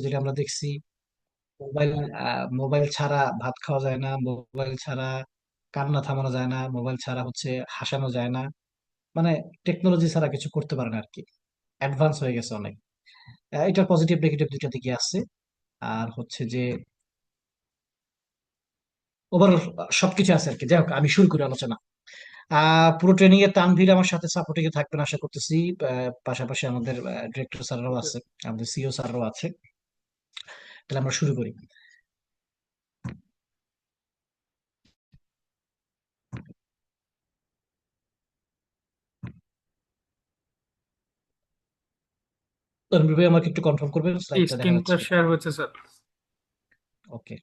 যেটা আমরা দেখছি। মোবাইল মোবাইল ছাড়া ভাত খাওয়া যায় না, মোবাইল ছাড়া কান্না থামানো যায় না, মোবাইল ছাড়া হচ্ছে হাসানো যায় না। মানে টেকনোলজি ছাড়া কিছু করতে পারে না আর কি। অ্যাডভান্স হয়ে গেছে অনেক। এটার পজিটিভ নেগেটিভ দুইটা দিকে আছে। আর হচ্ছে যে ওভারঅল সবকিছু আছে আর কি। যাই হোক, আমি শুরু করি আলোচনা। পুরো ট্রেনিং এ তানভীর আমার সাথে সাপোর্টিং এ থাকবেন আশা করতেছি। পাশাপাশি আমাদের ডিরেক্টর স্যাররাও আছে, আমাদের সিও স্যাররাও আছে। তাহলে আমরা শুরু করি। তানভীর ভাই আমাকে একটু কনফার্ম করবেন এই স্লাইডটা দেখা যাচ্ছে স্ক্রিনটা কিনা? শেয়ার হচ্ছে স্যার। ওকে।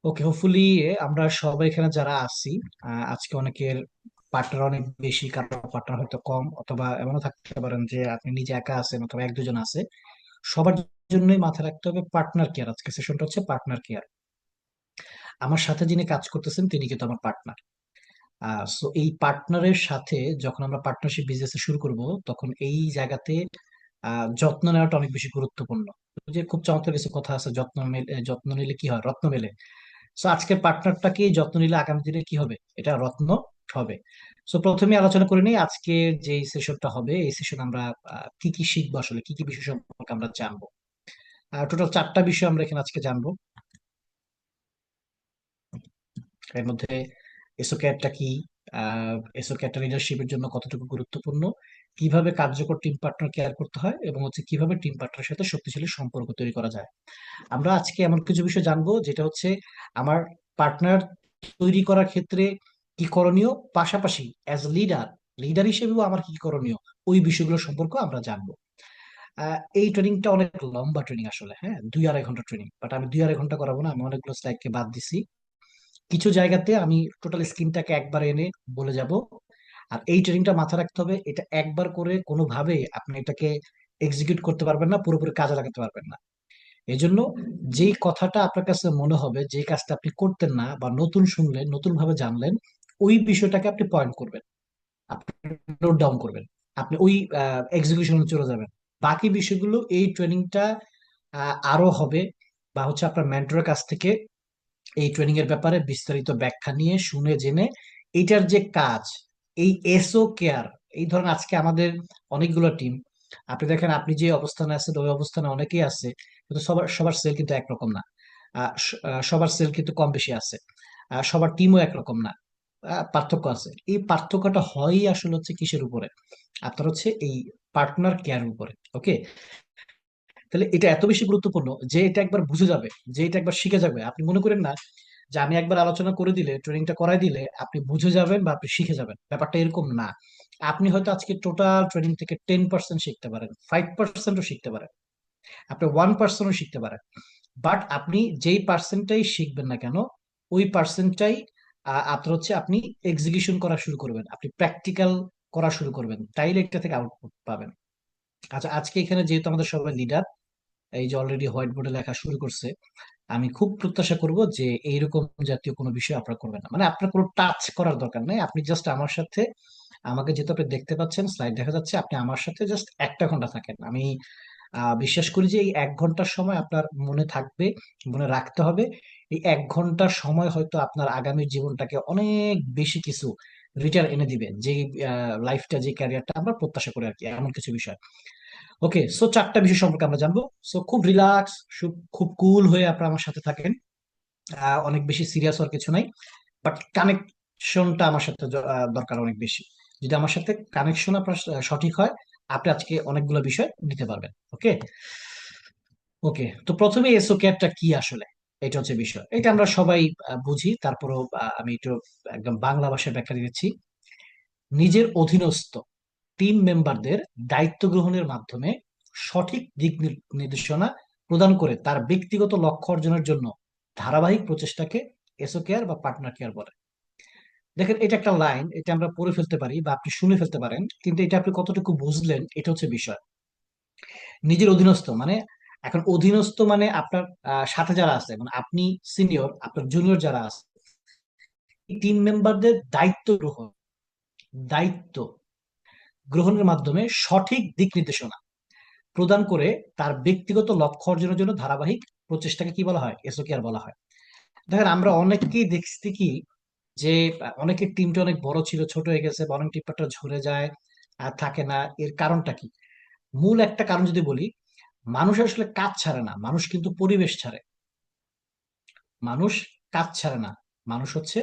ওকে, হোপফুলি আমরা সবাই এখানে যারা আছি, আজকে অনেকের পার্টনার অনেক বেশি, কারো পার্টনার হয়তো কম, অথবা এমনও থাকতে পারেন যে আপনি নিজে একা আছেন অথবা এক দুজন আছে। সবার জন্যই মাথায় রাখতে হবে পার্টনার কেয়ার। আজকে সেশনটা হচ্ছে পার্টনার কেয়ার। আমার সাথে যিনি কাজ করতেছেন তিনি কিন্তু আমার পার্টনার। সো এই পার্টনারের সাথে যখন আমরা পার্টনারশিপ বিজনেস শুরু করব, তখন এই জায়গাতে যত্ন নেওয়াটা অনেক বেশি গুরুত্বপূর্ণ। ওই যে খুব চমৎকার কিছু কথা আছে, যত্ন নিলে কি হয়, রত্ন মেলে। সো আজকের পার্টনারটাকে যত্ন নিলে আগামী দিনে কি হবে, এটা রত্ন হবে। সো প্রথমে আলোচনা করে নিই আজকে যে সেশনটা হবে। এই সেশন আমরা কি কি শিখবো, আসলে কি কি বিষয় সম্পর্কে আমরা জানবো। টোটাল চারটা বিষয় আমরা এখানে আজকে জানবো। এর মধ্যে এসোক্যাটটা কি, এসোক্যাটটা লিডারশিপের জন্য কতটুকু গুরুত্বপূর্ণ, কিভাবে কার্যকর টিম পার্টনার কেয়ার করতে হয়, এবং হচ্ছে কিভাবে টিম পার্টনারের সাথে শক্তিশালী সম্পর্ক তৈরি করা যায়। আমরা আজকে এমন কিছু বিষয় জানবো যেটা হচ্ছে আমার পার্টনার তৈরি করার ক্ষেত্রে কি করণীয়, পাশাপাশি অ্যাজ লিডার, লিডার হিসেবেও আমার কি করণীয়, ওই বিষয়গুলো সম্পর্কে আমরা জানবো। এই ট্রেনিংটা অনেক লম্বা ট্রেনিং আসলে, হ্যাঁ, 2-2.5 ঘন্টা ট্রেনিং। বাট আমি 2-2.5 ঘন্টা করাবো না, আমি অনেকগুলো স্লাইডকে বাদ দিছি। কিছু জায়গাতে আমি টোটাল স্ক্রিনটাকে একবার এনে বলে যাব। আর এই ট্রেনিংটা মাথায় রাখতে হবে, এটা একবার করে কোনোভাবে আপনি এটাকে এক্সিকিউট করতে পারবেন না, পুরোপুরি কাজে লাগাতে পারবেন না। এই জন্য যেই কথাটা আপনার কাছে মনে হবে, যে কাজটা আপনি করতেন না বা নতুন শুনলেন, নতুন ভাবে জানলেন, ওই বিষয়টাকে আপনি পয়েন্ট করবেন, আপনি নোট ডাউন করবেন, আপনি ওই এক্সিকিউশনে চলে যাবেন। বাকি বিষয়গুলো এই ট্রেনিংটা আরো হবে, বা হচ্ছে আপনার মেন্টরের কাছ থেকে এই ট্রেনিং এর ব্যাপারে বিস্তারিত ব্যাখ্যা নিয়ে শুনে জেনে এইটার যে কাজ, এই এসও কেয়ার। এই ধরেন আজকে আমাদের অনেকগুলো টিম, আপনি দেখেন আপনি যে অবস্থানে আছেন ওই অবস্থানে অনেকেই আছে, কিন্তু সবার সবার সেল কিন্তু একরকম না। সবার সেল কিন্তু কম বেশি আছে। সবার টিমও একরকম না। পার্থক্য আছে। এই পার্থক্যটা হয়ই আসলে হচ্ছে কিসের উপরে, আপনার হচ্ছে এই পার্টনার কেয়ার উপরে। ওকে, তাহলে এটা এত বেশি গুরুত্বপূর্ণ যে এটা একবার বুঝে যাবে, যে এটা একবার শিখে যাবে। আপনি মনে করেন না যে আমি একবার আলোচনা করে দিলে, ট্রেনিংটা করাই দিলে আপনি বুঝে যাবেন বা আপনি শিখে যাবেন, ব্যাপারটা এরকম না। আপনি হয়তো আজকে টোটাল ট্রেনিং থেকে 10% শিখতে পারেন, 5%ও শিখতে পারেন, আপনি 1%ও শিখতে পারেন। বাট আপনি যেই পার্সেন্টটাই শিখবেন না কেন, ওই পার্সেন্টটাই আপনার হচ্ছে আপনি এক্সিকিউশন করা শুরু করবেন, আপনি প্র্যাকটিক্যাল করা শুরু করবেন, তাইলে একটা থেকে আউটপুট পাবেন। আচ্ছা, আজকে এখানে যেহেতু আমাদের সবাই লিডার, এই যে অলরেডি হোয়াইট বোর্ডে লেখা শুরু করছে, আমি খুব প্রত্যাশা করব যে এইরকম জাতীয় কোনো বিষয় আপনারা করবেন না। মানে আপনার কোনো টাচ করার দরকার নেই, আপনি জাস্ট আমার সাথে, আমাকে যেহেতু আপনি দেখতে পাচ্ছেন, স্লাইড দেখা যাচ্ছে, আপনি আমার সাথে জাস্ট 1টা ঘন্টা থাকেন। আমি বিশ্বাস করি যে এই 1 ঘন্টার সময় আপনার মনে থাকবে, মনে রাখতে হবে। এই 1 ঘন্টার সময় হয়তো আপনার আগামী জীবনটাকে অনেক বেশি কিছু রিটার্ন এনে দিবে, যে লাইফটা, যে ক্যারিয়ারটা আমরা প্রত্যাশা করি আর কি, এমন কিছু বিষয়। ওকে, সো চারটা বিষয় সম্পর্কে আমরা জানবো। সো খুব রিল্যাক্স, খুব কুল হয়ে আপনারা আমার সাথে থাকেন। অনেক বেশি সিরিয়াস হওয়ার কিছু নাই, বাট কানেকশনটা আমার সাথে দরকার অনেক বেশি। যদি আমার সাথে কানেকশন আপনার সঠিক হয়, আপনি আজকে অনেকগুলো বিষয় নিতে পারবেন। ওকে। ওকে, তো প্রথমে এসও কেয়ারটা কি আসলে, এটা হচ্ছে বিষয়। এটা আমরা সবাই বুঝি, তারপরও আমি একটু একদম বাংলা ভাষায় ব্যাখ্যা দিচ্ছি। নিজের অধীনস্থ টিম মেম্বারদের দায়িত্ব গ্রহণের মাধ্যমে সঠিক দিক নির্দেশনা প্রদান করে তার ব্যক্তিগত লক্ষ্য অর্জনের জন্য ধারাবাহিক প্রচেষ্টাকে এসও কেয়ার বা পার্টনার কেয়ার বলে। দেখেন, এটা একটা লাইন, এটা আমরা পড়ে ফেলতে পারি বা আপনি শুনে ফেলতে পারেন, কিন্তু এটা আপনি কতটুকু বুঝলেন এটা হচ্ছে বিষয়। নিজের অধীনস্থ মানে, এখন অধীনস্থ মানে আপনার সাথে যারা আছে, মানে আপনি সিনিয়র, আপনার জুনিয়র যারা আছে, টিম মেম্বারদের দায়িত্ব গ্রহণের মাধ্যমে সঠিক দিক নির্দেশনা প্রদান করে তার ব্যক্তিগত লক্ষ্য অর্জনের জন্য ধারাবাহিক প্রচেষ্টাকে কি বলা হয়? এসোকেয়ার বলা হয়। দেখেন আমরা অনেককেই দেখছি কি, যে অনেকের টিমটা অনেক বড় ছিল, ছোট হয়ে গেছে, বা অনেক টিমটা ঝরে যায় আর থাকে না। এর কারণটা কি? মূল একটা কারণ যদি বলি, মানুষ আসলে কাজ ছাড়ে না, মানুষ কিন্তু পরিবেশ ছাড়ে। মানুষ কাজ ছাড়ে না, মানুষ হচ্ছে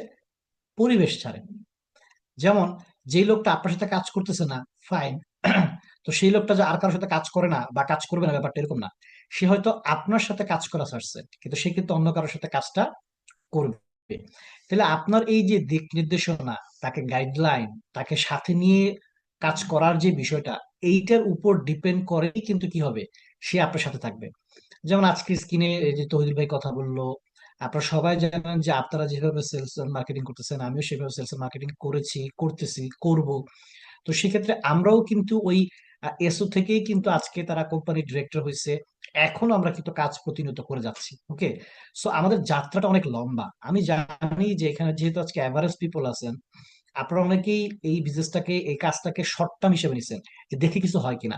পরিবেশ ছাড়ে। যেমন, যেই লোকটা আপনার সাথে কাজ করতেছে না, ফাইন, তো সেই লোকটা যে আর কারোর সাথে কাজ করে না বা কাজ করবে না, ব্যাপারটা এরকম না। সে হয়তো আপনার সাথে কাজ করা ছাড়ছে, কিন্তু সে কিন্তু অন্য কারোর সাথে কাজটা করবে। তাহলে আপনার এই যে দিক নির্দেশনা, তাকে গাইডলাইন, তাকে সাথে নিয়ে কাজ করার যে বিষয়টা, এইটার উপর ডিপেন্ড করেই কিন্তু কি হবে, সে আপনার সাথে থাকবে। যেমন আজকে স্ক্রিনে যে তহিদুল ভাই কথা বললো, আপনারা সবাই জানেন যে আপনারা যেভাবে সেলস মার্কেটিং করতেছেন, আমিও সেভাবে সেলস মার্কেটিং করেছি, করতেছি, করব। তো সেক্ষেত্রে আমরাও কিন্তু ওই এসও থেকেই কিন্তু আজকে তারা কোম্পানির ডিরেক্টর হয়েছে। এখনো আমরা কিন্তু কাজ প্রতিনিয়ত করে যাচ্ছি। ওকে, সো আমাদের যাত্রাটা অনেক লম্বা। আমি জানি যে এখানে যেহেতু আজকে অ্যাভারেজ পিপল আছেন, আপনারা অনেকেই এই বিজনেসটাকে, এই কাজটাকে শর্ট টার্ম হিসেবে নিছেন, যে দেখি কিছু হয় কিনা,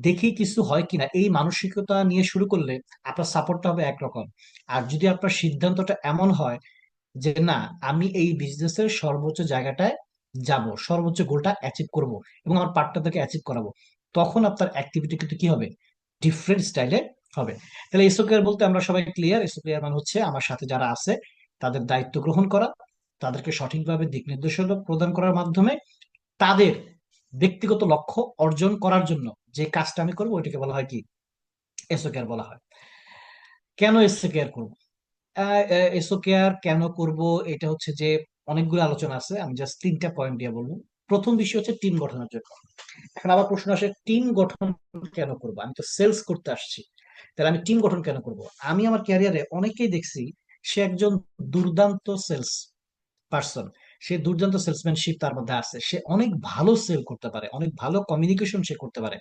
দেখি কিছু হয় কিনা, এই মানসিকতা নিয়ে শুরু করলে আপনার সাপোর্টটা হবে একরকম। আর যদি আপনার সিদ্ধান্তটা এমন হয় যে না, আমি এই বিজনেসের সর্বোচ্চ জায়গাটায় যাব, সর্বোচ্চ গোলটা অ্যাচিভ করব এবং আমার পার্টনারদেরকে অ্যাচিভ করাবো, তখন আপনার অ্যাক্টিভিটি কিন্তু কি হবে, ডিফারেন্ট স্টাইলে হবে। তাহলে এসো কেয়ার বলতে আমরা সবাই ক্লিয়ার, এসো কেয়ার মানে হচ্ছে আমার সাথে যারা আছে তাদের দায়িত্ব গ্রহণ করা, তাদেরকে সঠিকভাবে দিক নির্দেশনা প্রদান করার মাধ্যমে তাদের ব্যক্তিগত লক্ষ্য অর্জন করার জন্য যে কাজটা আমি করবো, ওইটাকে বলা হয় কি, এসো কেয়ার বলা হয়। কেন এসো কেয়ার করবো? এসো কেয়ার কেন করব, এটা হচ্ছে যে অনেকগুলো আলোচনা আছে, আমি জাস্ট তিনটা পয়েন্ট দিয়ে বলবো। প্রথম বিষয় হচ্ছে টিম গঠনের জন্য। এখন আবার প্রশ্ন আসে, টিম গঠন কেন করব? আমি তো সেলস করতে আসছি, তাহলে আমি টিম গঠন কেন করব? আমি আমার ক্যারিয়ারে অনেকেই দেখছি, সে একজন দুর্দান্ত সেলস পার্সন, সে দুর্দান্ত সেলসম্যানশিপ তার মধ্যে আছে, সে অনেক ভালো সেল করতে পারে, অনেক ভালো কমিউনিকেশন সে করতে পারে।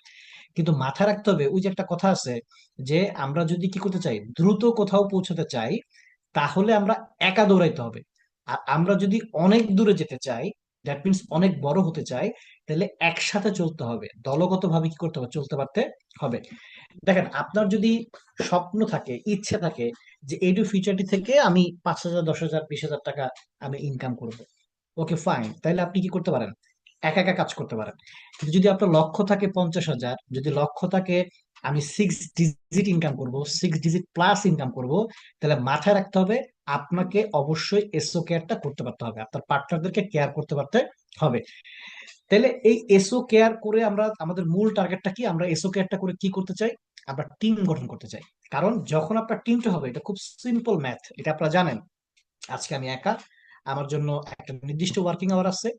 কিন্তু মাথায় রাখতে হবে, ওই যে একটা কথা আছে, যে আমরা যদি কি করতে চাই, দ্রুত কোথাও পৌঁছাতে চাই, তাহলে আমরা একা দৌড়াইতে হবে। আর আমরা যদি অনেক দূরে যেতে চাই, দ্যাট মিনস অনেক বড় হতে চাই, তাহলে একসাথে চলতে হবে, দলগত ভাবে কি করতে হবে, চলতে পারতে হবে। দেখেন, আপনার যদি স্বপ্ন থাকে, ইচ্ছে থাকে যে এডু ফিউচারটি থেকে আমি 5,000, 10,000, 20,000 টাকা আমি ইনকাম করব, ওকে ফাইন, তাহলে আপনি কি করতে পারেন, একা একা কাজ করতে পারেন। কিন্তু যদি আপনার লক্ষ্য থাকে 50,000, যদি লক্ষ্য থাকে আমি 6 ডিজিট ইনকাম করব, 6 ডিজিট প্লাস ইনকাম করব, তাহলে মাথায় রাখতে হবে আপনাকে অবশ্যই এসও কেয়ারটা করতে পারতে হবে, আপনার পার্টনারদেরকে কেয়ার করতে পারতে হবে। তাহলে এই এসও কেয়ার করে আমরা আমাদের মূল টার্গেটটা কি, আমরা এসও কেয়ারটা করে কি করতে চাই, আমরা টিম গঠন করতে চাই। কারণ যখন আপনার টিমটা হবে, এটা খুব সিম্পল ম্যাথ, এটা আপনারা জানেন। আজকে আমি একা, আমার জন্য একটা নির্দিষ্ট ওয়ার্কিং আওয়ার আছে,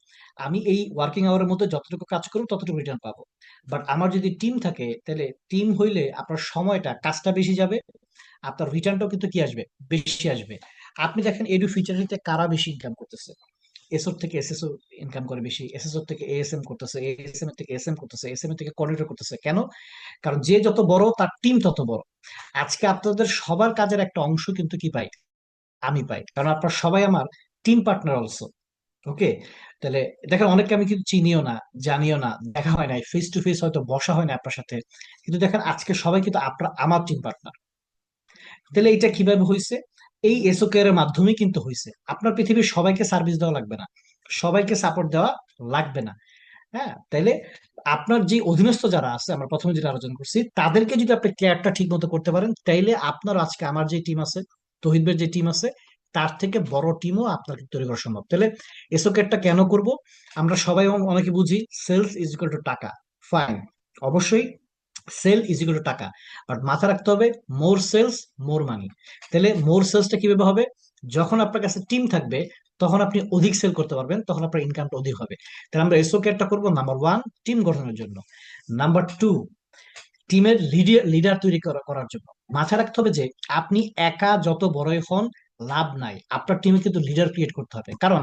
আমি এই ওয়ার্কিং আওয়ারের মধ্যে যতটুকু কাজ করবো ততটুকু রিটার্ন পাবো। বাট আমার যদি টিম থাকে, তাহলে টিম হইলে আপনার সময়টা, কাজটা বেশি যাবে, আপনার রিটার্নটাও কিন্তু কি আসবে, বেশি আসবে। আপনি দেখেন এডু ফিচারিতে কারা বেশি ইনকাম করতেছে, এসওর থেকে এসএসও ইনকাম করে বেশি, এসএসওর থেকে এএসএম করতেছে, এএসএম এর থেকে এসএম করতেছে, এসএম এর থেকে কোঅর্ডিনেটর করতেছে। কেন? কারণ যে যত বড় তার টিম তত বড়। আজকে আপনাদের সবার কাজের একটা অংশ কিন্তু কি পাই, আমি পাই, কারণ আপনারা সবাই আমার টিম পার্টনার অলসো। ওকে, তাহলে দেখেন অনেককে আমি কিন্তু চিনিও না, জানিও না, দেখা হয় নাই, ফেস টু ফেস হয়তো বসা হয় না আপনার সাথে, কিন্তু দেখেন আজকে সবাই কিন্তু আপনার আমার টিম পার্টনার। তাহলে এটা কিভাবে হয়েছে? এই এসও কেয়ার এর মাধ্যমেই কিন্তু হয়েছে। আপনার পৃথিবীর সবাইকে সার্ভিস দেওয়া লাগবে না, সবাইকে সাপোর্ট দেওয়া লাগবে না। হ্যাঁ, তাইলে আপনার যে অধীনস্থ যারা আছে, আমরা প্রথমে যেটা আলোচনা করছি, তাদেরকে যদি আপনি কেয়ারটা ঠিক মতো করতে পারেন, তাইলে আপনার আজকে আমার যে টিম আছে, তহিদের যে টিম আছে, তার থেকে বড় টিমও আপনার কিন্তু তৈরি করা সম্ভব। তাহলে এসও কেয়ারটা কেন করব? আমরা সবাই অনেকে বুঝি সেলস ইজ ইকুয়াল টু টাকা, ফাইন, অবশ্যই সেল ইজ ইকুয়াল টু টাকা, বাট মাথা রাখতে হবে মোর সেলস মোর মানি। তাহলে মোর সেলসটা কিভাবে হবে? যখন আপনার কাছে টিম থাকবে, তখন আপনি অধিক সেল করতে পারবেন, তখন আপনার ইনকামটা অধিক হবে। তাহলে আমরা এসও কেয়ারটা করবো নাম্বার ওয়ান, টিম গঠনের জন্য। নাম্বার টু, টিমের লিডার তৈরি করার জন্য। মাথায় রাখতে হবে যে আপনি একা যত বড়ই হন, লাভ নাই, আপনার টিমে কিন্তু লিডার ক্রিয়েট করতে হবে। কারণ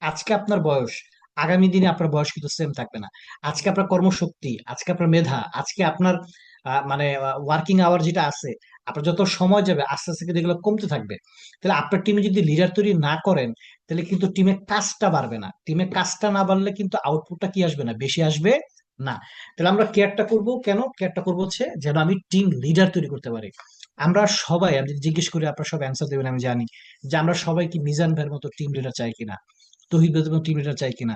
আজকে আপনার বয়স, আগামী দিনে আপনার বয়স কিন্তু সেম থাকবে না। আজকে আপনার কর্মশক্তি, আজকে আপনার মেধা, আজকে আপনার মানে ওয়ার্কিং আওয়ার যেটা আছে, আপনার যত সময় যাবে আস্তে আস্তে কিন্তু এগুলো কমতে থাকবে। তাহলে আপনার টিমে যদি লিডার তৈরি না করেন, তাহলে কিন্তু টিমের কাজটা বাড়বে না। টিমের কাজটা না বাড়লে কিন্তু আউটপুটটা কি আসবে না, বেশি আসবে না। তাহলে আমরা কেয়ারটা করব, কেন কেয়ারটা করবো হচ্ছে যেন আমি টিম লিডার তৈরি করতে পারি। আমরা সবাই, আমি যদি জিজ্ঞেস করি আপনারা সব অ্যান্সার দেবেন আমি জানি, যে আমরা সবাই কি মিজান ভাইয়ের মতো টিম লিডার চাই কিনা, তহিদ ভাইয়ের মতো টিম লিডার চাই কিনা,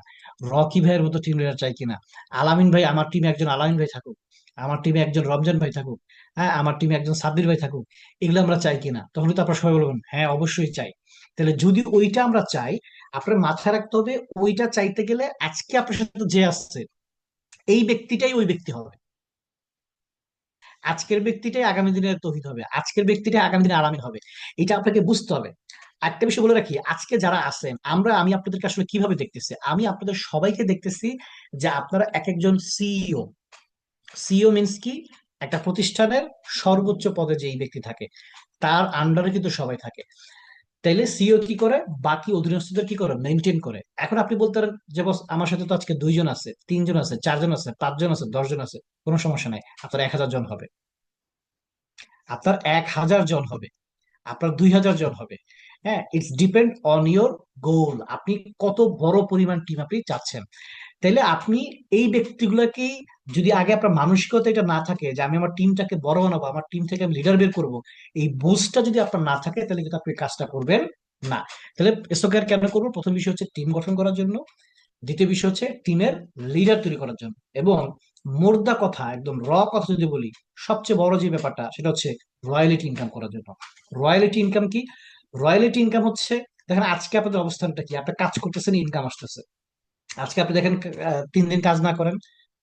রকি ভাইয়ের মতো টিম লিডার চাই কিনা, আলামিন ভাই, আমার টিমে একজন আলামিন ভাই থাকুক, আমার টিমে একজন রমজান ভাই থাকুক, হ্যাঁ আমার টিমে একজন সাব্বির ভাই থাকুক, এগুলো আমরা চাই কিনা? তখন তো আপনারা সবাই বলবেন হ্যাঁ অবশ্যই চাই। তাহলে যদি ওইটা আমরা চাই, আপনার মাথায় রাখতে হবে ওইটা চাইতে গেলে আজকে আপনার সাথে যে আসছে এই ব্যক্তিটাই ওই ব্যক্তি হবে, আজকের ব্যক্তিটাই আগামী দিনের তৌহিদ হবে, আজকের ব্যক্তিটাই আগামী দিনে আলামিন হবে। এটা আপনাকে বুঝতে হবে। একটা বিষয় বলে রাখি, আজকে যারা আছেন, আমি আপনাদেরকে আসলে কিভাবে দেখতেছি, আমি আপনাদের সবাইকে দেখতেছি যে আপনারা এক একজন সিইও। সিইও মিন্স কি, একটা প্রতিষ্ঠানের সর্বোচ্চ পদে যেই ব্যক্তি থাকে তার আন্ডারে কিন্তু সবাই থাকে। তাইলে সিইও কি করে, বাকি অধীনস্থদের কি করে, মেনটেন করে। এখন আপনি বলতে পারেন যে বস আমার সাথে তো আজকে 2 জন আছে, 3 জন আছে, 4 জন আছে, 5 জন আছে, 10 জন আছে, কোনো সমস্যা নাই, আপনার 1,000 জন হবে, আপনার 1,000 জন হবে, আপনার 2,000 জন হবে। হ্যাঁ, ইটস ডিপেন্ড অন ইয়োর গোল, আপনি কত বড় পরিমাণ টিম আপনি চাচ্ছেন। তাইলে আপনি এই ব্যক্তিগুলোকেই, যদি আগে আপনার মানসিকতা এটা না থাকে যে আমি আমার টিমটাকে বড় বানাবো, আমার টিম থেকে আমি লিডার বের করবো, এই বুঝটা যদি আপনার না থাকে, তাহলে কিন্তু আপনি কাজটা করবেন না। তাহলে এসোকেয়ার কেন করবো? প্রথম বিষয় হচ্ছে টিম গঠন করার জন্য, দ্বিতীয় বিষয় হচ্ছে টিমের লিডার তৈরি করার জন্য, এবং মোদ্দা কথা, একদম কথা যদি বলি, সবচেয়ে বড় যে ব্যাপারটা সেটা হচ্ছে রয়্যালিটি ইনকাম করার জন্য। রয়্যালিটি ইনকাম কি? রয়্যালিটি ইনকাম হচ্ছে, দেখেন আজকে আপনাদের অবস্থানটা কি, আপনি কাজ করতেছেন, ইনকাম আসতেছে। আজকে আপনি দেখেন 3 দিন কাজ না করেন,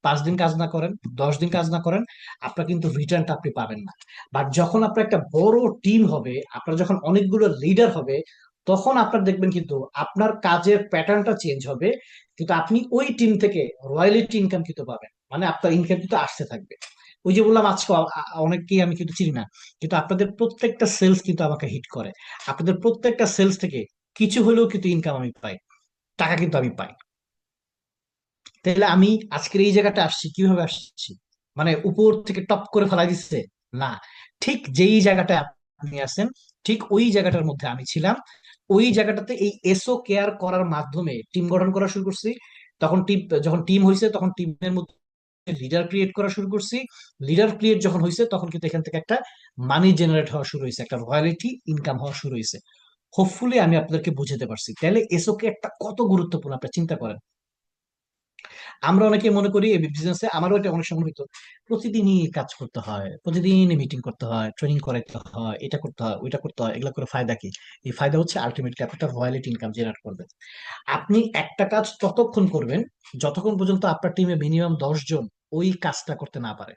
5 দিন কাজ না করেন, 10 দিন কাজ না করেন, আপনার কিন্তু রিটার্নটা আপনি পাবেন না। বাট যখন আপনার একটা বড় টিম হবে, আপনার যখন অনেকগুলো লিডার হবে, তখন আপনার দেখবেন কিন্তু আপনার কাজের প্যাটার্নটা চেঞ্জ হবে, কিন্তু আপনি ওই টিম থেকে রয়্যালিটি ইনকাম কিন্তু পাবেন, মানে আপনার ইনকাম কিন্তু আসতে থাকবে। ওই যে বললাম আজকে অনেককেই আমি কিন্তু চিনি না, কিন্তু আপনাদের প্রত্যেকটা সেলস কিন্তু আমাকে হিট করে, আপনাদের প্রত্যেকটা সেলস থেকে কিছু হলেও কিন্তু ইনকাম আমি পাই, টাকা কিন্তু আমি পাই। তাহলে আমি আজকের এই জায়গাটা আসছি কিভাবে আসছি, মানে উপর থেকে টপ করে ফেলাই দিচ্ছে না, ঠিক যেই জায়গাটা আপনি আছেন, ঠিক ওই জায়গাটার মধ্যে আমি ছিলাম। ওই জায়গাটাতে এই এসও কেয়ার করার মাধ্যমে টিম গঠন করা শুরু করছি। তখন টিম, যখন টিম হয়েছে তখন টিমের মধ্যে লিডার ক্রিয়েট করা শুরু করছি। লিডার ক্রিয়েট যখন হয়েছে তখন কিন্তু এখান থেকে একটা মানি জেনারেট হওয়া শুরু হয়েছে, একটা রয়্যালিটি ইনকাম হওয়া শুরু হয়েছে। হোপফুলি আমি আপনাদেরকে বুঝাতে পারছি। তাহলে এসওকে একটা কত গুরুত্বপূর্ণ আপনি চিন্তা করেন। আমরা অনেকে মনে করি এই বিজনেসে, আমারও এটা অনেক সময় হইতো, প্রতিদিনই কাজ করতে হয়, প্রতিদিনই মিটিং করতে হয়, ট্রেনিং করাইতে হয়, এটা করতে হয়, ওইটা করতে হয়, এগুলো করে ফায়দা কি? এই ফায়দা হচ্ছে আলটিমেটলি আপনি একটা রয়্যালিটি ইনকাম জেনারেট করবেন। আপনি একটা কাজ ততক্ষণ করবেন যতক্ষণ পর্যন্ত আপনার টিমে মিনিমাম 10 জন ওই কাজটা করতে না পারে।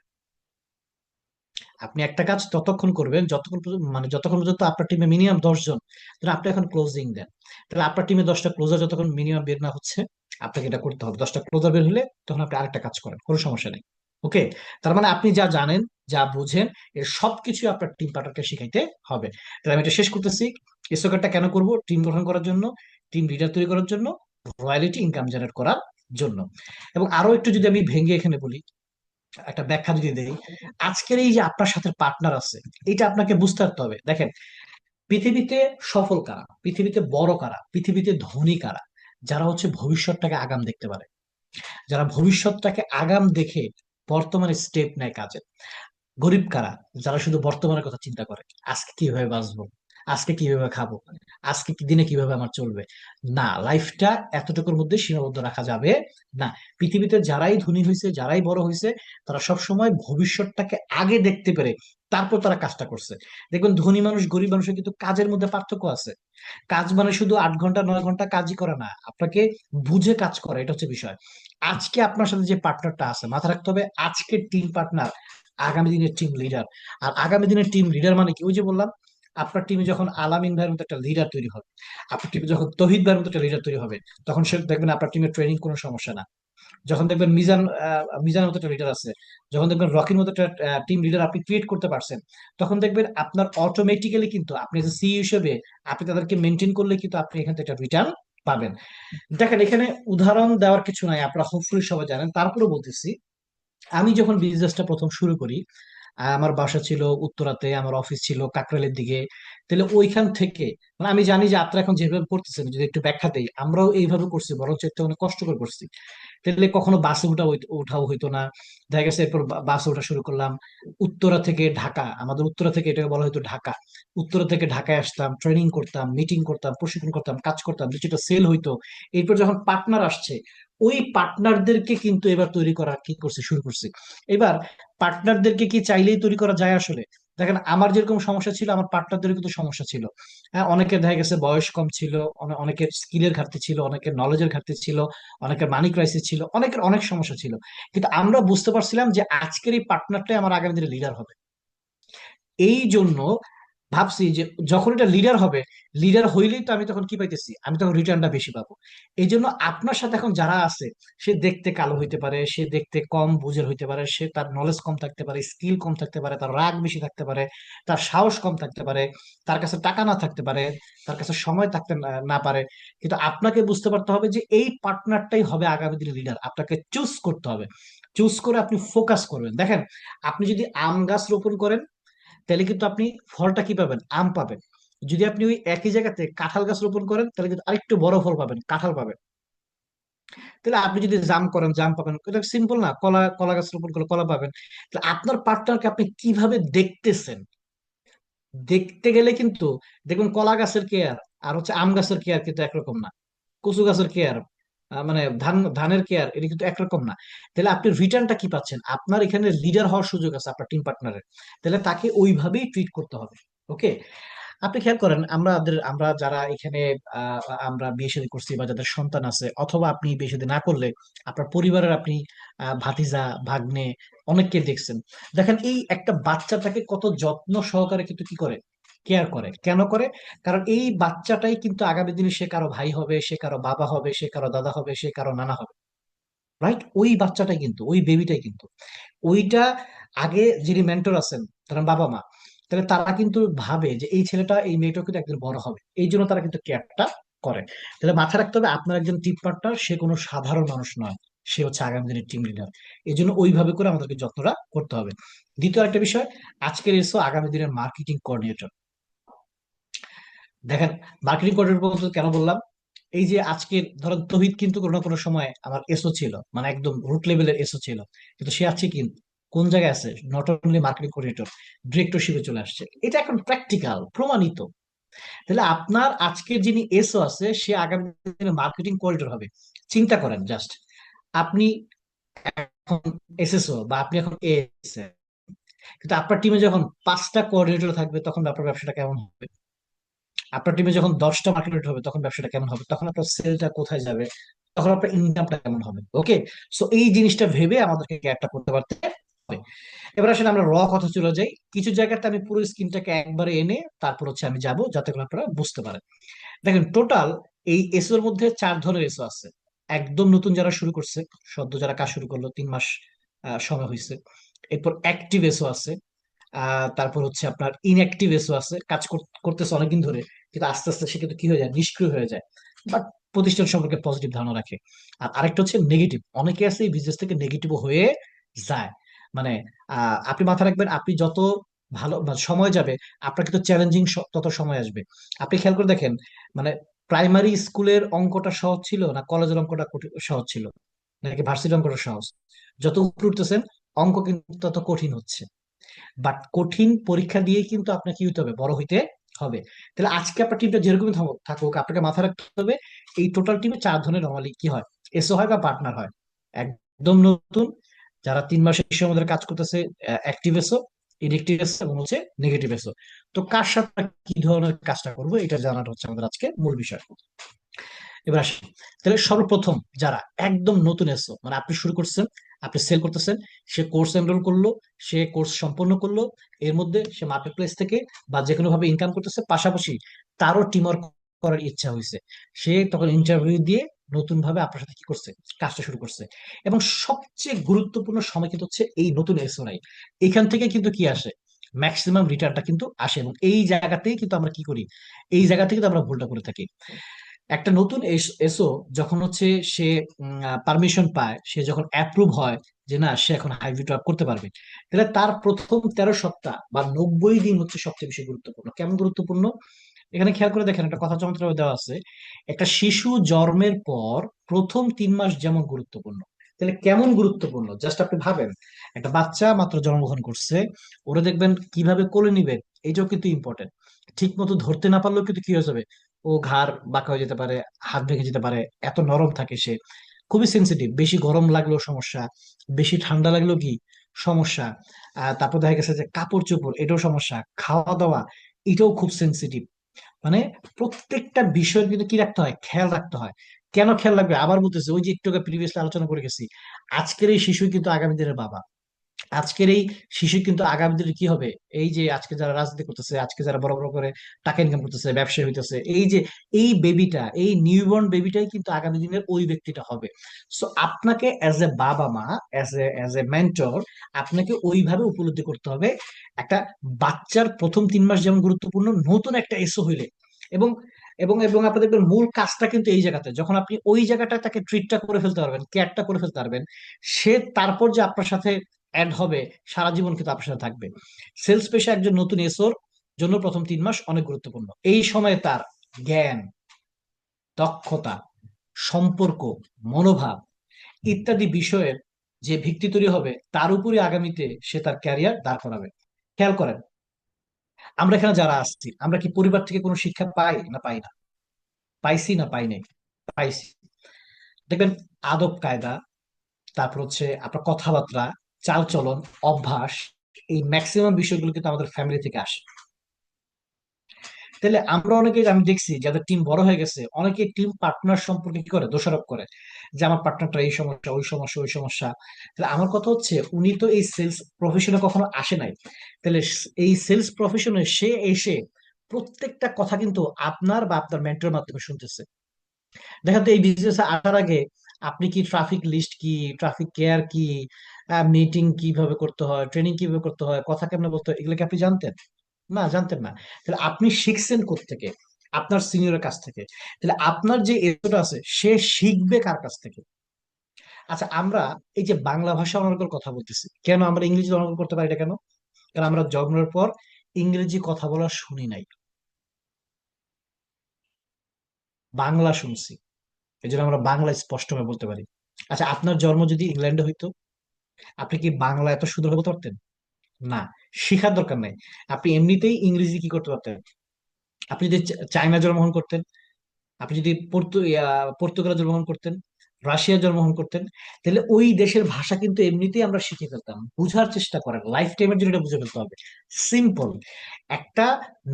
আপনি একটা কাজ ততক্ষণ করবেন যতক্ষণ পর্যন্ত, মানে যতক্ষণ পর্যন্ত আপনার টিমে মিনিমাম 10 জন, তাহলে আপনি এখন ক্লোজিং দেন, তাহলে আপনার টিমে 10টা ক্লোজার যতক্ষণ মিনিমাম বের না হচ্ছে, আপনাকে এটা করতে হবে। 10টা ক্লোজার বের হলে তখন আপনি আরেকটা কাজ করেন, কোনো সমস্যা নেই। ওকে, তার মানে আপনি যা জানেন, যা বুঝেন, এর সবকিছু আপনার টিম পার্টনারকে শিখাইতে হবে। তাহলে আমি এটা শেষ করতেছি, এসোকারটা কেন করব? টিম গঠন করার জন্য, টিম লিডার তৈরি করার জন্য, রয়্যালিটি ইনকাম জেনারেট করার জন্য। এবং আরো একটু যদি আমি ভেঙে এখানে বলি, একটা ব্যাখ্যা যদি দেই, আজকের এই যে আপনার সাথে পার্টনার আছে, এটা আপনাকে বুঝতে পারতে হবে। দেখেন, পৃথিবীতে সফল কারা, পৃথিবীতে বড় কারা, পৃথিবীতে ধনী কারা? যারা হচ্ছে ভবিষ্যৎটাকে আগাম দেখতে পারে, যারা ভবিষ্যৎটাকে আগাম দেখে বর্তমানে স্টেপ নেয় কাজে। গরিব কারা? যারা শুধু বর্তমানের কথা চিন্তা করে, আজকে কিভাবে বাঁচবো, আজকে কিভাবে খাবো, আজকে কি দিনে কিভাবে আমার চলবে। না, লাইফটা এতটুকুর মধ্যে সীমাবদ্ধ রাখা যাবে না। পৃথিবীতে যারাই ধনী হয়েছে, যারাই বড় হয়েছে, তারা সব সময় ভবিষ্যৎটাকে আগে দেখতে পেরে তারপর তারা কাজটা করছে। দেখবেন ধনী মানুষ গরিব মানুষের কিন্তু কাজের মধ্যে পার্থক্য আছে। কাজ মানে শুধু 8 ঘন্টা 9 ঘন্টা কাজই করে না, আপনাকে বুঝে কাজ করে, এটা হচ্ছে বিষয়। আজকে আপনার সাথে যে পার্টনারটা আছে, মাথা রাখতে হবে আজকের টিম পার্টনার আগামী দিনের টিম লিডার। আর আগামী দিনের টিম লিডার মানে কি? ওই যে বললাম, আপনার টিমে যখন আলামিন ভাইয়ের মতো একটা লিডার তৈরি হবে, আপনার টিমে যখন তহিদ ভাইয়ের মতো একটা লিডার তৈরি হবে, তখন সে দেখবেন আপনার টিমের ট্রেনিং কোনো সমস্যা না। যখন দেখবেন মিজানের মতো একটা লিডার আছে, যখন দেখবেন রকির মতো একটা টিম লিডার আপনি ক্রিয়েট করতে পারছেন, তখন দেখবেন আপনার অটোমেটিক্যালি কিন্তু আপনি যে সিইও হিসেবে আপনি তাদেরকে মেনটেন করলে কিন্তু আপনি এখান থেকে একটা রিটার্ন পাবেন। দেখেন, এখানে উদাহরণ দেওয়ার কিছু নাই, আপনারা হোপফুলি সবাই জানেন, তারপরে বলতেছি, আমি যখন বিজনেসটা প্রথম শুরু করি, আমার বাসা ছিল উত্তরাতে, আমার অফিস ছিল কাকরাইলের দিকে। তাহলে ওইখান থেকে, মানে আমি জানি যে আপনারা এখন যেভাবে করতেছেন, যদি একটু ব্যাখ্যা দেই, আমরাও এইভাবে করছি, বরঞ্চ একটু অনেক কষ্ট করে করছি। তাহলে কখনো বাসে উঠাও হইতো না। দেখা গেছে এরপর বাসে ওঠা শুরু করলাম। উত্তরা থেকে ঢাকা, আমাদের উত্তরা থেকে এটাকে বলা হতো ঢাকা। উত্তরা থেকে ঢাকায় আসতাম, ট্রেনিং করতাম, মিটিং করতাম, প্রশিক্ষণ করতাম, কাজ করতাম, কিছুটা সেল হইতো। এরপর যখন পার্টনার আসছে, ওই পার্টনারদেরকে কিন্তু এবার তৈরি করা কি করছে, শুরু করছে। এবার পার্টনারদেরকে কি চাইলেই তৈরি করা যায় আসলে? দেখেন, আমার যেরকম সমস্যা ছিল, আমার পার্টনারদেরও কিন্তু সমস্যা ছিল। হ্যাঁ, অনেকের দেখা গেছে বয়স কম ছিল, অনেকের স্কিলের ঘাটতি ছিল, অনেকের নলেজের ঘাটতি ছিল, অনেকের মানি ক্রাইসিস ছিল, অনেকের অনেক সমস্যা ছিল। কিন্তু আমরা বুঝতে পারছিলাম যে আজকের এই পার্টনারটাই আমার আগামী দিনে লিডার হবে। এই জন্য ভাবছি যে যখন এটা লিডার হবে, লিডার হইলেই তো আমি তখন কি পাইতেছি, আমি তখন রিটার্নটা বেশি পাবো। এই জন্য আপনার সাথে এখন যারা আছে, সে দেখতে কালো হইতে পারে, সে দেখতে কম বুঝের হইতে পারে, সে তার নলেজ কম থাকতে পারে, স্কিল কম থাকতে পারে, তার রাগ বেশি থাকতে পারে, তার সাহস কম থাকতে পারে, তার কাছে টাকা না থাকতে পারে, তার কাছে সময় থাকতে না পারে। কিন্তু আপনাকে বুঝতে পারতে হবে যে এই পার্টনারটাই হবে আগামী দিনের লিডার। আপনাকে চুজ করতে হবে। চুজ করে আপনি ফোকাস করবেন। দেখেন, আপনি যদি আম গাছ রোপণ করেন, তাহলে কিন্তু আপনি ফলটা কি পাবেন, আম পাবেন। যদি আপনি ওই একই জায়গাতে কাঁঠাল গাছ রোপণ করেন, তাহলে কিন্তু আরেকটু বড় ফল পাবেন, কাঁঠাল পাবেন। তাহলে আপনি যদি জাম করেন, জাম পাবেন। এটা সিম্পল না? কলা, কলা গাছ রোপণ করলে কলা পাবেন। তাহলে আপনার পার্টনারকে আপনি কিভাবে দেখতেছেন, দেখতে গেলে কিন্তু দেখুন, কলা গাছের কেয়ার আর হচ্ছে আম গাছের কেয়ার কিন্তু একরকম না। কচু গাছের কেয়ার, মানে ধানের কেয়ার, এটা কিন্তু একরকম না। তাহলে আপনি রিটার্নটা কি পাচ্ছেন? আপনার এখানে লিডার হওয়ার সুযোগ আছে আপনার টিম পার্টনারের। তাহলে তাকে ওইভাবেই ট্রিট করতে হবে। ওকে? আপনি খেয়াল করেন, আমরা যারা এখানে আহ, আমরা বিয়ে শাদী করছি বা যাদের সন্তান আছে, অথবা আপনি বিয়ে শাদী না করলে আপনার পরিবারের আপনি ভাতিজা, ভাগ্নে, অনেককে দেখছেন। দেখেন, এই একটা বাচ্চাটাকে কত যত্ন সহকারে কিন্তু কি করে, কেয়ার করে। কেন করে? কারণ এই বাচ্চাটাই কিন্তু আগামী দিনে সে কারো ভাই হবে, সে কারো বাবা হবে, সে কারো দাদা হবে, সে কারো নানা হবে। রাইট? ওই বাচ্চাটাই কিন্তু, ওই বেবিটাই কিন্তু, ওইটা আগে যিনি মেন্টর আছেন, তারা বাবা মা, তাহলে তারা কিন্তু ভাবে যে এই ছেলেটা, এই মেয়েটা কিন্তু একদিন বড় হবে। এই জন্য তারা কিন্তু কেয়ারটা করে। তাহলে মাথায় রাখতে হবে, আপনার একজন টিম পার্টনার সে কোনো সাধারণ মানুষ নয়, সে হচ্ছে আগামী দিনের টিম লিডার। এই জন্য ওইভাবে করে আমাদেরকে যত্নটা করতে হবে। দ্বিতীয় একটা বিষয়, আজকের এসো আগামী দিনের মার্কেটিং কোঅর্ডিনেটর। দেখেন, মার্কেটিং কোঅর্ডিনেটর বলতে কেন বললাম, এই যে আজকে ধরেন তহিদ কিন্তু কোনো না কোনো সময় আমার এসও ছিল, মানে একদম রুট লেভেলের এসও ছিল। কিন্তু সে আছে কি, কোন জায়গায় আছে? নট অনলি মার্কেটিং কোঅর্ডিনেটর, ডিরেক্টরশিপে চলে আসছে। এটা এখন প্র্যাকটিক্যাল প্রমাণিত। তাহলে আপনার আজকের যিনি এসও আছে, সে আগামী দিনে মার্কেটিং কোঅর্ডিনেটর হবে। চিন্তা করেন জাস্ট, আপনি এখন এসএসও বা আপনি এখন এস, কিন্তু আপনার টিমে যখন 5টা কোঅর্ডিনেটর থাকবে, তখন আপনার ব্যবসাটা কেমন হবে? আপনার টিমে যখন 10টা মার্কেট হবে, তখন ব্যবসাটা কেমন হবে? তখন আপনার সেলটা কোথায় যাবে? তখন আপনার ইনকামটা কেমন হবে? ওকে? সো এই জিনিসটা ভেবে আমাদেরকে ক্যাপটা করতে পারতে হবে। এবার আসলে আমরা কথা চলে যাই। কিছু জায়গাতে আমি পুরো স্কিমটাকে একবারে এনে তারপর হচ্ছে আমি যাব, যাতে করে আপনারা বুঝতে পারেন। দেখেন, টোটাল এই এসও এর মধ্যে 4 ধরনের এসও আছে। একদম নতুন যারা শুরু করছে, সদ্য যারা কাজ শুরু করলো, 3 মাস সময় হয়েছে। এরপর অ্যাক্টিভ এসও আছে। তারপর হচ্ছে আপনার ইনঅ্যাক্টিভ এসও আছে, কাজ করতেছে অনেকদিন ধরে, কিন্তু আস্তে আস্তে সে কিন্তু কি হয়ে যায়, নিষ্ক্রিয় হয়ে যায়, বাট প্রতিষ্ঠান সম্পর্কে পজিটিভ ধারণা রাখে। আর আরেকটা হচ্ছে নেগেটিভ, অনেকে আছে এই বিজনেস থেকে নেগেটিভ হয়ে যায়। মানে আপনি মাথায় রাখবেন, আপনি যত ভালো মানে সময় যাবে, আপনার কিন্তু চ্যালেঞ্জিং তত সময় আসবে। আপনি খেয়াল করে দেখেন, মানে প্রাইমারি স্কুলের অঙ্কটা সহজ ছিল না কলেজের অঙ্কটা সহজ ছিল, নাকি ভার্সিটির অঙ্কটা সহজ? যত উপরে উঠতেছেন, অঙ্ক কিন্তু তত কঠিন হচ্ছে। বাট কঠিন পরীক্ষা দিয়ে কিন্তু আপনাকে কি হতে হবে, বড় হইতে হবে। তাহলে আজকে আপনার টিমটা যেরকমই থাকুক, আপনাকে মাথায় রাখতে হবে এই টোটাল টিমে 4 ধরনের নরমালি কি হয়, এসও হয় বা পার্টনার হয়। একদম নতুন, যারা 3 মাসের মধ্যে কাজ করতেছে, অ্যাক্টিভ এসও, ইনএক্টিভ এসও এবং হচ্ছে নেগেটিভ এসও। তো কার সাথে কি ধরনের কাজটা করবো, এটা জানাটা হচ্ছে আমাদের আজকে মূল বিষয়। এবার আসি, তাহলে সর্বপ্রথম যারা একদম নতুন এসো, মানে আপনি শুরু করছেন, আপনি সেল করতেছেন, সে কোর্স এনরোল করলো, সে কোর্স সম্পন্ন করলো, এর মধ্যে সে মার্কেট প্লেস থেকে বা যে কোনো ভাবে ইনকাম করতেছে, পাশাপাশি তারও টিমওয়ার্ক করার ইচ্ছা হয়েছে, সে তখন ইন্টারভিউ দিয়ে নতুন ভাবে আপনার সাথে কি করছে, কাজটা শুরু করছে। এবং সবচেয়ে গুরুত্বপূর্ণ সময় কিন্তু হচ্ছে এই নতুন এসওরাই। এখান থেকে কিন্তু কি আসে, ম্যাক্সিমাম রিটার্নটা কিন্তু আসে। এবং এই জায়গাতেই কিন্তু আমরা কি করি, এই জায়গা থেকে কিন্তু আমরা ভুলটা করে থাকি। একটা নতুন এসও যখন হচ্ছে সে পারমিশন পায়, সে যখন অ্যাপ্রুভ হয় যে না সে এখন হাইব্রিড ওয়ার্ক করতে পারবে, তাহলে তার প্রথম 13 সপ্তাহ বা 90 দিন হচ্ছে সবচেয়ে বেশি গুরুত্বপূর্ণ। কেমন গুরুত্বপূর্ণ? এখানে খেয়াল করে দেখেন, একটা কথা চমৎকার দেওয়া আছে, একটা শিশু জন্মের পর প্রথম 3 মাস যেমন গুরুত্বপূর্ণ, তাহলে কেমন গুরুত্বপূর্ণ জাস্ট আপনি ভাবেন। একটা বাচ্চা মাত্র জন্মগ্রহণ করছে, ওরা দেখবেন কিভাবে কোলে নিবেন, এটাও কিন্তু ইম্পর্টেন্ট। ঠিক মতো ধরতে না পারলেও কিন্তু কি হয়ে যাবে, ও ঘাড় বাঁকা হয়ে যেতে পারে, হাত ভেঙে যেতে পারে, এত নরম থাকে সে, খুবই সেন্সিটিভ। বেশি গরম লাগলেও সমস্যা, বেশি ঠান্ডা লাগলেও কি সমস্যা। তারপর দেখা গেছে যে কাপড় চোপড় এটাও সমস্যা, খাওয়া দাওয়া এটাও খুব সেন্সিটিভ। মানে প্রত্যেকটা বিষয়ের কিন্তু কি রাখতে হয়, খেয়াল রাখতে হয়। কেন খেয়াল রাখবে আবার বলতেছে, ওই যে একটু প্রিভিয়াসলি আলোচনা করে গেছি, আজকের এই শিশুই কিন্তু আগামী দিনের বাবা। আজকের এই শিশু কিন্তু আগামী দিনে কি হবে, এই যে আজকে যারা রাজনীতি করতেছে, আজকে যারা বড় বড় করে টাকা ইনকাম করতেছে, ব্যবসায়ী হইতেছে, এই যে এই বেবিটা, এই নিউবর্ন বেবিটাই কিন্তু আগামী দিনের ওই ব্যক্তিটা হবে। সো আপনাকে অ্যাজ এ বাবা মা, অ্যাজ এ মেন্টর, আপনাকে ওইভাবে উপলব্ধি করতে হবে একটা বাচ্চার প্রথম 3 মাস যেমন গুরুত্বপূর্ণ, নতুন একটা এসও হইলে। এবং এবং এবং আপনাদের দেখবেন মূল কাজটা কিন্তু এই জায়গাতে, যখন আপনি ওই জায়গাটায় তাকে ট্রিটটা করে ফেলতে পারবেন, কেয়ারটা করে ফেলতে পারবেন, সে তারপর যে আপনার সাথে অ্যাড হবে, সারা জীবন কিন্তু আপনার সাথে থাকবে। সেলস পেশা একজন নতুন এসোর জন্য প্রথম 3 মাস অনেক গুরুত্বপূর্ণ। এই সময়ে তার জ্ঞান, দক্ষতা, সম্পর্ক, মনোভাব ইত্যাদি বিষয়ের যে ভিত্তি তৈরি হবে, তার উপরে আগামীতে সে তার ক্যারিয়ার দাঁড় করাবে। খেয়াল করেন, আমরা এখানে যারা আসছি, আমরা কি পরিবার থেকে কোনো শিক্ষা পাই না পাই না? পাইছি না পাই নাই? পাইছি। দেখবেন আদব কায়দা, তারপর হচ্ছে আপনার কথাবার্তা, চালচলন, অভ্যাস, এই ম্যাক্সিমাম বিষয়গুলো কিন্তু আমাদের ফ্যামিলি থেকে আসে। তাহলে আমরা অনেকে, আমি দেখছি যাদের টিম বড় হয়ে গেছে, অনেকে টিম পার্টনার সম্পর্কে কি করে, দোষারোপ করে যে আমার পার্টনারটা এই সমস্যা, ওই সমস্যা, ওই সমস্যা। তাহলে আমার কথা হচ্ছে, উনি তো এই সেলস প্রফেশনে কখনো আসে নাই। তাহলে এই সেলস প্রফেশনে সে এসে প্রত্যেকটা কথা কিন্তু আপনার বা আপনার মেন্টরের মাধ্যমে শুনতেছে। দেখেন তো, এই বিজনেসে আসার আগে আপনি কি ট্রাফিক লিস্ট কি, ট্রাফিক কেয়ার কি, মিটিং কিভাবে করতে হয়, ট্রেনিং কিভাবে করতে হয়, কথা কেমনে বলতে হয়, এগুলো কি আপনি জানতেন? না, জানতেন না। তাহলে আপনি শিখছেন থেকে? আপনার সিনিয়রের কাছ থেকে। তাহলে আপনার যে এজটা আছে সে শিখবে কার কাছ থেকে? আচ্ছা, আমরা এই যে বাংলা ভাষা অনর্গল কথা বলতেছি, কেন আমরা ইংরেজি অনর্গল করতে পারি না কেন? কারণ আমরা জন্মের পর ইংরেজি কথা বলা শুনি নাই, বাংলা শুনছি। এই জন্য আমরা বাংলা স্পষ্টভাবে বলতে পারি। আচ্ছা, আপনার জন্ম যদি ইংল্যান্ডে হইতো, আপনি কি বাংলা এত সুন্দর বলতে পারতেন? না, শেখার দরকার নাই। আপনি এমনিতেই ইংরেজি কি করতে পারতেন। আপনি যদি চায়না জন্মগ্রহণ করতেন, আপনি যদি পর্তুগালে জন্মগ্রহণ করতেন, রাশিয়া জন্মগ্রহণ করতেন, তাহলে ওই দেশের ভাষা কিন্তু এমনিতেই আমরা শিখে ফেলতাম। বুঝার চেষ্টা করেন, লাইফ টাইমের জন্য এটা বুঝে ফেলতে হবে। সিম্পল। একটা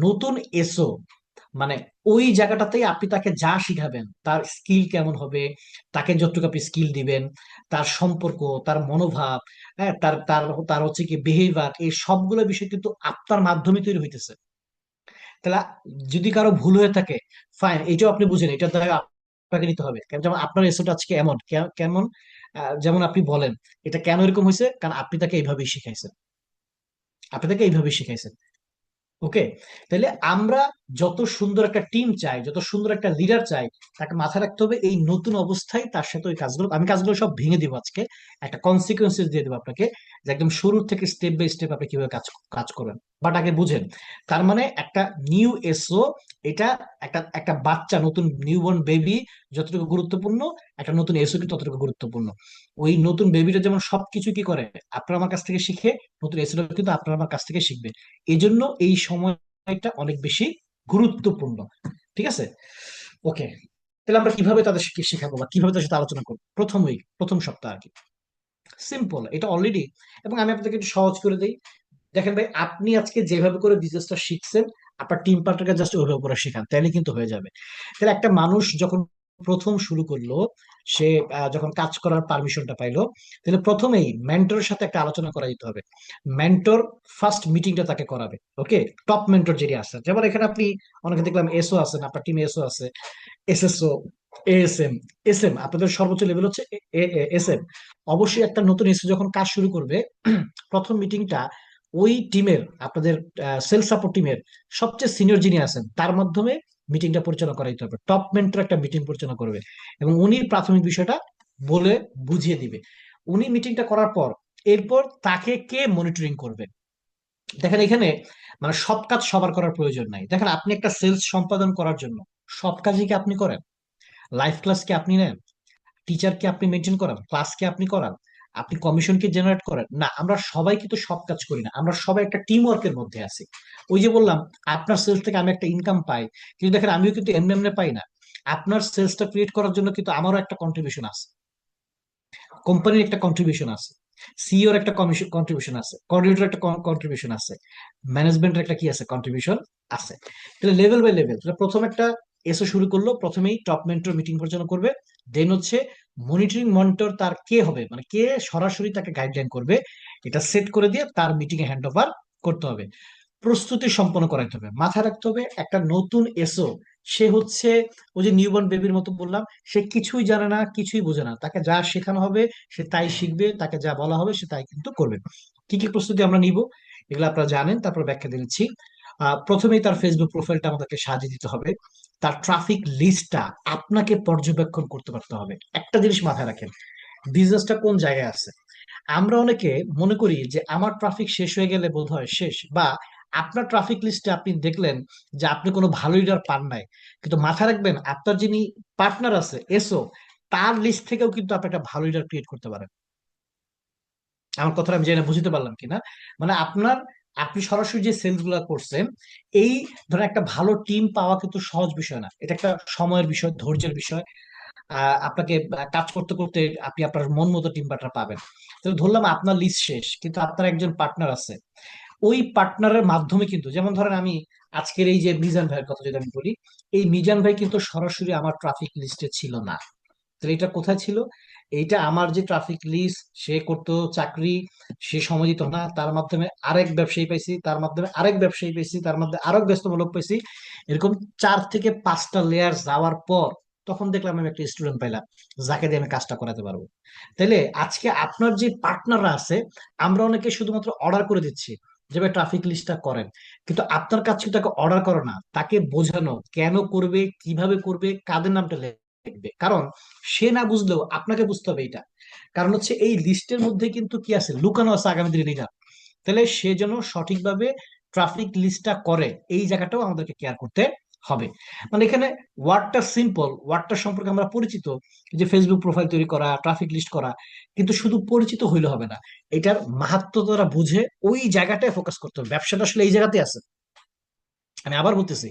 নতুন এসো মানে ওই জায়গাটাতেই আপনি তাকে যা শিখাবেন, তার স্কিল কেমন হবে, তাকে যতটুকু আপনি স্কিল দিবেন, তার সম্পর্ক, তার মনোভাব, হ্যাঁ, তার তার তার হচ্ছে কি বিহেভিয়ার, এই সবগুলো বিষয় কিন্তু আপনার মাধ্যমে তৈরি হইতেছে। তাহলে যদি কারো ভুল হয়ে থাকে, ফাইন, এটাও আপনি বুঝেন, এটা দ্বারা আপনাকে নিতে হবে। যেমন আপনার এসওটা আজকে এমন কেমন, যেমন আপনি বলেন এটা কেন এরকম হয়েছে, কারণ আপনি তাকে এইভাবেই শিখাইছেন, আপনি তাকে এইভাবেই শিখাইছেন। ওকে। তাহলে আমরা যত সুন্দর একটা টিম চাই, যত সুন্দর একটা লিডার চাই, তাকে মাথায় রাখতে হবে এই নতুন অবস্থায় তার সাথে ওই কাজগুলো, আমি কাজগুলো সব ভেঙে দিব আজকে, একটা কনসিকুয়েন্সেস দিয়ে দেবো আপনাকে, যে একদম শুরু থেকে স্টেপ বাই স্টেপ আপনি কিভাবে কাজ কাজ করবেন। বাট আগে বুঝেন, তার মানে একটা নিউ এসও, এটা একটা একটা বাচ্চা, নতুন নিউবর্ন বেবি যতটুকু গুরুত্বপূর্ণ, একটা নতুন এসও কিন্তু ততটুকু গুরুত্বপূর্ণ। ওই নতুন বেবিটা যেমন সবকিছু কি করে আপনার আমার কাছ থেকে শিখে, নতুন এসও কিন্তু আপনার আমার কাছ থেকে শিখবে। এই জন্য এই সময়টা অনেক বেশি গুরুত্বপূর্ণ। ঠিক আছে? ওকে। তাহলে আমরা কিভাবে তাদের শেখাবো বা কিভাবে তাদের সাথে আলোচনা করবো? প্রথম উইক, প্রথম সপ্তাহ আর কি। সিম্পল, এটা অলরেডি। এবং আমি আপনাকে একটু সহজ করে দিই। দেখেন ভাই, আপনি আজকে যেভাবে করে বিজনেসটা শিখছেন, আপনার টিম পার্টনারকে জাস্ট ওইভাবে করে শেখান, তাহলে কিন্তু হয়ে যাবে। তাহলে একটা মানুষ যখন প্রথম শুরু করলো, সে যখন কাজ করার পারমিশনটা পাইলো, তাহলে প্রথমেই মেন্টরের সাথে একটা আলোচনা করা যেতে হবে। মেন্টর ফার্স্ট মিটিংটা তাকে করাবে। ওকে। টপ মেন্টর যিনি আছেন, যেমন এখানে আপনি অনেকে দেখলাম এসও আছেন, আপনার টিমে এসও আছে, এসএসও, এএসএম, এসএম, আপনাদের সর্বোচ্চ লেভেল হচ্ছে এসএম। অবশ্যই একটা নতুন এসও যখন কাজ শুরু করবে, প্রথম মিটিংটা ওই টিমের, আপনাদের সেলস সাপোর্ট টিমের সবচেয়ে সিনিয়র যিনি আছেন তার মাধ্যমে মিটিংটা পরিচালনা করাইতে হবে, টপ মেন্টর একটা মিটিং পরিচালনা করবে এবং উনি প্রাথমিক বিষয়টা বলে বুঝিয়ে দিবে। উনি মিটিংটা করার পর এরপর তাকে কে মনিটরিং করবে। দেখেন এখানে মানে সব কাজ সবার করার প্রয়োজন নাই। দেখেন আপনি একটা সেলস সম্পাদন করার জন্য সব কাজই কি আপনি করেন? লাইভ ক্লাস কি আপনি নেন? টিচারকে আপনি মেনটেন করান? ক্লাসকে আপনি করান? আপনি কমিশনকে জেনারেট করেন না? আমরা সবাই কিন্তু সব কাজ করি না, আমরা সবাই একটা টিম ওয়ার্কের মধ্যে আছি। ওই যে বললাম, আপনার সেলস থেকে আমি একটা ইনকাম পাই, কিন্তু দেখেন আমিও কিন্তু এমনি এমনি পাই না। আপনার সেলসটা ক্রিয়েট করার জন্য কিন্তু আমারও একটা কন্ট্রিবিউশন আছে, কোম্পানির একটা কন্ট্রিবিউশন আছে, সিইওর একটা কমিশন কন্ট্রিবিউশন আছে, কোঅর্ডিনেটর একটা কন্ট্রিবিউশন আছে, ম্যানেজমেন্টের একটা কি আছে, কন্ট্রিবিউশন আছে। তাহলে লেভেল বাই লেভেল, প্রথম একটা এসও শুরু করলো, প্রথমেই টপ মেন্টর মিটিং পরিচালনা করবে। দেন হচ্ছে মনিটরিং মনিটর তার কে হবে, মানে কে সরাসরি তাকে গাইডলাইন করবে, এটা সেট করে দিয়ে তার মিটিং এ হ্যান্ড ওভার করতে হবে। প্রস্তুতি সম্পন্ন করাইতে হবে। মাথায় রাখতে হবে একটা নতুন এসও, সে হচ্ছে ওই যে নিউবর্ন বেবির মতো বললাম, সে কিছুই জানে না, কিছুই বোঝে না, তাকে যা শেখানো হবে সে তাই শিখবে, তাকে যা বলা হবে সে তাই কিন্তু করবে। কি কি প্রস্তুতি আমরা নিব এগুলো আপনারা জানেন, তারপর ব্যাখ্যা দিচ্ছি। প্রথমেই তার ফেসবুক প্রোফাইলটা আমাদেরকে সাজিয়ে দিতে হবে। তার ট্রাফিক লিস্টটা আপনাকে পর্যবেক্ষণ করতে পারতে হবে। একটা জিনিস মাথায় রাখেন, বিজনেসটা কোন জায়গায় আছে। আমরা অনেকে মনে করি যে আমার ট্রাফিক শেষ হয়ে গেলে বোধহয় শেষ, বা আপনার ট্রাফিক লিস্টে আপনি দেখলেন যে আপনি কোনো ভালো লিডার পান নাই, কিন্তু মাথায় রাখবেন আপনার যিনি পার্টনার আছে এসও, তার লিস্ট থেকেও কিন্তু আপনি একটা ভালো লিডার ক্রিয়েট করতে পারেন। আমার কথাটা আমি জানি না বুঝতে পারলাম কিনা। মানে আপনি সরাসরি যে সেলস গুলা করছেন, এই ধরেন একটা ভালো টিম পাওয়া কিন্তু সহজ বিষয় না, এটা একটা সময়ের বিষয়, ধৈর্যের বিষয়। আপনাকে কাজ করতে করতে আপনি আপনার মন মতো টিম পার্টনার পাবেন। তো ধরলাম আপনার লিস্ট শেষ, কিন্তু আপনার একজন পার্টনার আছে, ওই পার্টনারের মাধ্যমে কিন্তু, যেমন ধরেন আমি আজকের এই যে মিজান ভাইয়ের কথা যদি আমি বলি, এই মিজান ভাই কিন্তু সরাসরি আমার ট্রাফিক লিস্টে ছিল না। তাহলে এটা কোথায় ছিল? এইটা আমার যে ট্রাফিক লিস্ট, সে করতো চাকরি, সে সময় দিত না, তার মাধ্যমে আরেক ব্যবসায়ী পাইছি, তার মাধ্যমে আরেক ব্যবসায়ী পাইছি, তার মধ্যে আরেক ব্যস্তমূলক পাইছি, এরকম 4 থেকে 5টা লেয়ার যাওয়ার পর তখন দেখলাম আমি একটা স্টুডেন্ট পাইলাম যাকে দিয়ে আমি কাজটা করাতে পারবো। তাইলে আজকে আপনার যে পার্টনাররা আছে, আমরা অনেকে শুধুমাত্র অর্ডার করে দিচ্ছি যে ভাই ট্রাফিক লিস্টটা করেন, কিন্তু আপনার কাজ কিন্তু তাকে অর্ডার করো না, তাকে বোঝানো কেন করবে, কিভাবে করবে, কাদের নামটা লিখবে। কারণ সে না বুঝলেও আপনাকে বুঝতে হবে এটা। কারণ হচ্ছে এই লিস্টের মধ্যে কিন্তু কি আছে, লুকানো আছে আগামী দিনে লিডার। তাহলে সে যেন সঠিকভাবে ট্রাফিক লিস্টটা করে, এই জায়গাটাও আমাদেরকে কেয়ার করতে হবে। মানে এখানে ওয়ার্ডটা সিম্পল, ওয়ার্ডটা সম্পর্কে আমরা পরিচিত, যে ফেসবুক প্রোফাইল তৈরি করা, ট্রাফিক লিস্ট করা, কিন্তু শুধু পরিচিত হইলে হবে না, এটার মাহাত্ম্য তারা বুঝে ওই জায়গাটায় ফোকাস করতে হবে। ব্যবসাটা আসলে এই জায়গাতে আছে। আমি আবার বলতেছি,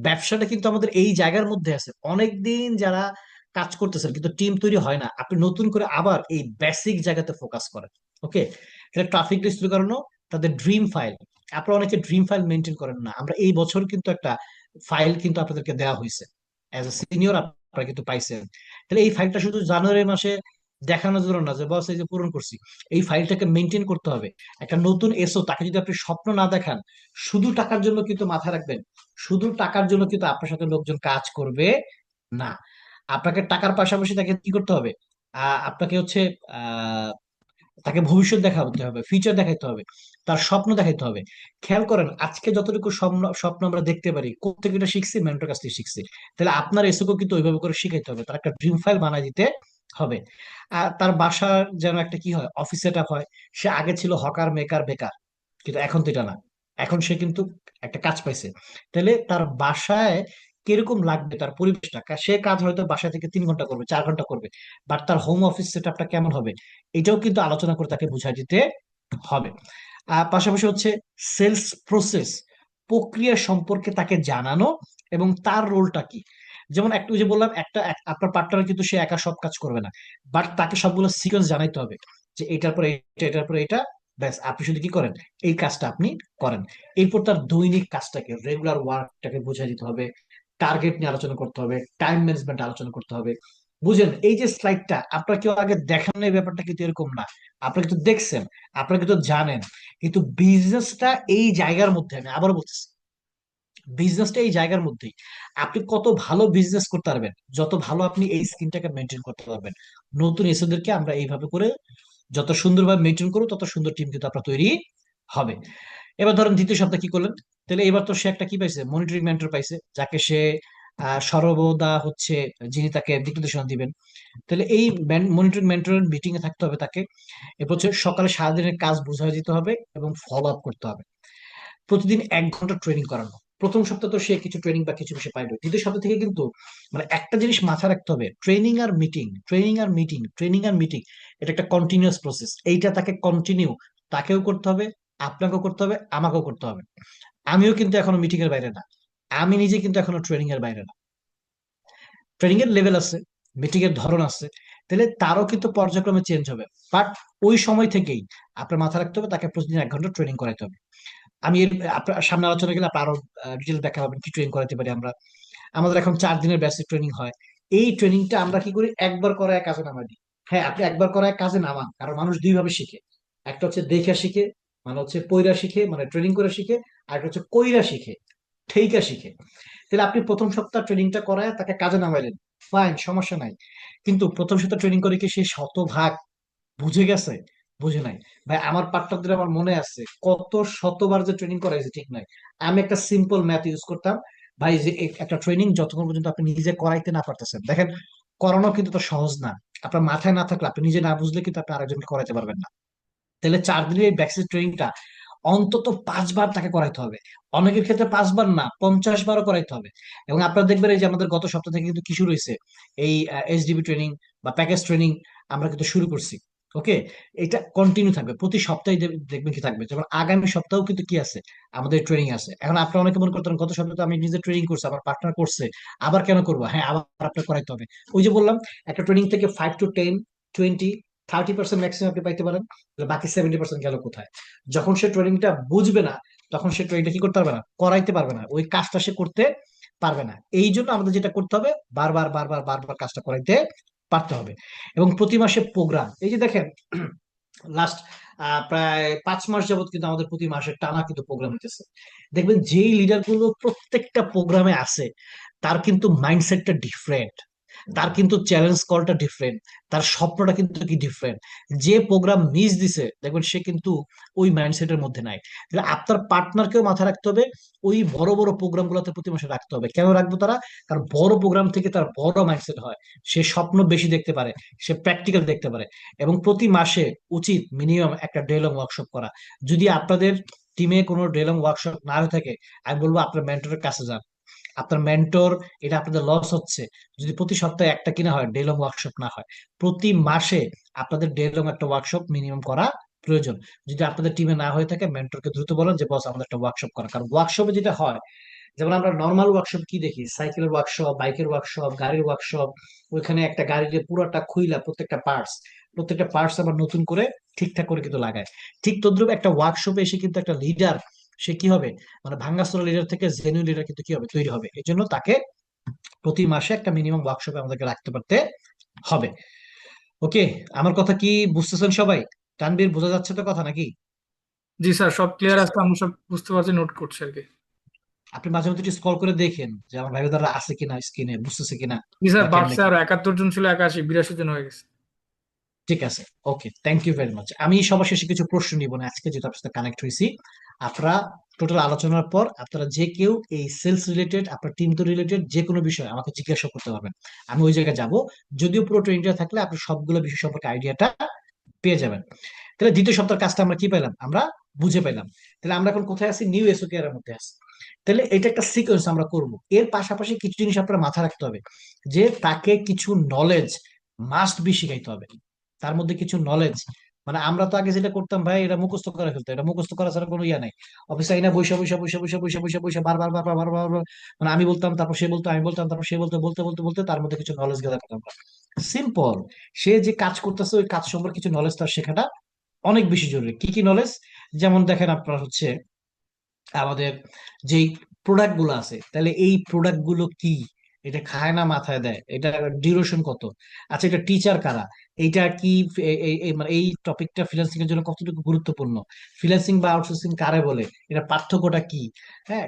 ব্যবসাটা কিন্তু আমাদের এই জায়গার মধ্যে আছে। অনেকদিন যারা কাজ করতেছেন কিন্তু টিম তৈরি হয় না, আপনি নতুন করে আবার এই বেসিক জায়গাতে ফোকাস করেন। ওকে, এটা ট্রাফিক লিস্ট তৈরি করানো, তাদের ড্রিম ফাইল। আপনারা অনেকে ড্রিম ফাইল মেনটেন করেন না, আমরা এই বছর কিন্তু একটা ফাইল কিন্তু আপনাদেরকে দেওয়া হয়েছে, অ্যাজ এ সিনিয়র আপনারা কিন্তু পাইছেন। তাহলে এই ফাইলটা শুধু জানুয়ারি মাসে দেখানোর জন্য না যে বস এই যে পূরণ করছি, এই ফাইলটাকে মেনটেন করতে হবে। একটা নতুন এসও, তাকে যদি আপনি স্বপ্ন না দেখান, শুধু টাকার জন্য কিন্তু, মাথায় রাখবেন, শুধু টাকার জন্য কিন্তু আপনার সাথে লোকজন কাজ করবে না। আপনাকে টাকার পাশাপাশি তাকে কি করতে হবে, আপনাকে হচ্ছে আহ তাকে ভবিষ্যৎ দেখাতে হবে, ফিউচার দেখাতে হবে, তার স্বপ্ন দেখাতে হবে। খেয়াল করেন আজকে যতটুকু স্বপ্ন স্বপ্ন আমরা দেখতে পারি, কোথেকে এটা শিখছি, মেন্টর কাছ থেকে শিখছি। তাহলে আপনার এসওকে কিন্তু ওইভাবে করে শিখাইতে হবে, তার একটা ড্রিম ফাইল বানাই দিতে হবে। আর তার বাসার যেন একটা কি হয়, অফিস সেট আপ হয়। সে আগে ছিল হকার, মেকার, বেকার, কিন্তু এখন তো এটা না, এখন সে কিন্তু একটা কাজ পাইছে। তাহলে তার বাসায় কিরকম লাগবে, তার পরিবেশটা, সে কাজ হয়তো বাসা থেকে 3 ঘন্টা করবে, 4 ঘন্টা করবে, বাট তার হোম অফিস সেট আপটা কেমন হবে, এটাও কিন্তু আলোচনা করে তাকে বুঝাই দিতে হবে। পাশাপাশি হচ্ছে সেলস প্রসেস, প্রক্রিয়া সম্পর্কে তাকে জানানো এবং তার রোলটা কি। যেমন একটু যে বললাম, আপনার পার্টনার কিন্তু সে একা সব কাজ করবে না, বাট তাকে সবগুলো সিকোয়েন্স জানাইতে হবে, যে এটার পরে এটা, এটার পরে এটা, ব্যাস আপনি শুধু কি করেন, এই কাজটা আপনি করেন। এরপর তার দৈনিক কাজটাকে, রেগুলার ওয়ার্কটাকে বুঝাই দিতে হবে, টার্গেট নিয়ে আলোচনা করতে হবে, টাইম ম্যানেজমেন্ট আলোচনা করতে হবে। বুঝেন এই যে স্লাইডটা আপনার কেউ আগে দেখানো, এই ব্যাপারটা কিন্তু এরকম না, আপনারা কিন্তু দেখছেন, আপনারা কিন্তু জানেন। কিন্তু বিজনেসটা এই জায়গার মধ্যে, আমি আবার বলতেছি, বিজনেসটা এই জায়গার মধ্যেই। আপনি কত ভালো বিজনেস করতে পারবেন, যত ভালো আপনি এই স্কিনটাকে মেনটেন করতে পারবেন। নতুন এসেদেরকে আমরা এইভাবে করে যত সুন্দরভাবে মেনটেন করবো, তত সুন্দর টিম কিন্তু আপনার তৈরি হবে। এবার ধরেন দ্বিতীয় সপ্তাহে কি করলেন, তাহলে এবার তো সে একটা কি পাইছে, মনিটরিং মেন্টর পাইছে, যাকে সে সর্বদা হচ্ছে যিনি তাকে দিক নির্দেশনা দিবেন। তাহলে এই মনিটরিং মেন্টরের মিটিং এ থাকতে হবে তাকে। এরপর হচ্ছে সকালে সারাদিনের কাজ বুঝাই দিতে হবে এবং ফলো আপ করতে হবে। প্রতিদিন 1 ঘন্টা ট্রেনিং করানো। প্রথম সপ্তাহ তো সে কিছু ট্রেনিং বা কিছু বিষয় পাইলো, দ্বিতীয় সপ্তাহ থেকে কিন্তু মানে একটা জিনিস মাথায় রাখতে হবে, ট্রেনিং আর মিটিং, ট্রেনিং আর মিটিং, ট্রেনিং আর মিটিং, এটা একটা কন্টিনিউয়াস প্রসেস। এইটা তাকে কন্টিনিউ, তাকেও করতে হবে, আপনাকেও করতে হবে, আমাকেও করতে হবে। আমিও কিন্তু এখনো মিটিং এর বাইরে না, আমি নিজে কিন্তু এখনো ট্রেনিং এর বাইরে না। ট্রেনিং এর লেভেল আছে, মিটিং এর ধরন আছে, তাহলে তারও কিন্তু পর্যায়ক্রমে চেঞ্জ হবে। বাট ওই সময় থেকেই আপনার মাথায় রাখতে হবে তাকে প্রতিদিন 1 ঘন্টা ট্রেনিং করাইতে হবে। আমি এর আপনার সামনে আলোচনা গেলে আপনার আরো ডিটেল ব্যাখ্যা পাবেন কি ট্রেনিং করাতে পারি আমরা। আমাদের এখন 4 দিনের বেসিক ট্রেনিং হয়। এই ট্রেনিংটা আমরা কি করি, একবার করায় কাজে নামাই দিই। হ্যাঁ, আপনি একবার করায় কাজে নামান, কারণ মানুষ দুই ভাবে শিখে। একটা হচ্ছে দেখা শিখে, মানে হচ্ছে পইরা শিখে, মানে ট্রেনিং করে শিখে। আর একটা হচ্ছে কইরা শিখে, ঠেইকা শিখে। তাহলে আপনি প্রথম সপ্তাহ ট্রেনিংটা করায় তাকে কাজে নামাইলেন, ফাইন, সমস্যা নাই। কিন্তু প্রথম সপ্তাহ ট্রেনিং করে কি সে শতভাগ বুঝে গেছে? বুঝে নাই। ভাই, আমার পার্টনারদের আমার মনে আছে কত শতবার যে ট্রেনিং করাইছে ঠিক নাই। আমি একটা সিম্পল ম্যাথ ইউজ করতাম। ভাই, যে একটা ট্রেনিং যতক্ষণ পর্যন্ত আপনি নিজে করাইতে না পারতেছেন, দেখেন, করানো কিন্তু তো সহজ না। আপনার মাথায় না থাকলে, আপনি নিজে না বুঝলে কিন্তু আপনি আরেকজনকে করাইতে পারবেন না। তাহলে 4 দিনের এই ব্যাকসিস ট্রেনিংটা অন্তত 5 বার তাকে করাইতে হবে। অনেকের ক্ষেত্রে 5 বার না, 50 বারও করাইতে হবে। এবং আপনারা দেখবেন এই যে আমাদের গত সপ্তাহ থেকে কিন্তু কি শুরু হয়েছে, এই এইচডিবি ট্রেনিং বা প্যাকেজ ট্রেনিং আমরা কিন্তু শুরু করছি। ওকে, এটা কন্টিনিউ থাকবে, প্রতি সপ্তাহে দেখবেন কি থাকবে। যেমন আগামী সপ্তাহেও কিন্তু কি আছে, আমাদের ট্রেনিং আছে। এখন আপনারা অনেকে মনে করতেন গত সপ্তাহে তো আমি নিজে ট্রেনিং করছি, আমার পার্টনার করছে, আবার কেন করবো? হ্যাঁ, আবার আপনার করাইতে হবে। ওই যে বললাম, একটা ট্রেনিং থেকে 5 to 10, 20, 30% ম্যাক্সিমাম আপনি পাইতে পারেন। তাহলে বাকি 70% গেল কোথায়? যখন সে ট্রেনিংটা বুঝবে না, তখন সে ট্রেনিংটা কি করতে পারবে না, করাইতে পারবে না, ওই কাজটা সে করতে পারবে না। এই জন্য আমাদের যেটা করতে হবে, বারবার বারবার বারবার কাজটা করাইতে পারতে হবে। এবং প্রতি মাসে প্রোগ্রাম, এই যে দেখেন, লাস্ট প্রায় 5 মাস যাবত কিন্তু আমাদের প্রতি মাসে টানা কিন্তু প্রোগ্রাম হইতেছে। দেখবেন যেই লিডার গুলো প্রত্যেকটা প্রোগ্রামে আছে, তার কিন্তু মাইন্ডসেটটা ডিফারেন্ট, তার কিন্তু চ্যালেঞ্জ কলটা ডিফারেন্ট, তার স্বপ্নটা কিন্তু কি ডিফারেন্ট। যে প্রোগ্রাম মিস দিছে দেখবেন সে কিন্তু ওই মাইন্ডসেটের মধ্যে নাই। তাহলে আপনার পার্টনারকেও মাথায় রাখতে হবে, ওই বড় বড় প্রোগ্রাম গুলোতে প্রতি মাসে রাখতে হবে। কেন রাখবো তারা? কারণ বড় প্রোগ্রাম থেকে তার বড় মাইন্ডসেট হয়, সে স্বপ্ন বেশি দেখতে পারে, সে প্র্যাকটিক্যাল দেখতে পারে। এবং প্রতি মাসে উচিত মিনিমাম একটা ডে লং ওয়ার্কশপ করা। যদি আপনাদের টিমে কোনো ডে লং ওয়ার্কশপ না হয়ে থাকে, আমি বলবো আপনার মেন্টরের কাছে যান। আপনার মেন্টর, এটা আপনাদের লস হচ্ছে যদি প্রতি সপ্তাহে একটা কিনা হয়, ডে লং ওয়ার্কশপ না হয়। প্রতি মাসে আপনাদের ডে লং একটা ওয়ার্কশপ মিনিমাম করা প্রয়োজন। যদি আপনাদের টিমে না হয়ে থাকে, মেন্টরকে দ্রুত বলেন যে বস আমাদের একটা ওয়ার্কশপ করা। কারণ ওয়ার্কশপে যেটা হয়, যেমন আমরা নর্মাল ওয়ার্কশপ কি দেখি, সাইকেলের ওয়ার্কশপ, বাইকের ওয়ার্কশপ, গাড়ির ওয়ার্কশপ, ওইখানে একটা গাড়ির পুরোটা খুইলা প্রত্যেকটা পার্টস আবার নতুন করে ঠিকঠাক করে কিন্তু লাগায়। ঠিক তদ্রুপ একটা ওয়ার্কশপে এসে কিন্তু একটা লিডার, সে কি হবে, মানে ভাঙ্গাচোরা লিডার থেকে জেনুইন লিডার কিন্তু কি হবে, তৈরি হবে। এই জন্য তাকে প্রতি মাসে একটা মিনিমাম ওয়ার্কশপে আমাদেরকে রাখতে পারতে হবে। ওকে, আমার কথা কি বুঝতেছেন সবাই? তানবীর, বোঝা যাচ্ছে তো কথা নাকি? জি স্যার, সব ক্লিয়ার আছে, আমরা সব বুঝতে পারছি, নোট করছি আর কি। আপনি মাঝে মধ্যে একটু স্ক্রল করে দেখেন যে আমার ভাই দ্বারা আছে কিনা, স্ক্রিনে বুঝতেছে কিনা, জি স্যার, বা কেমনে বাড়ছে, কি। আর 71 জন ছিল 81, 82 জন হয়ে গেছে। ঠিক আছে, ওকে, থ্যাংক ইউ ভেরি মাচ। আমি সবার শেষে কিছু প্রশ্ন নিব না আজকে, যেহেতু আপনার সাথে কানেক্ট হয়েছি। আপনারা টোটাল আলোচনার পর আপনারা যে কেউ এই সেলস রিলেটেড, আপনার টিম তো রিলেটেড যে কোনো বিষয় আমাকে জিজ্ঞাসা করতে পারবেন। আমি ওই জায়গায় যাব। যদিও পুরো ট্রেনিংটা থাকলে আপনি সবগুলো বিষয় সম্পর্কে আইডিয়াটা পেয়ে যাবেন। তাহলে দ্বিতীয় সপ্তাহের কাজটা আমরা কি পেলাম, আমরা বুঝে পেলাম। তাহলে আমরা এখন কোথায় আছি, নিউ এসওকে এর মধ্যে আছি। তাহলে এটা একটা সিকোয়েন্স আমরা করব। এর পাশাপাশি কিছু জিনিস আপনার মাথায় রাখতে হবে, যে তাকে কিছু নলেজ মাস্ট বি শিখাইতে হবে। তার মধ্যে কিছু নলেজ, মানে আমরা তো আগে যেটা করতাম ভাই, এটা মুখস্থ করে ফেলতো, এটা মুখস্থ করা ছাড়া কোনো ইয়া নাই। অফিসে আইনা বৈশা বৈশা বৈশা বৈশা বৈশা বৈশা বৈশা বারবার বারবার বারবার বারবার, মানে আমি বলতাম, তারপর সে বলতো, আমি বলতাম, তারপর সে বলতো, বলতে বলতে বলতে তার মধ্যে কিছু নলেজ গেদার করতাম। সিম্পল, সে যে কাজ করতেছে ওই কাজ সম্পর্কে কিছু নলেজ তার শেখাটা অনেক বেশি জরুরি। কি কি নলেজ? যেমন দেখেন, আপনার হচ্ছে আমাদের যেই প্রোডাক্ট গুলো আছে, তাহলে এই প্রোডাক্ট গুলো কি, এটা খায় না মাথায় দেয়, এটা ডিউরেশন কত, আচ্ছা এটা টিচার কারা, এইটা কি, মানে এই টপিকটা ফ্রিল্যান্সিং এর জন্য কতটুকু গুরুত্বপূর্ণ, ফ্রিল্যান্সিং বা আউটসোর্সিং কারে বলে, এটা পার্থক্যটা কি, হ্যাঁ,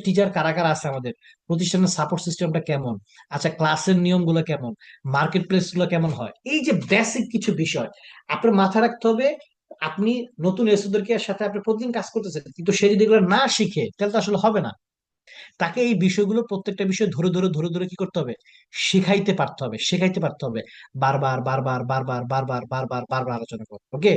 টিচার কারা কারা আছে আমাদের, প্রতিষ্ঠানের সাপোর্ট সিস্টেমটা কেমন, আচ্ছা ক্লাসের নিয়মগুলো কেমন, মার্কেট প্লেস গুলো কেমন হয়, এই যে বেসিক কিছু বিষয় আপনার মাথায় রাখতে হবে। আপনি নতুন এসওদেরকে সাথে আপনি প্রতিদিন কাজ করতেছেন, কিন্তু সে যদি এগুলো না শিখে তাহলে তো আসলে হবে না। তাকে এই বিষয়গুলো প্রত্যেকটা বিষয় ধরে ধরে ধরে ধরে কি করতে হবে, শেখাইতে পারতে হবে, শেখাইতে পারতে হবে, বারবার বারবার বারবার বারবার বারবার বারবার আলোচনা করবো। ওকে,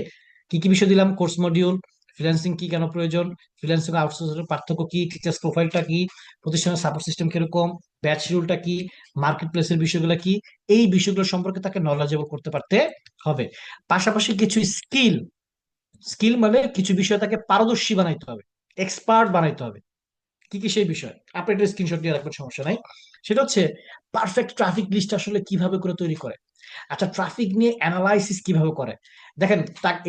কি কি বিষয় দিলাম? কোর্স মডিউল, ফ্রিল্যান্সিং কি কেন প্রয়োজন, ফ্রিল্যান্সিং আউটসোর্সিং পার্থক্য কি, টিচার্স প্রোফাইলটা কি, প্রতিষ্ঠানের সাপোর্ট সিস্টেম কিরকম, ব্যাচ শিডিউলটা কি, মার্কেট প্লেসের বিষয়গুলো কি, এই বিষয়গুলো সম্পর্কে তাকে নলেজেবল করতে পারতে হবে। পাশাপাশি কিছু স্কিল, স্কিল মানে কিছু বিষয় তাকে পারদর্শী বানাইতে হবে, এক্সপার্ট বানাইতে হবে। কি কি সেই বিষয় আপনি একটা স্ক্রিনশট দিয়ে রাখবেন, সমস্যা নাই। সেটা হচ্ছে পারফেক্ট ট্রাফিক লিস্ট আসলে কিভাবে করে তৈরি করে, আচ্ছা ট্রাফিক নিয়ে অ্যানালাইসিস কিভাবে করে। দেখেন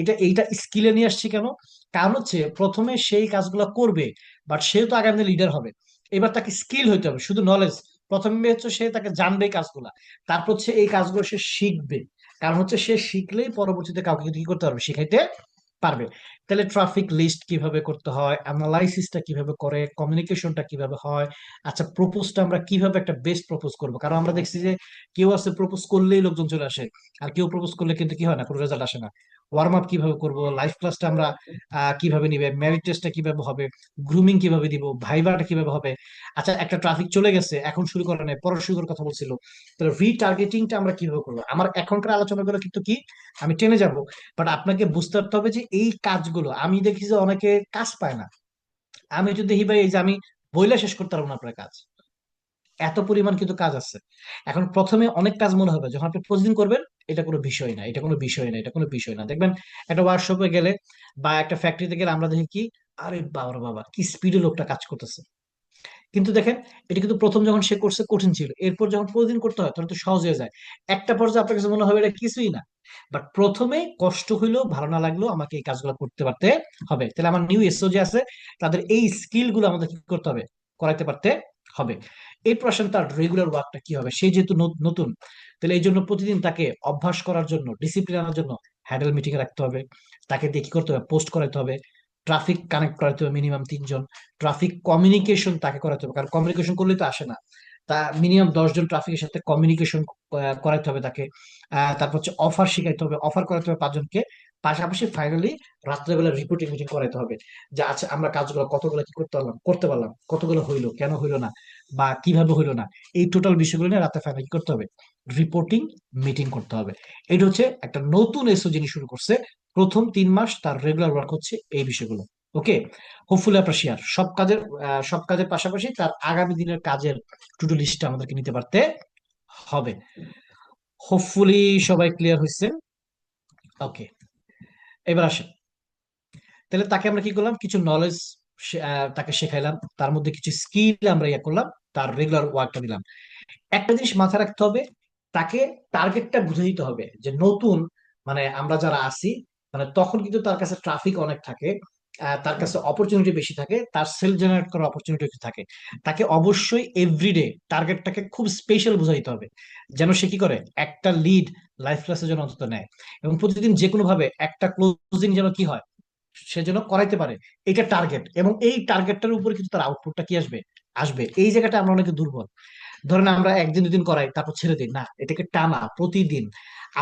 এটা এইটা স্কিলে নিয়ে আসছে কেন, কারণ হচ্ছে প্রথমে সেই কাজগুলো করবে, বাট সে তো আগামী লিডার হবে। এবার তাকে স্কিল হইতে হবে, শুধু নলেজ প্রথমে হচ্ছে সে তাকে জানবে এই কাজগুলা, তারপর হচ্ছে এই কাজগুলো সে শিখবে। কারণ হচ্ছে সে শিখলেই পরবর্তীতে কাউকে কিন্তু কি করতে পারবে, শিখাইতে পারবে। তাহলে ট্রাফিক লিস্ট কিভাবে করতে হয়, অ্যানালাইসিসটা কিভাবে করে, কমিউনিকেশনটা কিভাবে হয়, আচ্ছা প্রপোজটা আমরা কিভাবে একটা বেস্ট প্রপোজ করবো। কারণ আমরা দেখছি যে কেউ আছে প্রপোজ করলেই লোকজন চলে আসে, আর কেউ প্রপোজ করলে কিন্তু কি হয় না, কোনো রেজাল্ট আসে না। ওয়ার্ম আপ কিভাবে করবো, লাইফ ক্লাসটা আমরা কিভাবে নিবে, ম্যারিট টেস্টটা কিভাবে হবে, গ্রুমিং কিভাবে দিব, ভাইভাটা কিভাবে হবে। আচ্ছা একটা ট্রাফিক চলে গেছে, এখন শুরু করে নাই, পরে শুরু করার কথা বলছিল, তাহলে রিটার্গেটিংটা আমরা কিভাবে করবো। আমার এখনকার আলোচনাগুলো কিন্তু কি, আমি টেনে যাব, বাট আপনাকে বুঝতে পারতে হবে যে এই কাজগুলো আমি দেখি যে অনেকে কাজ পায় না। আমি যদি দেখি ভাই, এই যে আমি বইলে শেষ করতে পারবো না আপনার কাজ, এত পরিমাণ কিন্তু কাজ আছে। এখন প্রথমে অনেক কাজ মনে হবে, যখন আপনি প্রতিদিন করবেন এটা কোনো বিষয় না, এটা কোনো বিষয় না, এটা কোনো বিষয় না। দেখবেন একটা ওয়ার্কশপে গেলে বা একটা ফ্যাক্টরিতে গেলে আমরা দেখি কি, আরে বাবা বাবা কি স্পিডে লোকটা কাজ করতেছে। কিন্তু দেখেন, এটা কিন্তু প্রথম যখন সে করছে কঠিন ছিল, এরপর যখন প্রতিদিন করতে হয় তখন তো সহজ হয়ে যায়। একটা পর্যায়ে আপনার কাছে মনে হবে এটা কিছুই না, বাট প্রথমে কষ্ট হইলেও ভালো না লাগলেও আমাকে এই কাজগুলো করতে পারতে হবে। তাহলে আমার নিউ এসও যে আছে, তাদের এই স্কিল গুলো আমাদের কি করতে হবে, করাইতে পারতে হবে। এরপর আসেন তার রেগুলার ওয়ার্কটা কি হবে, সে যেহেতু নতুন, তাহলে এই জন্য প্রতিদিন তাকে অভ্যাস করার জন্য, ডিসিপ্লিন আনার জন্য হ্যান্ডেল মিটিং রাখতে হবে, তাকে দিয়ে কি করতে হবে, পোস্ট করাতে হবে, ট্রাফিক কানেক্ট করাতে হবে মিনিমাম 3 জন, ট্রাফিক কমিউনিকেশন তাকে করাতে হবে, কারণ কমিউনিকেশন করলে তো আসে না, তা মিনিমাম 10 জন ট্রাফিকের সাথে কমিউনিকেশন করাতে হবে তাকে। তারপর হচ্ছে অফার শিখাইতে হবে, অফার করাতে হবে 5 জনকে। পাশাপাশি ফাইনালি রাত্রেবেলা রিপোর্টিং মিটিং করাতে হবে, যে আচ্ছা আমরা কাজগুলো কতগুলো কি করতে পারলাম, কতগুলো হইলো, কেন হইলো না, বা কিভাবে হইলো না। এই টোটাল বিষয়গুলো নিয়ে রাতে ফাইনাল কি করতে হবে, রিপোর্টিং মিটিং করতে হবে। এটা হচ্ছে একটা নতুন এসও যিনি শুরু করছে, প্রথম 3 মাস তার রেগুলার ওয়ার্ক হচ্ছে এই বিষয়গুলো। ওকে, হোপফুলি আপনার শেয়ার সব কাজের পাশাপাশি তার আগামী দিনের কাজের টু ডু লিস্টটা আমাদেরকে নিতে পারতে হবে। হোপফুলি সবাই ক্লিয়ার হয়েছে। ওকে, এবার আসেন, তাহলে তাকে আমরা কি করলাম, কিছু নলেজ তাকে শেখাইলাম, তার মধ্যে কিছু স্কিল আমরা ইয়ে করলাম, তার রেগুলার ওয়ার্কটা দিলাম। একটা জিনিস মাথায় রাখতে হবে, তাকে টার্গেটটা বুঝে দিতে হবে যে নতুন, মানে আমরা যারা আছি, মানে তখন কিন্তু তার কাছে ট্রাফিক অনেক থাকে, তার কাছে অপরচুনিটি বেশি থাকে, তার সেলফ জেনারেট করার অপরচুনিটি থাকে। তাকে অবশ্যই এভরিডে টার্গেটটাকে খুব স্পেশাল বুঝাইতে হবে, যেন সে কি করে, একটা লিড লাইফ ক্লাসের জন্য অন্তত নেয়, এবং প্রতিদিন যে কোনো ভাবে একটা ক্লোজিং যেন কি হয়, সে যেন করাইতে পারে। এটা টার্গেট, এবং এই টার্গেটটার উপরে কিন্তু তার আউটপুটটা কি আসবে, আসবে। এই জায়গাটা আমরা অনেকে দুর্বল। ধরেন আমরা একদিন দুদিন করাই তারপর ছেড়ে দিই, না এটাকে টানা প্রতিদিন।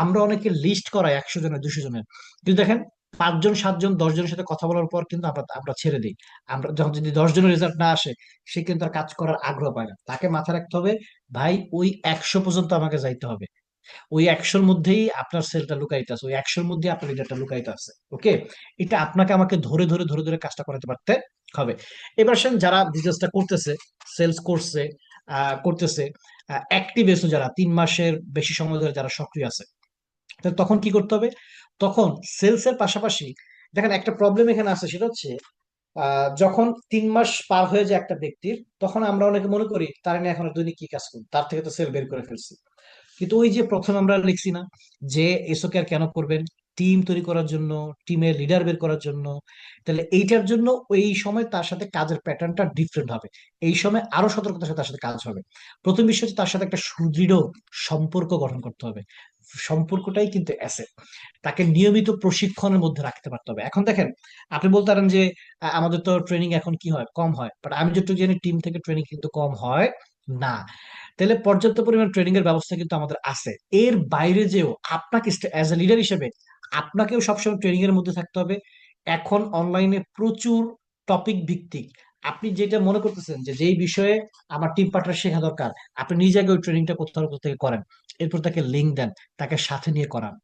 আমরা অনেকে লিস্ট করাই 100 জনের, 200 জনের, কিন্তু দেখেন 5 জন 7 জন 10 জনের সাথে কথা বলার পর কিন্তু আমরা আমরা ছেড়ে দিই। আমরা যখন যদি 10 জনের রেজাল্ট না আসে, সে কিন্তু আর কাজ করার আগ্রহ পায় না। তাকে মাথায় রাখতে হবে, ভাই ওই 100 পর্যন্ত আমাকে যাইতে হবে, ওই 100-র মধ্যেই আপনার সেলটা লুকাইতে আছে, ওই 100-র মধ্যেই আপনার লিডারটা লুকাইতে আছে। ওকে, এটা আপনাকে আমাকে ধরে ধরে ধরে ধরে কাজটা করাতে পারতে হবে। এবার আসেন যারা বিজনেসটা করতেছে, সেলস করছে, করতেছে, অ্যাক্টিভ এসো যারা 3 মাসের বেশি সময় ধরে যারা সক্রিয় আছে, তো তখন কি করতে হবে, তখন সেলস এর পাশাপাশি দেখেন একটা প্রবলেম এখানে আছে, সেটা হচ্ছে যখন 3 মাস পার হয়ে যায় একটা ব্যক্তির, তখন আমরা অনেকে মনে করি তার নিয়ে এখন আর দৈনিক কি কাজ করুন, তার থেকে তো সেল বের করে ফেলছি। কিন্তু ওই যে প্রথমে আমরা লিখছি না, যে এসো কেয়ার কেন করবেন, টিম তৈরি করার জন্য, টিমের লিডার বের করার জন্য। তাহলে এইটার জন্য ওই সময় তার সাথে কাজের প্যাটার্নটা ডিফারেন্ট হবে, এই সময় আরো সতর্কতার সাথে তার সাথে কাজ হবে। প্রথম বিষয় হচ্ছে তার সাথে একটা সুদৃঢ় সম্পর্ক গঠন করতে হবে, সম্পর্কটাই কিন্তু অ্যাসেট। তাকে নিয়মিত প্রশিক্ষণের মধ্যে রাখতে পারতে হবে। এখন দেখেন, আপনি বলতে পারেন যে আমাদের তো ট্রেনিং এখন কি হয়, কম হয়, বাট আমি যেটুকু জানি টিম থেকে ট্রেনিং কিন্তু কম হয় না। তাহলে পর্যাপ্ত পরিমাণ ট্রেনিং এর ব্যবস্থা কিন্তু আমাদের আছে। এর বাইরে যেও আপনাকে অ্যাজ এ লিডার হিসেবে আপনাকেও সবসময় ট্রেনিং এর মধ্যে থাকতে হবে। এখন অনলাইনে প্রচুর টপিক ভিত্তিক আপনি যেটা মনে করতেছেন যে যেই বিষয়ে আমার টিম পার্টনার শেখা দরকার, আপনি নিজে আগে ওই ট্রেনিংটা কোথাও থেকে করেন, এরপর তাকে লিঙ্ক দেন, তাকে সাথে নিয়ে করান,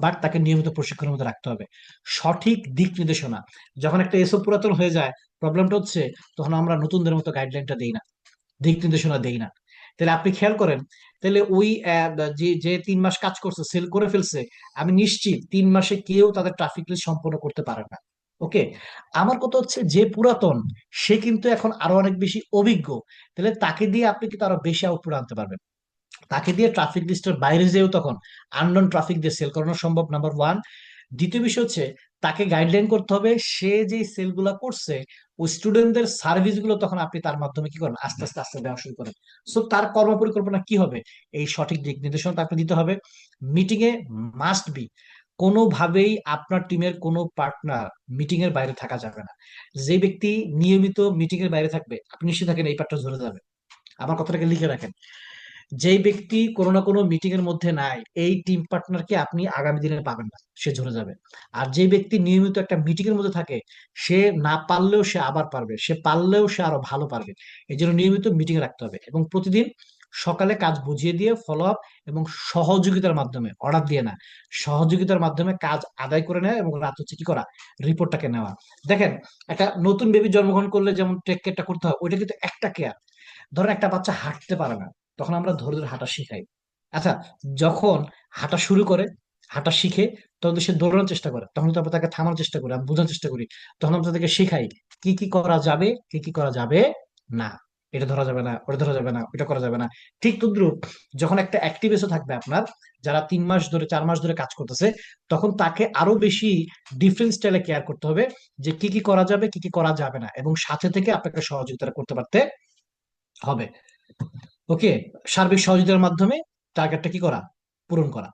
বাট তাকে নিয়মিত প্রশিক্ষণের মধ্যে রাখতে হবে। সঠিক দিক নির্দেশনা, যখন একটা এসব পুরাতন হয়ে যায়, প্রবলেমটা হচ্ছে তখন আমরা নতুনদের মতো গাইডলাইনটা দেই না, দিক নির্দেশনা দেই না। তাহলে আপনি খেয়াল করেন, তাহলে ওই যে যে 3 মাস কাজ করছে, সেল করে ফেলছে, আমি নিশ্চিত 3 মাসে কেউ তাদের ট্রাফিক লিস্ট সম্পন্ন করতে পারে না। ওকে, আমার কথা হচ্ছে যে পুরাতন, সে কিন্তু এখন আরো অনেক বেশি অভিজ্ঞ, তাহলে তাকে দিয়ে আপনি কিন্তু আরো বেশি আউটপুট আনতে পারবেন। তাকে দিয়ে ট্রাফিক লিস্টের বাইরে যেও তখন আননোন ট্রাফিক দিয়ে সেল করানো সম্ভব, নাম্বার ওয়ান। দ্বিতীয় বিষয় হচ্ছে তাকে গাইডলাইন করতে হবে, সে যে সেল গুলা করছে ওই স্টুডেন্টদের সার্ভিস গুলো তখন আপনি তার মাধ্যমে কি করেন, আস্তে আস্তে আস্তে দেওয়া শুরু করেন। সো তার কর্ম পরিকল্পনা কি হবে, এই সঠিক দিক নির্দেশনা তাকে দিতে হবে। মিটিং এ মাস্ট বি, কোনোভাবেই আপনার টিমের কোনো পার্টনার মিটিং এর বাইরে থাকা যাবে না। যে ব্যক্তি নিয়মিত মিটিং এর বাইরে থাকবে, আপনি নিশ্চিত থাকেন এই পার্টটা ধরে যাবে। আমার কথাটাকে লিখে রাখেন, যেই ব্যক্তি কোনো না কোনো মিটিং এর মধ্যে নাই, এই টিম পার্টনারকে আপনি আগামী দিনে পাবেন না, সে ঝরে যাবে। আর যে ব্যক্তি নিয়মিত একটা মিটিং এর মধ্যে থাকে, সে না পারলেও সে আবার পারবে, সে পারলেও সে আরো ভালো পারবে। এই জন্য নিয়মিত মিটিং রাখতে হবে, এবং প্রতিদিন সকালে কাজ বুঝিয়ে দিয়ে ফলো আপ এবং সহযোগিতার মাধ্যমে, অর্ডার দিয়ে না, সহযোগিতার মাধ্যমে কাজ আদায় করে নেওয়া, এবং রাত হচ্ছে কি করা, রিপোর্টটাকে নেওয়া। দেখেন, একটা নতুন বেবি জন্মগ্রহণ করলে যেমন টেক কেয়ারটা করতে হয়, ওইটা কিন্তু একটা কেয়ার। ধরেন একটা বাচ্চা হাঁটতে পারে না, তখন আমরা ধরে ধরে হাঁটা শিখাই। আচ্ছা, যখন হাঁটা শুরু করে, হাঁটা শিখে, তখন তো সে দৌড়ানোর চেষ্টা করে, তখন তো আমরা তাকে থামানোর চেষ্টা করি, আমি বোঝানোর চেষ্টা করি, তখন আমরা তাদেরকে শেখাই কি কি করা যাবে, কি কি করা যাবে না। এটা ধরা যাবে না, ওটা ধরা যাবে না, ওটা করা যাবে না। ঠিক তদ্রুপ, যখন একটা অ্যাক্টিভ থাকবে আপনার, যারা 3 মাস ধরে 4 মাস ধরে কাজ করতেছে, তখন তাকে আরো বেশি ডিফারেন্ট স্টাইলে কেয়ার করতে হবে, যে কি কি করা যাবে, কি কি করা যাবে না, এবং সাথে থেকে আপনাকে সহযোগিতা করতে পারতে হবে। ওকে, সার্বিক সহযোগিতার মাধ্যমে টার্গেটটা কি করা, পূরণ করা।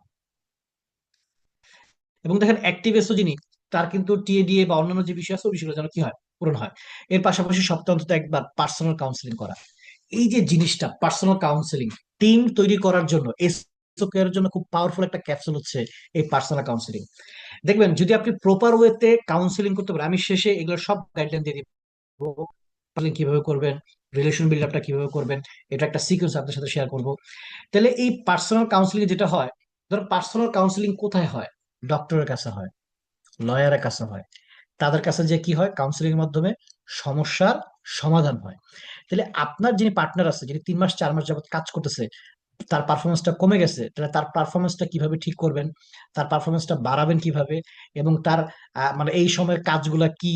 এবং দেখেন অ্যাক্টিভ এসও যিনি, তার কিন্তু টিএডিএ বা অন্যান্য যে বিষয় আছে, ওই বিষয়গুলো যেন কি হয়, পূরণ হয়। এর পাশাপাশি সপ্তাহে অন্তত একবার পার্সোনাল কাউন্সিলিং করা। এই যে জিনিসটা পার্সোনাল কাউন্সিলিং, টিম তৈরি করার জন্য, এসও এর জন্য খুব পাওয়ারফুল একটা ক্যাপসুল হচ্ছে এই পার্সোনাল কাউন্সিলিং। দেখবেন যদি আপনি প্রপার ওয়েতে কাউন্সিলিং করতে পারেন, আমি শেষে এগুলো সব গাইডলাইন দিয়ে দিব, কিভাবে করবেন, রিলেশন বিল্ড আপটা কিভাবে করবেন, এটা একটা সিকোয়েন্স আপনার সাথে শেয়ার করব। তাহলে এই পার্সোনাল কাউন্সিলিং যেটা হয়, ধরো পার্সোনাল কাউন্সিলিং কোথায় হয়, ডক্টরের কাছে হয়, লয়ারের কাছে হয়, তাদের কাছে যে কি হয়, কাউন্সিলিং এর মাধ্যমে সমস্যার সমাধান হয়। তাহলে আপনার যিনি পার্টনার আছে, যিনি 3 মাস 4 মাস যাবত কাজ করতেছে, তার পারফরমেন্সটা কমে গেছে, তাহলে তার পারফরমেন্সটা কিভাবে ঠিক করবেন, তার পারফরমেন্সটা বাড়াবেন কিভাবে, এবং তার মানে এই সময়ের কাজগুলা কি,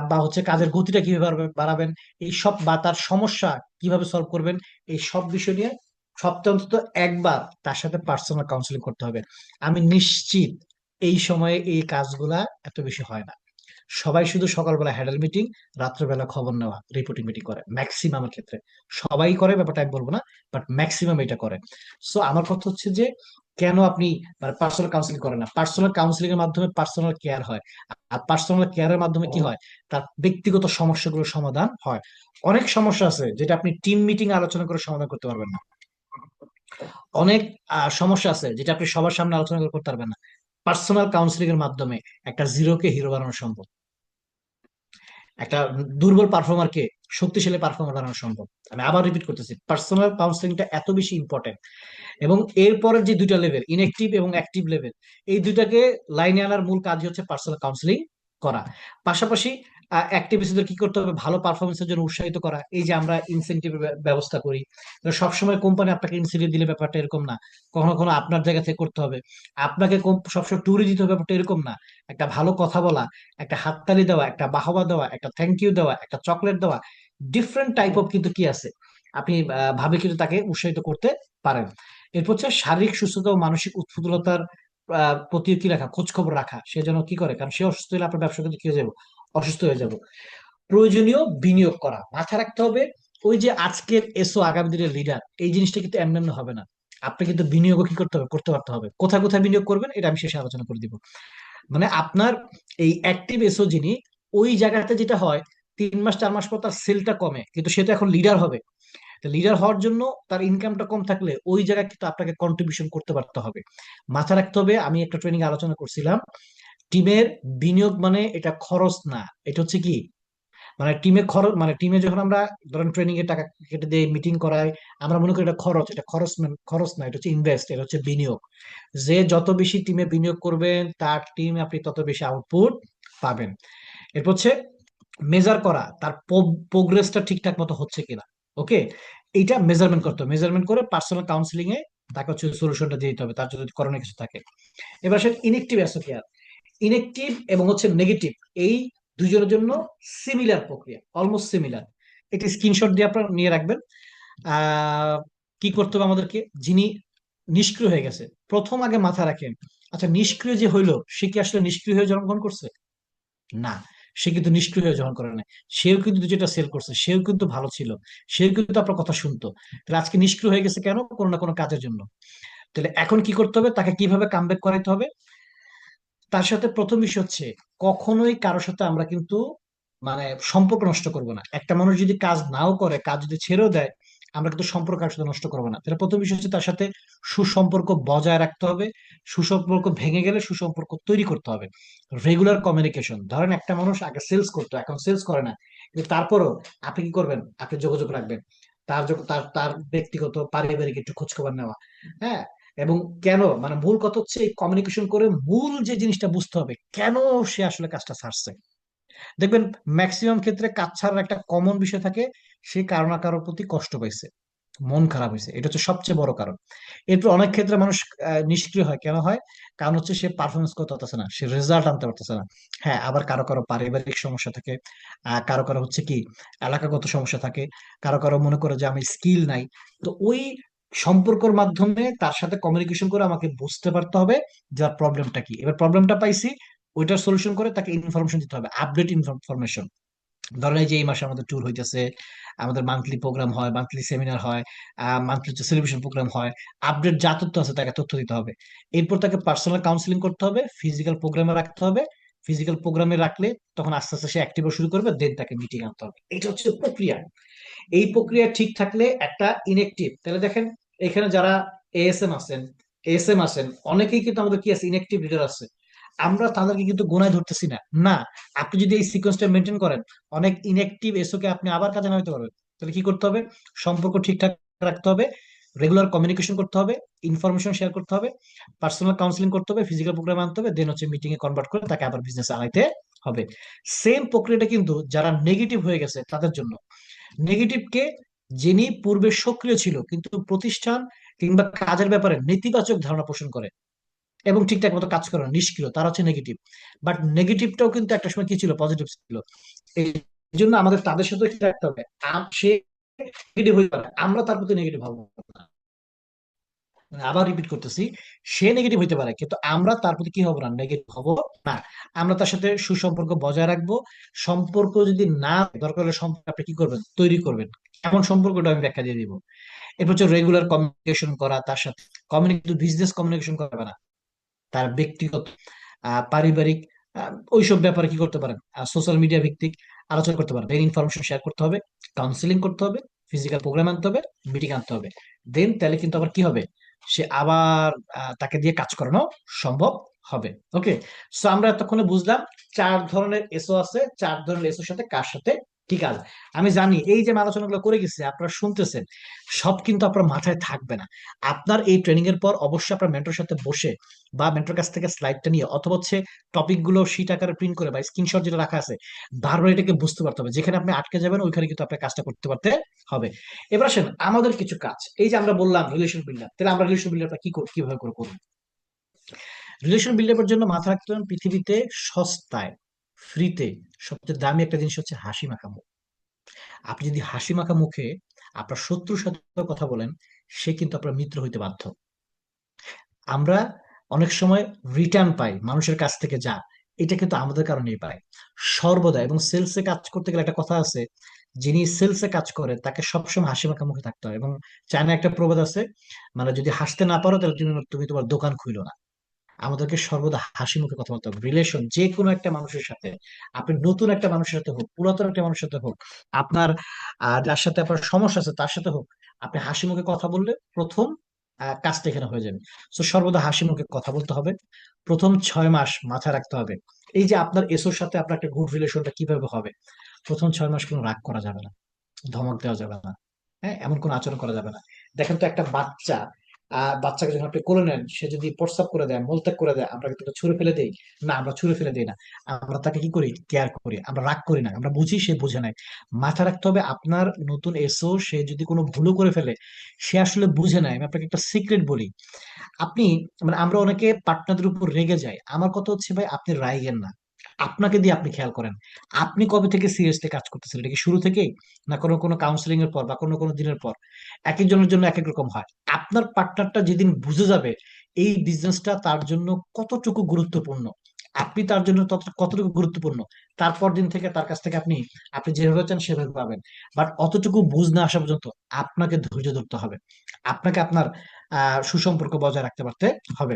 বা হচ্ছে কাজের গতিটা কিভাবে বাড়াবেন, এই সব, বা তার সমস্যা কিভাবে সলভ করবেন, এই সব বিষয় নিয়ে সপ্তাহে অন্তত একবার তার সাথে পার্সোনাল কাউন্সিলিং করতে হবে। আমি নিশ্চিত এই সময়ে এই কাজগুলা এত বেশি হয় না। সবাই শুধু সকালবেলা হ্যাডেল মিটিং, রাত্রেবেলা খবর নেওয়া, রিপোর্টিং মিটিং করে ম্যাক্সিমামের ক্ষেত্রে। সবাই করে ব্যাপারটা আমি বলবো না, বাট ম্যাক্সিমাম এটা করে। সো আমার কথা হচ্ছে যে, কেন আপনি মানে পার্সোনাল কাউন্সিলিং করেন না? পার্সোনাল কাউন্সিলিং এর মাধ্যমে পার্সোনাল কেয়ার হয়, আর পার্সোনাল কেয়ারের মাধ্যমে কি হয়, তার ব্যক্তিগত সমস্যাগুলোর সমাধান হয়। অনেক সমস্যা আছে যেটা আপনি টিম মিটিং আলোচনা করে সমাধান করতে পারবেন না। অনেক সমস্যা আছে যেটা আপনি সবার সামনে আলোচনা করে করতে পারবেন না। পার্সোনাল কাউন্সিলিং এর মাধ্যমে একটা জিরোকে হিরো বানানো সম্ভব, একটা দুর্বল পারফর্মারকে শক্তিশালী পারফর্মার বানানো সম্ভব। আমি আবার রিপিট করতেছি, পার্সোনাল কাউন্সিলিংটা এত বেশি ইম্পর্টেন্ট। এবং এরপরের যে দুইটা লেভেল, ইনঅ্যাক্টিভ এবং অ্যাক্টিভ লেভেল, এই দুইটাকে লাইনে আনার মূল কাজ হচ্ছে পার্সোনাল কাউন্সিলিং করা। পাশাপাশি অ্যাক্টিভিস্টদের কি করতে হবে, ভালো পারফরমেন্সের জন্য উৎসাহিত করা। এই যে আমরা ইনসেন্টিভ ব্যবস্থা করি, তো সবসময় কোম্পানি আপনাকে ইনসেন্টিভ দিলে ব্যাপারটা এরকম না, কখনো কখনো আপনার জায়গা থেকে করতে হবে। আপনাকে সবসময় ট্যুরে দিতে হবে, ব্যাপারটা এরকম না। একটা ভালো কথা বলা, একটা হাততালি দেওয়া, একটা বাহবা দেওয়া, একটা থ্যাংক ইউ দেওয়া, একটা চকলেট দেওয়া, ডিফারেন্ট টাইপ অফ কিন্তু কি আছে, আপনি ভাবে কিন্তু তাকে উৎসাহিত করতে পারেন। এরপর হচ্ছে শারীরিক সুস্থতা ও মানসিক উৎফুল্লতার প্রতি কি রাখা, খোঁজ খবর রাখা, সে যেন কি করে, কারণ সে অসুস্থ হলে আপনার ব্যবসা কিন্তু কি হয়ে যাবো, অসুস্থ হয়ে যাব। প্রয়োজনীয় বিনিয়োগ করা, মাথায় রাখতে হবে, ওই যে আজকের এসো আগামী দিনের লিডার, এই জিনিসটা কিন্তু এমনি এমনি হবে না। আপনি কিন্তু বিনিয়োগও কি করতে হবে, করতে পারতে হবে। কোথায় কোথায় বিনিয়োগ করবেন, এটা আমি শেষে আলোচনা করে দিব। মানে আপনার এই অ্যাক্টিভ এসও যিনি, ওই জায়গাতে যেটা হয়, 3 মাস 4 মাস পর তার সেলটা কমে, কিন্তু সে তো এখন লিডার হবে। লিডার হওয়ার জন্য তার ইনকামটা কম থাকলে ওই জায়গায় কিন্তু আপনাকে কন্ট্রিবিউশন করতে পারতে হবে। মাথা রাখতে হবে, আমি একটা ট্রেনিং আলোচনা করছিলাম, টিমের বিনিয়োগ মানে এটা খরচ না, এটা হচ্ছে কি, মানে টিমে খরচ, মানে টিমে যখন আমরা ধরেন ট্রেনিং এর টাকা কেটে দিয়ে মিটিং করাই, আমরা মনে করি এটা খরচ, এটা খরচ না, খরচ না, এটা হচ্ছে ইনভেস্ট, এটা হচ্ছে বিনিয়োগ। যে যত বেশি টিমে বিনিয়োগ করবেন তার টিম আপনি তত বেশি আউটপুট পাবেন। এরপর হচ্ছে মেজার করা তার প্রোগ্রেসটা ঠিকঠাক মতো হচ্ছে কিনা। ওকে, এইটা মেজারমেন্ট করতে হবে, মেজারমেন্ট করে পার্সোনাল কাউন্সিলিং এ তাকে হচ্ছে সলিউশনটা দিয়ে দিতে হবে তার যদি করণীয় কিছু থাকে। এবার সে ইনেকটিভ অ্যাসোসিয়েট, ইনেকটিভ এবং হচ্ছে নেগেটিভ, এই দুইজনের জন্য সিমিলার প্রক্রিয়া, অলমোস্ট সিমিলার। একটি স্ক্রিনশট দিয়ে আপনারা নিয়ে রাখবেন। আহ কি করতে হবে আমাদেরকে, যিনি নিষ্ক্রিয় হয়ে গেছে, প্রথম আগে মাথা রাখেন, আচ্ছা নিষ্ক্রিয় যে হইলো সে কি আসলে নিষ্ক্রিয় হয়ে জন্মগ্রহণ করছে? না, সে কিন্তু নিষ্ক্রিয় হয়ে গ্রহণ করে নাই। সেও কিন্তু যেটা সেল করছে সেও কিন্তু ভালো ছিল, সেও কিন্তু আপনার কথা শুনতো। তাহলে আজকে নিষ্ক্রিয় হয়ে গেছে কেন? কোনো না কোনো কাজের জন্য। তাহলে এখন কি করতে হবে, তাকে কিভাবে কামব্যাক করাইতে হবে? তার সাথে প্রথম বিষয় হচ্ছে, কখনোই কারোর সাথে আমরা কিন্তু মানে সম্পর্ক নষ্ট করব না। একটা মানুষ যদি কাজ নাও করে, কাজ যদি ছেড়েও দেয়, আমরা কিন্তু সম্পর্ক কারোর সাথে নষ্ট করবো না। তাহলে প্রথম বিষয় হচ্ছে তার সাথে সুসম্পর্ক বজায় রাখতে হবে। সুসম্পর্ক ভেঙে গেলে সুসম্পর্ক তৈরি করতে হবে। রেগুলার কমিউনিকেশন, ধরেন একটা মানুষ আগে সেলস করতো, এখন সেলস করে না, কিন্তু তারপরও আপনি কি করবেন, আপনি যোগাযোগ রাখবেন। তার তার ব্যক্তিগত পারিবারিক একটু খোঁজ খবর নেওয়া। হ্যাঁ, এবং কেন, মানে মূল কথা হচ্ছে এই কমিউনিকেশন করে মূল যে জিনিসটা বুঝতে হবে, কেন সে আসলে কাজটা ছাড়ছে। দেখবেন ম্যাক্সিমাম ক্ষেত্রে কাজ ছাড়ার একটা কমন বিষয় থাকে, সে কারো না কারোর প্রতি কষ্ট পাইছে, মন খারাপ হয়েছে, এটা হচ্ছে সবচেয়ে বড় কারণ। এরপর অনেক ক্ষেত্রে মানুষ নিষ্ক্রিয় হয়, কেন হয়? কারণ হচ্ছে সে পারফরমেন্স করতে পারতেছে না, সে রেজাল্ট আনতে পারতেছে না। হ্যাঁ, আবার কারো কারো পারিবারিক সমস্যা থাকে, কারো কারো হচ্ছে কি এলাকাগত সমস্যা থাকে, কারো কারো মনে করে যে আমি স্কিল নাই। তো ওই সম্পর্কের মাধ্যমে তার সাথে কমিউনিকেশন করে আমাকে বুঝতে পারতে হবে যে প্রবলেমটা কি। এবার প্রবলেমটা পাইছি, ওইটার সলিউশন করে তাকে ইনফরমেশন দিতে হবে, আপডেট ইনফরমেশন। ধরেন এই যে এই মাসে আমাদের ট্যুর হইতেছে, আমাদের মান্থলি প্রোগ্রাম হয়, মান্থলি সেমিনার হয়, মান্থলি সেলিব্রেশন প্রোগ্রাম হয়, আপডেট যা তথ্য আছে তাকে তথ্য দিতে হবে। এরপর তাকে পার্সোনাল কাউন্সিলিং করতে হবে, ফিজিক্যাল প্রোগ্রামে রাখতে হবে। ফিজিক্যাল প্রোগ্রামে রাখলে তখন আস্তে আস্তে সে অ্যাক্টিভ শুরু করবে, দেন তাকে মিটিং আনতে হবে। এটা হচ্ছে প্রক্রিয়া। এই প্রক্রিয়া ঠিক থাকলে একটা ইনএক্টিভ, তাহলে দেখেন এখানে যারা এএসএম আছেন, এএসএম আছেন, অনেকেই কিন্তু আমাদের কি আছে, ইনএক্টিভ লিডার আছে। আমরা তাদেরকে কিন্তু গোনায় ধরতেছি না, না। আপনি যদি এই সিকোয়েন্সটা মেনটেন করেন, অনেক ইনএক্টিভ এসওকে আপনি আবার কাজে নামাতে পারবেন। তাহলে কি করতে হবে, সম্পর্ক ঠিকঠাক রাখতে হবে, রেগুলার কমিউনিকেশন করতে হবে, ইনফরমেশন শেয়ার করতে হবে, পার্সোনাল কাউন্সিলিং করতে হবে, ফিজিক্যাল প্রোগ্রাম আনতে হবে, দেন হচ্ছে মিটিং এ কনভার্ট করে তাকে আবার বিজনেস আনাইতে হবে। সেম প্রক্রিয়াটা কিন্তু যারা নেগেটিভ হয়ে গেছে তাদের জন্য। নেগেটিভকে, যিনি পূর্বে সক্রিয় ছিল কিন্তু প্রতিষ্ঠান কিংবা কাজের ব্যাপারে নেতিবাচক ধারণা পোষণ করে এবং ঠিকঠাক মতো কাজ করে না, নিষ্ক্রিয়, তারা হচ্ছে নেগেটিভ। বাট নেগেটিভটাও কিন্তু একটা সময় কি ছিল, পজিটিভ ছিল। এই জন্য আমাদের তাদের সাথে কি রাখতে হবে, সে নেগেটিভ হতে পারে, আমরা তার প্রতি নেগেটিভ হবো না। মানে আবার রিপিট করতেছি, সে নেগেটিভ হইতে পারে কিন্তু আমরা তার প্রতি কি হবো না, নেগেটিভ হবো না। আমরা তার সাথে সুসম্পর্ক বজায় রাখবো। সম্পর্ক যদি না, দরকার হলে সম্পর্ক আপনি কি করবেন, তৈরি করবেন। এমন সম্পর্কটা আমি ব্যাখ্যা দিয়ে দিব। এরপর হচ্ছে রেগুলার কমিউনিকেশন করা তার সাথে, কমিউনিকেট বিজনেস কমিউনিকেশন করবে না, তার ব্যক্তিগত পারিবারিক ওইসব ব্যাপারে কি করতে পারেন, সোশ্যাল মিডিয়া ভিত্তিক আলোচনা করতে পারেন, দেন ইনফরমেশন শেয়ার করতে হবে, কাউন্সিলিং করতে হবে, ফিজিক্যাল প্রোগ্রাম আনতে হবে, মিটিং আনতে হবে। দেন তাহলে কিন্তু আবার কি হবে, সে আবার তাকে দিয়ে কাজ করানো সম্ভব হবে। ওকে, সো আমরা এতক্ষণে বুঝলাম চার ধরনের এসও আছে, চার ধরনের এসোর সাথে কার সাথে কি কাজ। আমি জানি এই যে আমি আলোচনাগুলো করে গেছি আপনারা শুনতেছেন, সব কিন্তু আপনার মাথায় থাকবে না। আপনার এই ট্রেনিং এর পর অবশ্যই আপনার মেন্টর সাথে বসে বা মেন্টর কাছ থেকে স্লাইডটা নিয়ে অথবা হচ্ছে টপিক গুলো শিট আকারে প্রিন্ট করে বা স্ক্রিনশট যেটা রাখা আছে, বারবার এটাকে বুঝতে পারতে হবে। যেখানে আপনি আটকে যাবেন ওইখানে কিন্তু আপনার কাজটা করতে পারতে হবে। এবার আসেন আমাদের কিছু কাজ, এই যে আমরা বললাম রিলেশন বিল্ডার, তাহলে আমরা রিলেশন বিল্ডারটা কি কিভাবে করে করবো? রিলেশন বিল্ডারের জন্য মাথা রাখতে হবে পৃথিবীতে সস্তায়, ফ্রিতে সবচেয়ে দামি একটা জিনিস হচ্ছে হাসি মাখা মুখ। আপনি যদি হাসি মাখা মুখে আপনার শত্রুর সাথে কথা বলেন, সে কিন্তু আপনার মিত্র হইতে বাধ্য। আমরা অনেক সময় রিটার্ন পাই মানুষের কাছ থেকে, যা এটা কিন্তু আমাদের কারণেই পাই সর্বদা। এবং সেলসে কাজ করতে গেলে একটা কথা আছে, যিনি সেলসে কাজ করে তাকে সবসময় হাসি মাখা মুখে থাকতে হয়। এবং চায়না একটা প্রবাদ আছে, মানে যদি হাসতে না পারো তাহলে তুমি তুমি তোমার দোকান খুইলো না। আমাদেরকে সর্বদা হাসি মুখে কথা বলতে হবে। রিলেশন যে কোনো একটা মানুষের সাথে, আপনি নতুন একটা মানুষের সাথে হোক, পুরাতন একটা মানুষের সাথে হোক, আপনার যার সাথে আপনার সমস্যা আছে তার সাথে হোক, আপনি হাসি মুখে কথা বললে প্রথম কাজটা এখানে হয়ে যাবে। তো সর্বদা হাসি মুখে কথা বলতে হবে। প্রথম 6 মাস মাথায় রাখতে হবে, এই যে আপনার এসোর সাথে আপনার একটা গুড রিলেশনটা কিভাবে হবে। প্রথম 6 মাস কোনো রাগ করা যাবে না, ধমক দেওয়া যাবে না, হ্যাঁ, এমন কোনো আচরণ করা যাবে না। দেখেন তো একটা বাচ্চা, বাচ্চাকে যখন আপনি কোলে নেন, সে যদি প্রস্রাব করে দেয়, মলত্যাগ করে দেয়, আমরা কিন্তু ওটা ছুঁড়ে ফেলে দেই? না, আমরা ছুঁড়ে ফেলে দিই না। আমরা তাকে কি করি? কেয়ার করি। আমরা রাগ করি না, আমরা বুঝি সে বুঝে নাই। মাথা রাখতে হবে, আপনার নতুন এসো সে যদি কোনো ভুলও করে ফেলে, সে আসলে বুঝে নাই। আমি আপনাকে একটা সিক্রেট বলি, আপনি, মানে আমরা অনেকে পার্টনারদের উপর রেগে যাই। আমার কথা হচ্ছে ভাই, আপনি রাইগেন না, আপনাকে দিয়ে আপনি খেয়াল করেন, আপনি কবে থেকে সিরিয়াসলি কাজ করতেছেন? এটা কি শুরু থেকেই, না কোনো কোনো কাউন্সিলিং এর পর বা কোনো কোনো দিনের পর? এক একজনের জন্য এক এক রকম হয়। আপনার পার্টনারটা যেদিন বুঝে যাবে এই বিজনেসটা তার জন্য কতটুকু গুরুত্বপূর্ণ, আপনি তার জন্য কতটুকু গুরুত্বপূর্ণ, তারপর দিন থেকে তার কাছ থেকে আপনি আপনি যেভাবে চান সেভাবে পাবেন। বাট অতটুকু বুঝ না আসা পর্যন্ত আপনাকে ধৈর্য ধরতে হবে, আপনাকে আপনার সুসম্পর্ক বজায় রাখতে পারতে হবে।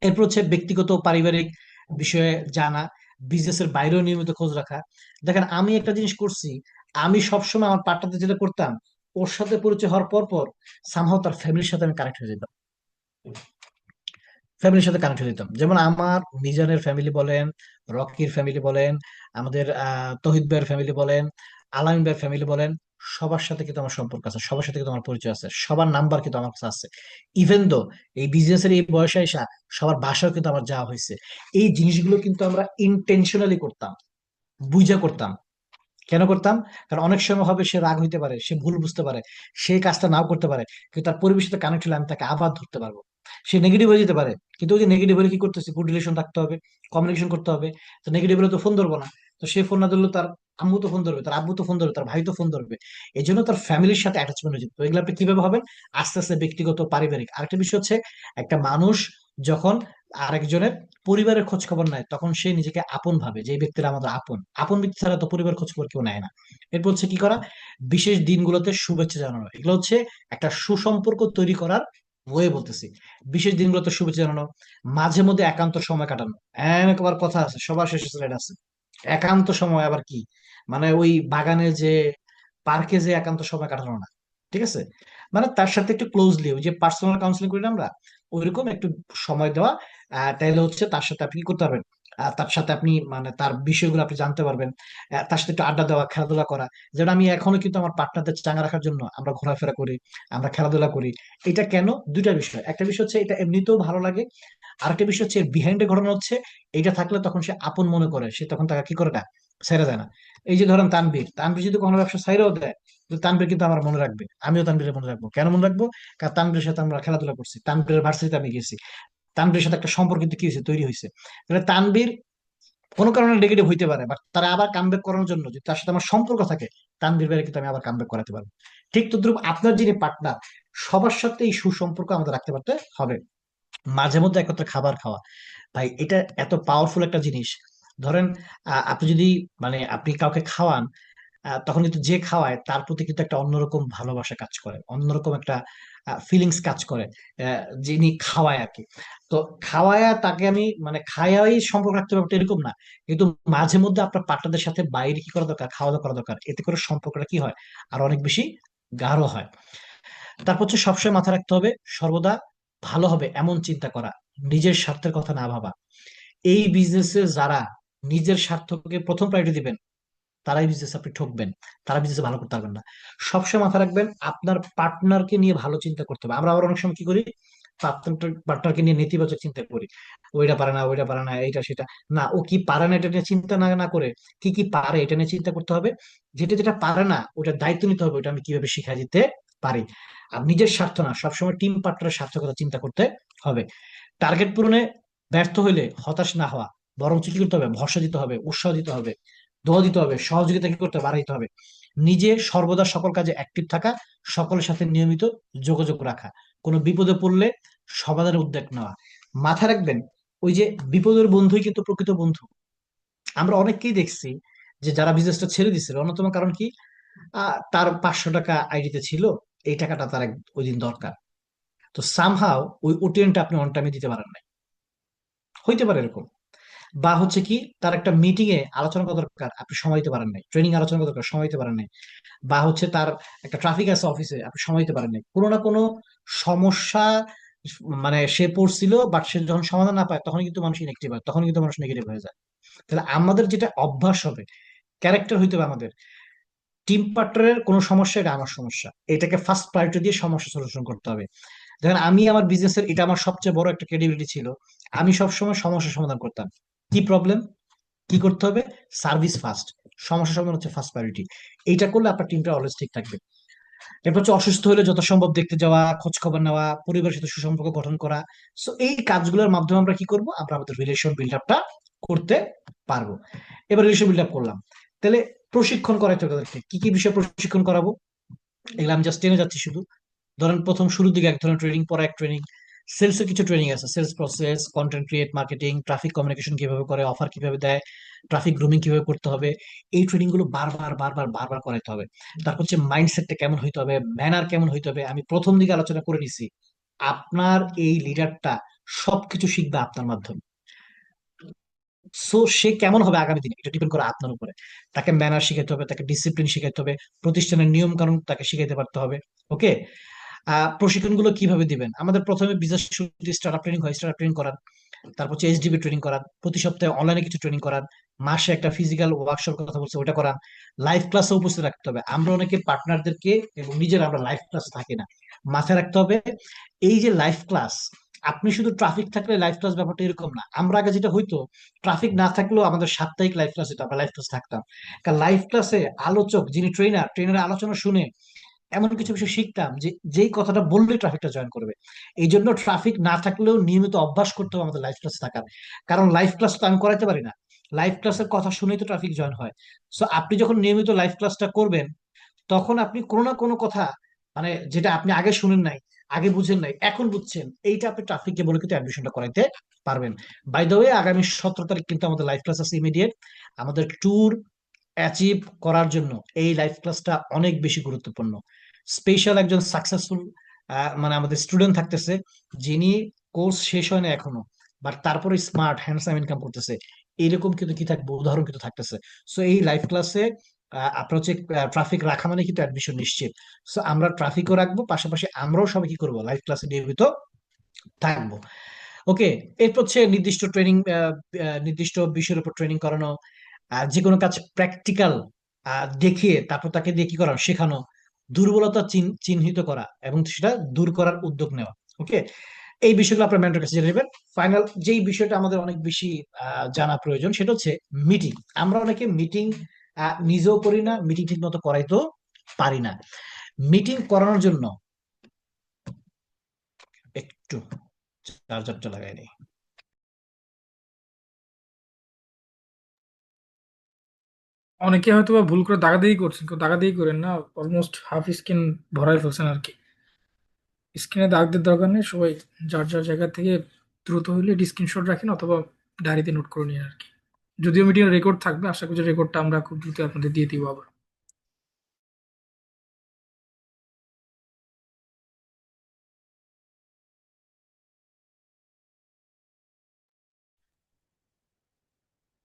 এরপর হচ্ছে ব্যক্তিগত পারিবারিক বিষয়ে জানা, বিজনেসের বাইরেও নিয়মিত খোঁজ রাখা। দেখেন, আমি একটা জিনিস করছি, আমি সবসময় আমার পার্টনারদের যেটা করতাম, ওর সাথে পরিচয় হওয়ার পর পর সামহাও তার ফ্যামিলির সাথে আমি কানেক্ট হয়ে যেতাম, ফ্যামিলির সাথে কানেক্ট হয়ে যেতাম। যেমন আমার মিজানের ফ্যামিলি বলেন, রকির ফ্যামিলি বলেন, আমাদের তহিদ ভাইয়ের ফ্যামিলি বলেন, আলামিন ভাইয়ের ফ্যামিলি বলেন, সবার সাথে কিন্তু আমার সম্পর্ক আছে, সবার সাথে কিন্তু আমার পরিচয় আছে, সবার নাম্বার কিন্তু আমার কাছে আছে। ইভেন দো এই বিজনেসের এই বয়সে এসা সবার বাসাও কিন্তু আমার যাওয়া হয়েছে। এই জিনিসগুলো কিন্তু আমরা ইন্টেনশনালি করতাম, বুঝা করতাম। কেন করতাম? কারণ অনেক সময় হবে সে রাগ হইতে পারে, সে ভুল বুঝতে পারে, সে কাজটা নাও করতে পারে, কিন্তু তার পরিবেশের সাথে কানেক্ট হলে আমি তাকে আবার ধরতে পারবো। সে নেগেটিভ হয়ে যেতে পারে, কিন্তু ওই যে নেগেটিভ হলে কি করতেছে, গুড রিলেশন রাখতে হবে, কমিউনিকেশন করতে হবে। তো নেগেটিভ হলে তো ফোন ধরবো না, তো সে ফোন না ধরলে তার আম্মু তো ফোন ধরবে, তার আব্বু তো ফোন ধরবে, তার ভাই তো ফোন ধরবে। এই জন্য তার ফ্যামিলির সাথে অ্যাটাচমেন্ট হয়ে যেত। তো এগুলো আপনি কিভাবে হবেন? আস্তে আস্তে ব্যক্তিগত পারিবারিক। আরেকটা বিষয় হচ্ছে, একটা মানুষ যখন আরেকজনের পরিবারের খোঁজ খবর নেয়, তখন সে নিজেকে আপন ভাবে, যে এই ব্যক্তিরা আমাদের আপন। আপন ব্যক্তি ছাড়া তো পরিবার খোঁজ খবর কেউ নেয় না। এরপর হচ্ছে কি করা? বিশেষ দিনগুলোতে শুভেচ্ছা জানানো। এগুলো হচ্ছে একটা সুসম্পর্ক তৈরি করার ওয়ে বলতেছি। বিশেষ দিনগুলোতে শুভেচ্ছা জানানো, মাঝে মধ্যে একান্ত সময় কাটানো। একবার কথা আছে, সবার শেষে স্লাইড আছে, একান্ত সময় আবার কি, মানে ওই বাগানে যে, পার্কে যে একান্ত সময় কাটানো না, ঠিক আছে? মানে তার সাথে একটু ক্লোজলি, ওই যে পার্সোনাল কাউন্সিলিং করি না আমরা, ওইরকম একটু সময় দেওয়া। তাইলে হচ্ছে তার সাথে আপনি কি করতে পারবেন, তার সাথে আপনি মানে তার বিষয়গুলো আপনি জানতে পারবেন। তার সাথে একটু আড্ডা দেওয়া, খেলাধুলা করা। যেটা আমি এখনো কিন্তু আমার পার্টনারদের চাঙ্গা রাখার জন্য আমরা ঘোরাফেরা করি, আমরা খেলাধুলা করি। এটা কেন? দুইটা বিষয়। একটা বিষয় হচ্ছে এটা এমনিতেও ভালো লাগে, আরেকটা বিষয় হচ্ছে বিহাইন্ড এর ঘটনা হচ্ছে, এটা থাকলে তখন সে আপন মনে করে, সে তখন তাকে কি করে না, ছেড়ে যায় না। এই যে ধরেন তানভীর, তানভীর যদি কোনো ব্যবসা ছাইরেও দেয়, তো তানভীর কিন্তু আমার মনে রাখবে, আমিও তানভীরের মনে রাখবো। কেন মনে রাখবো? কারণ তানভীরের সাথে আমরা খেলাধুলা করছি, তানভীরের ভার্সিটিতে আমি গেছি, তানভীরের সাথে একটা সম্পর্ক কিন্তু কি হয়েছে, তৈরি হয়েছে। তাহলে তানভীর কোনো কারণে নেগেটিভ হইতে পারে, বাট তারা আবার কামব্যাক করানোর জন্য যদি তার সাথে আমার সম্পর্ক থাকে, তানভীর ভাইয়ের কিন্তু আমি আবার কামব্যাক করাতে পারবো। ঠিক তদ্রুপ আপনার যিনি পার্টনার, সবার সাথে এই সুসম্পর্ক আমাদের রাখতে পারতে হবে। মাঝে মধ্যে একত্রে খাবার খাওয়া, ভাই এটা এত পাওয়ারফুল একটা জিনিস। ধরেন, আপনি যদি, মানে আপনি কাউকে খাওয়ান, তখন কিন্তু যে খাওয়ায় তার প্রতি কিন্তু একটা অন্যরকম ভালোবাসা কাজ করে, অন্যরকম একটা ফিলিংস কাজ করে, যিনি খাওয়ায় আর কি। তো খাওয়ায় তাকে আমি মানে খাওয়াই সম্পর্ক রাখতে পারবো এরকম না, কিন্তু মাঝে মধ্যে আপনার পার্টনারদের সাথে বাইরে কি করা দরকার, খাওয়া দাওয়া করা দরকার। এতে করে সম্পর্কটা কি হয়, আর অনেক বেশি গাঢ় হয়। তারপর হচ্ছে সবসময় মাথায় রাখতে হবে, সর্বদা ভালো হবে এমন চিন্তা করা, নিজের স্বার্থের কথা না ভাবা। এই বিজনেসে যারা নিজের স্বার্থকে প্রথম প্রায়োরিটি দিবেন, তারাই বিজনেস আপনি ঠকবেন, তারা বিজনেসে ভালো করতে পারবেন না। সবসময় মাথা রাখবেন, আপনার পার্টনারকে নিয়ে ভালো চিন্তা করতে হবে। আমরা আবার অনেক সময় কি করি, পার্টনারকে নিয়ে নেতিবাচক চিন্তা করি, ওইটা পারে না, ওইটা পারে না, এইটা সেটা। না, ও কি পারে না এটা নিয়ে চিন্তা না করে কি কি পারে এটা নিয়ে চিন্তা করতে হবে। যেটা যেটা পারে না ওটা দায়িত্ব নিতে হবে, ওটা আমি কিভাবে শিখা দিতে পারি। আর নিজের স্বার্থ না, সবসময় টিম পার্টনারের স্বার্থের কথা চিন্তা করতে হবে। টার্গেট পূরণে ব্যর্থ হইলে হতাশ না হওয়া, বরঞ্চ কি করতে হবে, ভরসা দিতে হবে, উৎসাহ দিতে হবে, দোয়া দিতে হবে, সহযোগিতা কি করতে হবে, বাড়াইতে হবে। নিজে সর্বদা সকল কাজে অ্যাক্টিভ থাকা, সকলের সাথে নিয়মিত যোগাযোগ রাখা, কোনো বিপদে পড়লে সমাধানের উদ্যোগ নেওয়া। মাথায় রাখবেন, ওই যে বিপদের বন্ধুই কিন্তু প্রকৃত বন্ধু। আমরা অনেককেই দেখছি যে যারা বিজনেসটা ছেড়ে দিচ্ছে, অন্যতম কারণ কি, তার 500 টাকা আইডিতে ছিল, এই টাকাটা তার ওই দিন দরকার, তো সামহাও ওই ওটিএনটা আপনি অন টাইমে দিতে পারেন নাই, হইতে পারে এরকম। বা হচ্ছে কি, তার একটা মিটিং এ আলোচনা করা দরকার, আপনি সময় দিতে পারেন নাই, ট্রেনিং আলোচনা করা দরকার, সময় দিতে পারেন নাই। বা হচ্ছে তার একটা ট্রাফিক আছে অফিসে, আপনি সময় দিতে পারেন নাই, কোনো না কোনো সমস্যা মানে সে পড়ছিল, বাট সে যখন সমাধান না পায় তখন কিন্তু মানুষ ইনেকটিভ হয়, তখন কিন্তু মানুষ নেগেটিভ হয়ে যায়। তাহলে আমাদের যেটা অভ্যাস হবে, ক্যারেক্টার হইতে হবে আমাদের। টিম পার্টনারের কোনো সমস্যা, এটা আমার সমস্যা, এটাকে ফার্স্ট প্রায়োরিটি দিয়ে সমস্যা সলিউশন করতে হবে। দেখেন আমি আমার বিজনেসের, এটা আমার সবচেয়ে বড় একটা ক্রেডিবিলিটি ছিল, আমি সবসময় সমস্যা সমাধান করতাম। কি প্রবলেম, কি করতে হবে, সার্ভিস ফার্স্ট, সমস্যা সমাধান হচ্ছে ফার্স্ট প্রায়োরিটি। এইটা করলে আপনার টিমটা অলওয়েজ ঠিক থাকবে। এরপর হচ্ছে অসুস্থ হলে যত সম্ভব দেখতে যাওয়া, খোঁজ খবর নেওয়া, পরিবারের সাথে সুসম্পর্ক গঠন করা। সো এই কাজগুলোর মাধ্যমে আমরা কি করব, আমরা আমাদের রিলেশন বিল্ড আপটা করতে পারবো। এবার রিলেশন বিল্ড আপ করলাম, তাহলে প্রশিক্ষণ করাইতে হবে তাদেরকে। কি কি বিষয়ে প্রশিক্ষণ করাবো, এগুলো আমি জাস্ট টেনে যাচ্ছি শুধু। ধরেন প্রথম শুরুর দিকে এক ধরনের ট্রেনিং, পরে এক ট্রেনিং। সেলসের কিছু ট্রেনিং আছে, sales process, content create, marketing, traffic communication কিভাবে করে, অফার কিভাবে দেয়, ট্রাফিক গ্রুমিং কিভাবে করতে হবে। এই ট্রেনিং গুলো বারবার বারবার বারবার করাইতে হবে। তারপর হচ্ছে মাইন্ডসেটটা কেমন হইতে হবে, ম্যানার কেমন হইতে হবে, আমি প্রথম দিকে আলোচনা করে নিছি। আপনার এই লিডারটা সবকিছু শিখবে আপনার মাধ্যমে। সো সে কেমন হবে আগামী দিনে, এটা ডিপেন্ড করে আপনার উপরে। তাকে ম্যানার শিখাইতে হবে, তাকে ডিসিপ্লিন শিখাইতে হবে, প্রতিষ্ঠানের নিয়ম কানুন তাকে শিখাইতে পারতে হবে। ওকে। প্রশিক্ষণ গুলো কিভাবে দিবেন, আমাদের প্রথমে বিজনেস স্টার্টআপ ট্রেনিং হয়, স্টার্টআপ ট্রেনিং করান। তারপর হচ্ছে এইচডিবি ট্রেনিং করান, প্রতি সপ্তাহে অনলাইনে কিছু ট্রেনিং করান, মাসে একটা ফিজিক্যাল ওয়ার্কশপ কথা বলছে ওটা করান। লাইভ ক্লাসে উপস্থিত রাখতে হবে, আমরা অনেকে পার্টনারদেরকে এবং নিজেরা আমরা লাইভ ক্লাসে থাকি না, মাথায় রাখতে হবে। এই যে লাইভ ক্লাস, আপনি শুধু ট্রাফিক থাকলে লাইভ ক্লাস, ব্যাপারটা এরকম না। আমরা আগে যেটা হইতো, ট্রাফিক না থাকলেও আমাদের সাপ্তাহিক লাইভ ক্লাস হতো, আমরা লাইভ ক্লাস থাকতাম। কারণ লাইভ ক্লাসে আলোচক যিনি ট্রেনারের আলোচনা শুনে এমন কিছু বিষয় শিখতাম যে যেই কথাটা বললে ট্রাফিকটা জয়েন করবে। এই জন্য ট্রাফিক না থাকলেও নিয়মিত অভ্যাস করতে হবে আমাদের লাইভ ক্লাসে থাকার। কারণ লাইভ ক্লাস তো আমি করাইতে পারি না, লাইভ ক্লাসের কথা শুনেই তো ট্রাফিক জয়েন হয়। সো আপনি যখন নিয়মিত লাইভ ক্লাসটা করবেন, তখন আপনি কোনো না কোনো কথা, মানে যেটা আপনি আগে শুনেন নাই, আগে বুঝেন নাই, এখন বুঝছেন, এইটা আপনি ট্রাফিককে বলে কিন্তু অ্যাডমিশনটা করাইতে পারবেন। বাই দ্য ওয়ে, আগামী 17 তারিখ কিন্তু আমাদের লাইভ ক্লাস আছে ইমিডিয়েট। আমাদের ট্যুর অ্যাচিভ করার জন্য এই লাইভ ক্লাসটা অনেক বেশি গুরুত্বপূর্ণ। স্পেশাল একজন সাকসেসফুল মানে আমাদের স্টুডেন্ট থাকতেছে, যিনি কোর্স শেষ হয় না এখনো, বাট তারপরে স্মার্ট হ্যান্ডসাম ইনকাম করতেছে। এইরকম কিন্তু কি থাকবে, উদাহরণ কিন্তু থাকতেছে। সো এই লাইভ ক্লাসে আপনার হচ্ছে ট্রাফিক রাখা মানে কিন্তু অ্যাডমিশন নিশ্চিত। সো আমরা ট্রাফিকও রাখবো, পাশাপাশি আমরাও সবাই কি করবো, লাইভ ক্লাসে নিয়মিত থাকবো। ওকে। এরপর হচ্ছে নির্দিষ্ট ট্রেনিং, নির্দিষ্ট বিষয়ের উপর ট্রেনিং করানো, যে কোনো কাজ প্র্যাকটিক্যাল দেখিয়ে তারপর তাকে দিয়ে কি করানো, শেখানো, দুর্বলতা চিহ্নিত করা এবং সেটা দূর করার উদ্যোগ নেওয়া। ওকে। এই বিষয়গুলো আপনার মেন্টর কাছে জেনে নেবেন। ফাইনাল যেই বিষয়টা আমাদের অনেক বেশি জানা প্রয়োজন, সেটা হচ্ছে মিটিং। আমরা অনেকে মিটিং নিজেও করি না, মিটিং ঠিক মতো করাইতেও পারি না। মিটিং করানোর জন্য একটু চার্জারটা লাগাই নিই। অনেকে হয়তো বা ভুল করে দাগাদাগি করছেন, কেউ দাগাদাগি করেন না, অলমোস্ট হাফ স্ক্রিন ভরাই ফেলছেন আর কি। স্ক্রিনে দাগ দেওয়ার দরকার নেই, সবাই যার যার জায়গা থেকে দ্রুত হইলে স্ক্রিনশট রাখেন অথবা ডায়েরিতে নোট করে নিন আর কি। যদিও মিটিং রেকর্ড থাকবে, আশা করছি রেকর্ডটা আমরা খুব দ্রুত আপনাদের দিয়ে দিব আবার।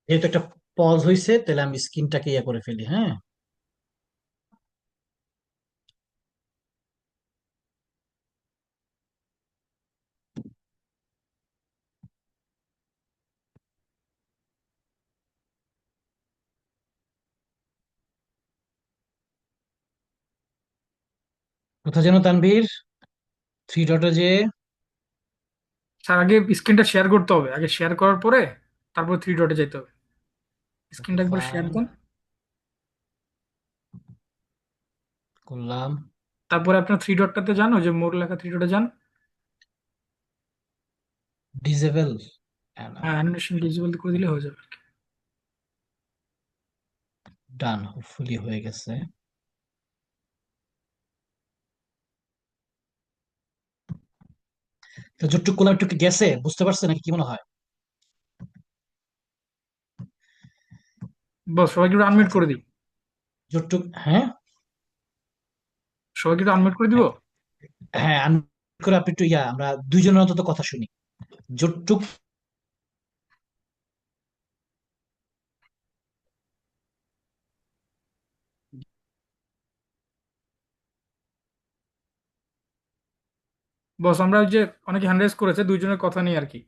যেহেতু একটা পজ হয়েছে, তাহলে আমি স্ক্রিনটাকে ইয়ে করে ফেলি, হ্যাঁ। কোথায় যেন তানভীর, থ্রি ডটে যে। তার আগে স্ক্রিনটা শেয়ার করতে হবে, আগে শেয়ার করার পরে তারপর থ্রি ডটে যেতে হবে। ওকে স্ক্রিনটা একবার শেয়ার ফাইন, দেন। করলাম। তারপরে আপনার থ্রি ডটটাতে যান, ওই যে মোর লেখা থ্রি ডটে যান। ডিজেবল, হ্যাঁ, অ্যানিমেশন ডিসেবল করে দিলে হয়ে যাবে আর কি। ডান, হোপফুলি হয়ে গেছে। তো যতটুকু করলাম একটু কি গেছে, বুঝতে পারছে নাকি, কি মনে হয়? বস, সবাইকে একটু আনমিউট আচ্ছা, করে দিই। যতটুকু, হ্যাঁ। সবাইকে একটু আনমিউট করে দিব। হ্যাঁ unmute করে আপনি একটু আমরা দুইজনের অন্তত কথা শুনি, যতটুক। বস, আমরা ওই যে অনেকে হ্যান্ড রেজ করেছে, দুইজনের কথা নেই আর কি।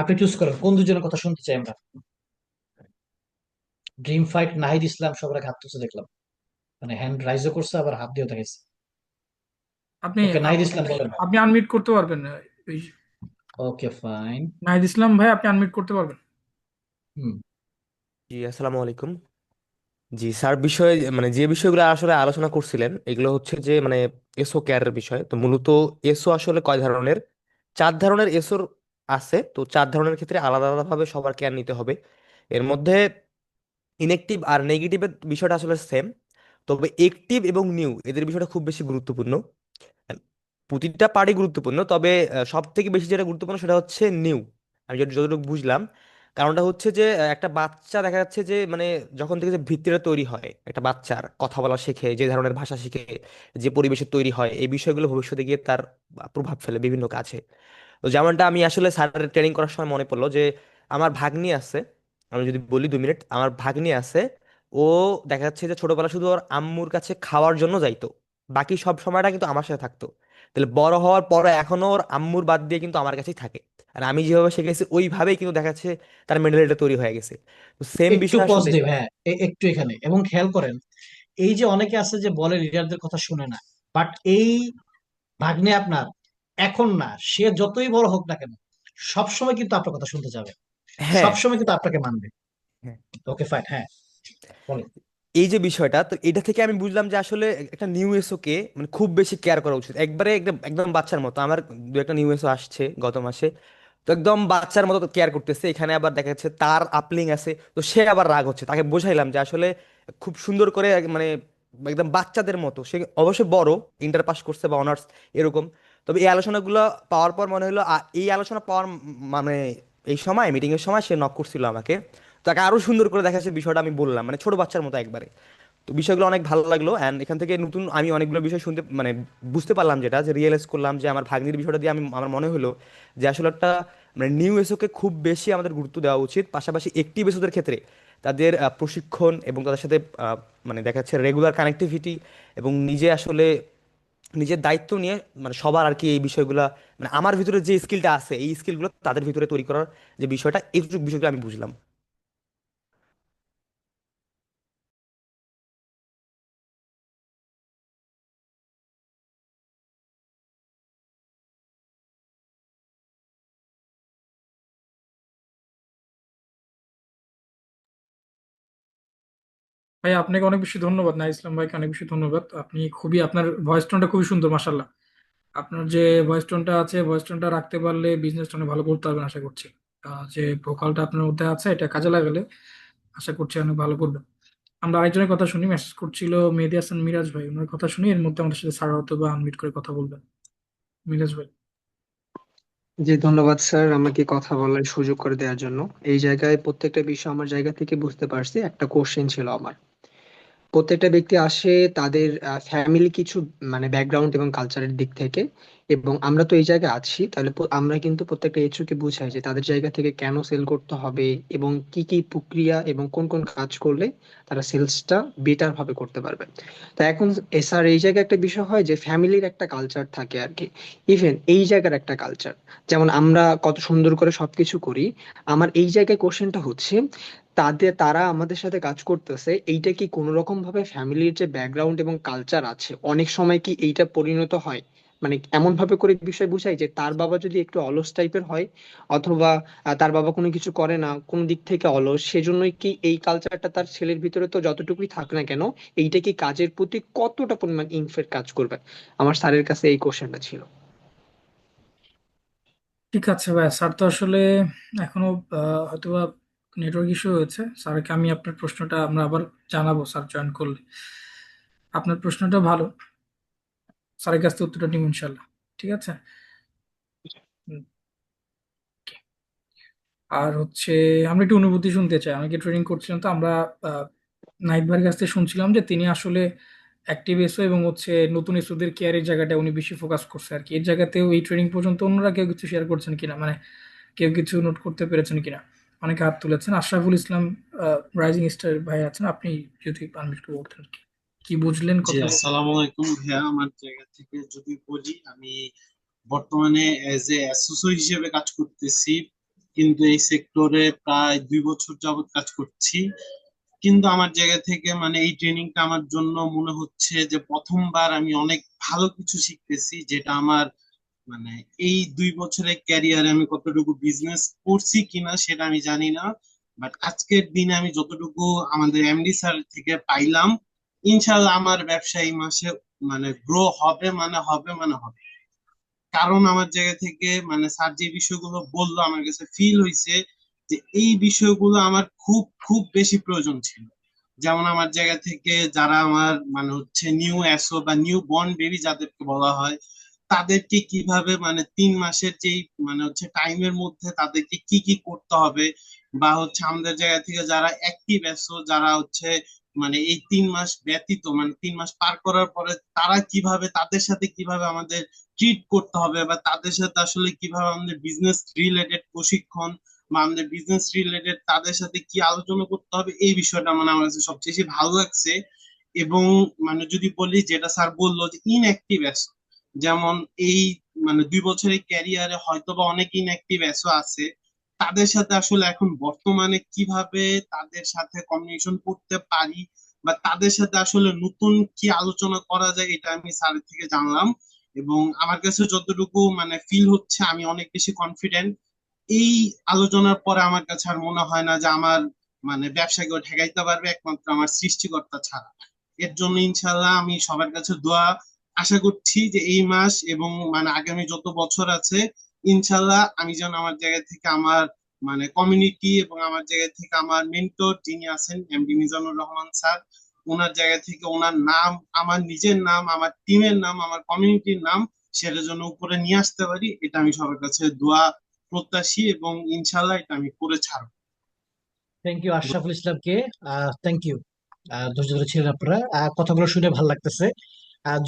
আপনি চুজ করেন কোন দুজনের কথা শুনতে চাই আমরা। ড্রিম ফাইট নাহিদ ইসলাম সবার আগে হাত তুলছে দেখলাম, মানে হ্যান্ড রাইজও করছে আবার হাত দিয়েও দেখাইছে। আপনি ওকে, নাহিদ ইসলাম বলেন। আপনি আনমিউট করতে পারবেন ওই ওকে ফাইন। নাহিদ ইসলাম ভাই, আপনি আনমিউট করতে পারবেন। হুম। জি, আসসালামু আলাইকুম। জি স্যার, বিষয়ে মানে যে বিষয়গুলো আসলে আলোচনা করছিলেন এগুলো হচ্ছে যে মানে এসও কেয়ারের বিষয়। তো মূলত এসও আসলে কয় ধরনের? 4 ধরনের এসওর আছে। তো 4 ধরনের ক্ষেত্রে আলাদা আলাদাভাবে সবার কেয়ার নিতে হবে। এর মধ্যে ইনএক্টিভ আর নেগেটিভের বিষয়টা আসলে সেম, তবে একটিভ এবং নিউ এদের বিষয়টা খুব বেশি গুরুত্বপূর্ণ। প্রতিটা পার্টি গুরুত্বপূর্ণ, তবে সব থেকে বেশি যেটা গুরুত্বপূর্ণ সেটা হচ্ছে নিউ। আমি যতটুকু বুঝলাম, কারণটা হচ্ছে যে একটা বাচ্চা দেখা যাচ্ছে যে মানে যখন থেকে যে ভিত্তিটা তৈরি হয় একটা বাচ্চার, কথা বলা শেখে, যে ধরনের ভাষা শিখে, যে পরিবেশে তৈরি হয়, এই বিষয়গুলো ভবিষ্যতে গিয়ে তার প্রভাব ফেলে বিভিন্ন কাজে। তো যেমনটা আমি আসলে স্যারের ট্রেনিং করার সময় মনে পড়লো যে আমার ভাগ্নি আছে। আমি যদি বলি 2 মিনিট, আমার ভাগ্নি আছে। ও দেখা যাচ্ছে যে ছোটবেলা শুধু ওর আম্মুর কাছে খাওয়ার জন্য যাইতো, বাকি সব সময়টা কিন্তু আমার সাথে থাকতো। তাহলে বড় হওয়ার পরে এখনো ওর আম্মুর বাদ দিয়ে কিন্তু আমার কাছেই থাকে। আর আমি যেভাবে শিখেছি ওইভাবেই কিন্তু দেখা যাচ্ছে তার মেন্টালিটি তৈরি হয়ে গেছে। তো সেম একটু বিষয় পজ আসলে। দিই, হ্যাঁ, একটু এখানে এবং খেয়াল করেন, এই যে অনেকে আছে যে বলে লিডারদের কথা শুনে না, বাট এই ভাগ্নে আপনার এখন না, সে যতই বড় হোক না কেন সবসময় কিন্তু আপনার কথা শুনতে যাবে, হ্যাঁ, সবসময় কিন্তু আপনাকে মানবে। হ্যাঁ। ওকে ফাইন, হ্যাঁ বলো। এই যে বিষয়টা, তো এটা থেকে আমি বুঝলাম যে আসলে একটা নিউ এসও কে মানে খুব বেশি কেয়ার করা উচিত, একবারে একদম একদম বাচ্চার মতো। আমার দু একটা নিউ এসও আসছে গত মাসে, তো একদম বাচ্চার মতো কেয়ার করতেছে। এখানে আবার দেখা যাচ্ছে তার আপলিং আছে, তো সে আবার রাগ হচ্ছে। তাকে বোঝাইলাম যে আসলে খুব সুন্দর করে মানে একদম বাচ্চাদের মতো। সে অবশ্যই বড়, ইন্টার পাস করছে বা অনার্স এরকম। তবে এই আলোচনাগুলো পাওয়ার পর মনে হলো এই আলোচনা পাওয়ার মানে এই সময় মিটিং এর সময় সে নক করছিল আমাকে। তাকে আরো সুন্দর করে দেখাচ্ছে বিষয়টা আমি বললাম, মানে ছোট বাচ্চার মতো একবারে। তো বিষয়গুলো অনেক ভালো লাগলো। অ্যান্ড এখান থেকে নতুন আমি অনেকগুলো বিষয় শুনতে মানে বুঝতে পারলাম, যেটা যে রিয়েলাইজ করলাম যে আমার ভাগ্নির বিষয়টা দিয়ে আমি আমার মনে হলো যে আসলে একটা মানে নিউ এসওকে খুব বেশি আমাদের গুরুত্ব দেওয়া উচিত। পাশাপাশি একটিভ এসওদের ক্ষেত্রে তাদের প্রশিক্ষণ এবং তাদের সাথে মানে দেখা যাচ্ছে রেগুলার কানেক্টিভিটি, এবং নিজে আসলে নিজের দায়িত্ব নিয়ে মানে সবার আর কি এই বিষয়গুলো মানে আমার ভিতরে যে স্কিলটা আছে এই স্কিলগুলো তাদের ভিতরে তৈরি করার যে বিষয়টা, এইটুকু বিষয়গুলো আমি বুঝলাম। ভাই আপনাকে অনেক বেশি ধন্যবাদ, না ইসলাম ভাইকে অনেক বেশি ধন্যবাদ। আপনি খুবই, আপনার ভয়েস টোনটা খুবই সুন্দর, মাশাল্লাহ। আপনার যে ভয়েস টোনটা আছে, ভয়েস টোনটা রাখতে পারলে বিজনেসটা অনেক ভালো করতে পারবেন আশা করছি। যে ভোকালটা আপনার মধ্যে আছে, এটা কাজে লাগালে আশা করছি অনেক ভালো করবেন। আমরা আরেকজনের কথা শুনি, মেসেজ করছিল মেহেদী হাসান মিরাজ ভাই, ওনার কথা শুনি, এর মধ্যে আমাদের সাথে স্যার হয়তো বা আনমিউট করে কথা বলবেন। মিরাজ ভাই। জি, ধন্যবাদ স্যার আমাকে কথা বলার সুযোগ করে দেওয়ার জন্য। এই জায়গায় প্রত্যেকটা বিষয় আমার জায়গা থেকে বুঝতে পারছি। একটা কোশ্চেন ছিল আমার, প্রত্যেকটা ব্যক্তি আসে তাদের ফ্যামিলি কিছু মানে ব্যাকগ্রাউন্ড এবং কালচারের দিক থেকে, এবং আমরা তো এই জায়গায় আছি, তাহলে আমরা কিন্তু প্রত্যেকটা এইচও কে বুঝাই যে তাদের জায়গা থেকে কেন সেল করতে হবে এবং কি কি প্রক্রিয়া এবং কোন কোন কাজ করলে তারা সেলসটা বেটার ভাবে করতে পারবে। তো এখন স্যার এই জায়গায় একটা বিষয় হয় যে ফ্যামিলির একটা কালচার থাকে আর কি। ইভেন এই জায়গার একটা কালচার, যেমন আমরা কত সুন্দর করে সবকিছু করি। আমার এই জায়গায় কোশ্চেনটা হচ্ছে, তারা আমাদের সাথে কাজ করতেছে, এইটা কি কোনো রকম ভাবে ফ্যামিলির যে ব্যাকগ্রাউন্ড এবং কালচার আছে, অনেক সময় কি এইটা পরিণত হয় মানে এমন ভাবে করে বিষয় বুঝাই যে তার বাবা যদি একটু অলস টাইপের হয়, অথবা তার বাবা কোনো কিছু করে না, কোন দিক থেকে অলস, সেজন্যই কি এই কালচারটা তার ছেলের ভিতরে তো যতটুকুই থাক না কেন, এইটা কি কাজের প্রতি কতটা পরিমাণ ইনফেক্ট কাজ করবে? আমার স্যারের কাছে এই কোশ্চেনটা ছিল। ঠিক আছে ভাই, স্যার তো আসলে এখনো হয়তোবা নেটওয়ার্ক ইস্যু হয়েছে। স্যারকে আমি আপনার প্রশ্নটা আমরা আবার জানাবো, স্যার জয়েন করলে। আপনার প্রশ্নটা ভালো, স্যারের কাছ থেকে উত্তরটা নিব ইনশাল্লাহ। ঠিক আছে। হুম। আর হচ্ছে আমরা একটু অনুভূতি শুনতে চাই। আমি কি ট্রেনিং করছিলাম, তো আমরা নাইট ভাইয়ের কাছ থেকে শুনছিলাম যে তিনি আসলে অ্যাক্টিভ এসও এবং হচ্ছে নতুন এসওদের কেয়ারের জায়গাটা উনি বেশি ফোকাস করছে আর কি। এর জায়গাতেও এই ট্রেনিং পর্যন্ত অন্যরা কেউ কিছু শেয়ার করছেন কিনা, মানে কেউ কিছু নোট করতে পেরেছেন কিনা? অনেকে হাত তুলেছেন। আশরাফুল ইসলাম রাইজিং স্টার ভাই আছেন, আপনি যদি পারমিট করে বলতেন আর কি, কি বুঝলেন জি, কথা। আসসালামু আলাইকুম ভাইয়া। আমার জায়গা থেকে যদি বলি, আমি বর্তমানে এজ এ অ্যাসোসিয়েট হিসেবে কাজ করতেছি কিন্তু এই সেক্টরে প্রায় 2 বছর যাবত কাজ করছি। কিন্তু আমার জায়গা থেকে মানে এই ট্রেনিংটা আমার জন্য মনে হচ্ছে যে প্রথমবার আমি অনেক ভালো কিছু শিখতেছি, যেটা আমার মানে এই 2 বছরের ক্যারিয়ারে আমি কতটুকু বিজনেস করছি কিনা সেটা আমি জানি না। বাট আজকের দিনে আমি যতটুকু আমাদের এমডি স্যার থেকে পাইলাম, ইনশাল্লাহ আমার ব্যবসা এই মাসে মানে গ্রো হবে, মানে হবে, মানে হবে। কারণ আমার জায়গা থেকে মানে স্যার যে বিষয়গুলো বললো আমার কাছে ফিল হয়েছে যে এই বিষয়গুলো আমার খুব খুব বেশি প্রয়োজন ছিল। যেমন আমার জায়গা থেকে যারা আমার মানে হচ্ছে নিউ এসও বা নিউ বর্ন বেবি যাদেরকে বলা হয়, তাদেরকে কিভাবে মানে 3 মাসের যেই মানে হচ্ছে টাইমের মধ্যে তাদেরকে কি কি করতে হবে, বা হচ্ছে আমাদের জায়গা থেকে যারা অ্যাক্টিভ এসো, যারা হচ্ছে মানে এই 3 মাস ব্যতীত মানে 3 মাস পার করার পরে তারা কিভাবে তাদের সাথে কিভাবে আমাদের ট্রিট করতে হবে, বা তাদের সাথে আসলে কিভাবে আমাদের বিজনেস রিলেটেড প্রশিক্ষণ বা আমাদের বিজনেস রিলেটেড তাদের সাথে কি আলোচনা করতে হবে, এই বিষয়টা মানে আমার কাছে সবচেয়ে বেশি ভালো লাগছে। এবং মানে যদি বলি যেটা স্যার বললো যে ইনঅ্যাক্টিভ অ্যাসো, যেমন এই মানে 2 বছরের ক্যারিয়ারে হয়তো বা অনেক ইনঅ্যাক্টিভ অ্যাসো আছে, তাদের সাথে আসলে এখন বর্তমানে কিভাবে তাদের সাথে কমিউনিকেশন করতে পারি বা তাদের সাথে আসলে নতুন কি আলোচনা করা যায়, এটা আমি স্যারের থেকে জানলাম। এবং আমার কাছে যতটুকু মানে ফিল হচ্ছে আমি অনেক বেশি কনফিডেন্ট। এই আলোচনার পরে আমার কাছে আর মনে হয় না যে আমার মানে ব্যবসাকে ঠেকাইতে পারবে একমাত্র আমার সৃষ্টিকর্তা ছাড়া। এর জন্য ইনশাল্লাহ আমি সবার কাছে দোয়া আশা করছি যে এই মাস এবং মানে আগামী যত বছর আছে, ইনশাল্লাহ আমি যেন আমার জায়গা থেকে আমার মানে কমিউনিটি এবং আমার জায়গা থেকে আমার মেন্টর যিনি আছেন এমডি মিজানুর রহমান স্যার, ওনার জায়গা থেকে ওনার নাম, আমার নিজের নাম, আমার টিমের নাম, আমার কমিউনিটির নাম, সেটা যেন উপরে নিয়ে আসতে পারি, এটা আমি সবার কাছে দোয়া প্রত্যাশী এবং ইনশাল্লাহ এটা আমি করে ছাড়বো। থ্যাংক ইউ আশরাফুল ইসলামকে। থ্যাংক ইউ, ধৈর্য ধরে ছিলেন আপনারা। কথাগুলো শুনে ভালো লাগতেছে।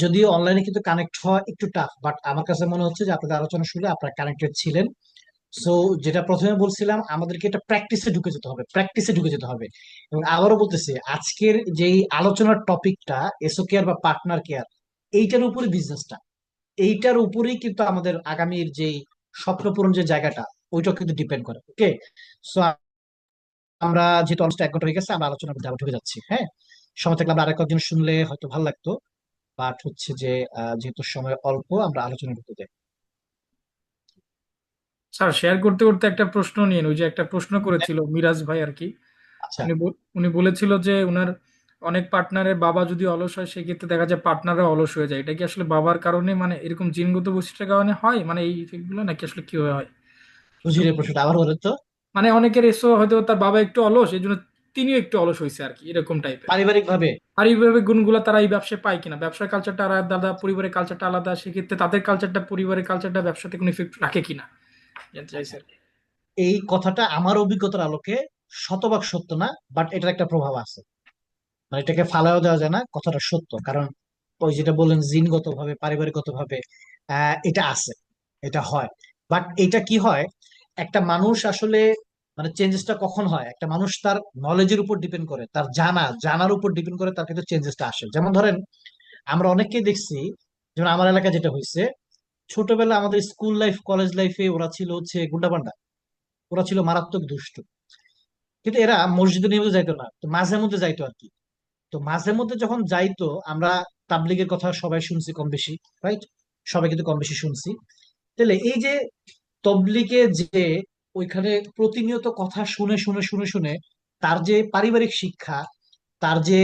যদিও অনলাইনে কিন্তু কানেক্ট হওয়া একটু টাফ, বাট আমার কাছে মনে হচ্ছে যে আপনাদের আলোচনা শুনে আপনারা কানেক্টেড ছিলেন। সো যেটা প্রথমে বলছিলাম, আমাদেরকে এটা প্র্যাকটিসে ঢুকে যেতে হবে, প্র্যাকটিসে ঢুকে যেতে হবে। এবং আবারও বলতেছি, আজকের যেই আলোচনার টপিকটা এসও কেয়ার বা পার্টনার কেয়ার, এইটার উপরে বিজনেসটা, এইটার উপরেই কিন্তু আমাদের আগামীর যেই স্বপ্নপূরণ যে জায়গাটা, ওইটাও কিন্তু ডিপেন্ড করে। ওকে, সো আমরা যেহেতু অলমোস্ট 1 ঘন্টা হয়ে গেছে, আমরা আলোচনার মধ্যে আবার ঢুকে যাচ্ছি। হ্যাঁ, সময় থাকলে আমরা আরেক একজন শুনলে হয়তো ভালো লাগতো, বাট হচ্ছে যে যেহেতু সময় অল্প, আমরা আলোচনা ঢুকে যাই। স্যার, শেয়ার করতে করতে একটা প্রশ্ন নিয়ে ওই যে একটা প্রশ্ন করেছিল মিরাজ ভাই আর কি। আচ্ছা, উনি বলেছিল যে উনার অনেক পার্টনারের বাবা যদি অলস হয় সেক্ষেত্রে দেখা যায় পার্টনাররা অলস হয়ে যায়। এটা কি আসলে বাবার কারণে মানে এরকম জিনগত বৈশিষ্ট্যের কারণে হয়, মানে এই ইফেক্ট গুলো, নাকি আসলে কি হয়? বুঝি রে প্রশ্নটা আবার বলেন তো। মানে অনেকের এসো হয়তো তার বাবা একটু অলস, এই জন্য তিনিও একটু অলস হয়েছে আর কি, এরকম টাইপের। পারিবারিক ভাবে পারিবারিক গুণগুলো তারা এই ব্যবসায় পায় কিনা, ব্যবসার কালচারটা আলাদা, পরিবারের কালচারটা আলাদা, সেক্ষেত্রে তাদের কালচারটা, পরিবারের কালচারটা ব্যবসাতে কোনো ইফেক্ট রাখে কিনা জানতে চাইছি আচ্ছা, আর কি। এই কথাটা আমার অভিজ্ঞতার আলোকে শতভাগ সত্য না, বাট এটার একটা প্রভাব আছে। মানে এটাকে ফালাও দেওয়া যায় না, কথাটা সত্য। কারণ ওই যেটা বললেন জিনগত ভাবে, পারিবারিকগত ভাবে এটা আছে, এটা হয়। বাট এটা কি হয়, একটা মানুষ আসলে মানে চেঞ্জেসটা কখন হয়, একটা মানুষ তার নলেজের উপর ডিপেন্ড করে, তার জানার উপর ডিপেন্ড করে, তার কিন্তু চেঞ্জেসটা আসে। যেমন ধরেন, আমরা অনেককেই দেখছি, যেমন আমার এলাকায় যেটা হয়েছে, ছোটবেলা আমাদের স্কুল লাইফ কলেজ লাইফে ওরা ছিল হচ্ছে গুন্ডাপান্ডা, ওরা ছিল মারাত্মক দুষ্ট। কিন্তু এরা মসজিদে নিয়মিত যাইতো না, তো মাঝে মধ্যে যাইতো আর কি। তো মাঝে মধ্যে যখন যাইতো, আমরা তাবলিগের কথা সবাই শুনছি কম বেশি, রাইট? সবাই কিন্তু কম বেশি শুনছি। তাহলে এই যে তবলিগে যে ওইখানে প্রতিনিয়ত কথা শুনে শুনে শুনে শুনে তার যে পারিবারিক শিক্ষা, তার যে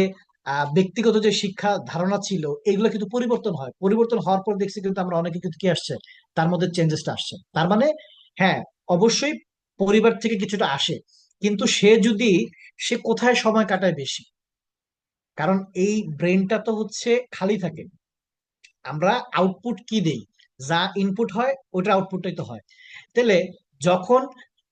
ব্যক্তিগত যে শিক্ষা ধারণা ছিল, এগুলো কিন্তু পরিবর্তন হয়। পরিবর্তন হওয়ার পর দেখছি কিন্তু আমরা অনেকে কিন্তু কি আসছে, তার মধ্যে চেঞ্জেসটা আসছে। তার মানে হ্যাঁ, অবশ্যই পরিবার থেকে কিছুটা আসে, কিন্তু সে কোথায় সময় কাটায় বেশি। কারণ এই ব্রেনটা তো হচ্ছে খালি থাকে, আমরা আউটপুট কি দেই, যা ইনপুট হয় ওটা আউটপুটটাই তো হয়। তাহলে যখন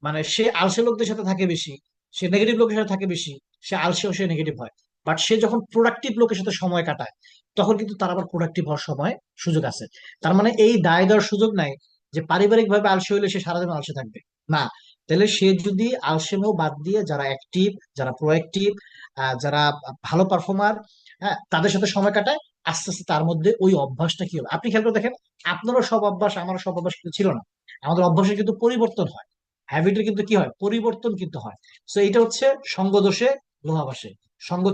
মানে সে আলসে লোকদের সাথে থাকে বেশি, সে নেগেটিভ লোকের সাথে থাকে বেশি, সে আলসে ও সে নেগেটিভ হয়। বাট সে যখন প্রোডাক্টিভ লোকের সাথে সময় কাটায়, তখন কিন্তু তার আবার প্রোডাক্টিভ হওয়ার সময় সুযোগ আছে। তার মানে এই দায় দেওয়ার সুযোগ নাই যে পারিবারিক ভাবে আলসে হইলে সে সারাদিন আলসে থাকবে, না। তাহলে সে যদি আলসেমিও বাদ দিয়ে যারা অ্যাক্টিভ, যারা প্রোঅ্যাক্টিভ, যারা ভালো পারফর্মার, হ্যাঁ, তাদের সাথে সময় কাটায়, আস্তে আস্তে তার মধ্যে ওই অভ্যাসটা কি হবে আপনি খেয়াল করে দেখেন। আপনারও সব অভ্যাস, আমারও সব অভ্যাস কিন্তু ছিল না, আমাদের অভ্যাসে কিন্তু পরিবর্তন হয়। হ্যাবিটের কিন্তু কি হয়, পরিবর্তন কিন্তু হয়। সো এটা হচ্ছে সঙ্গ দোষে লোহা ভাসে। সঙ্গ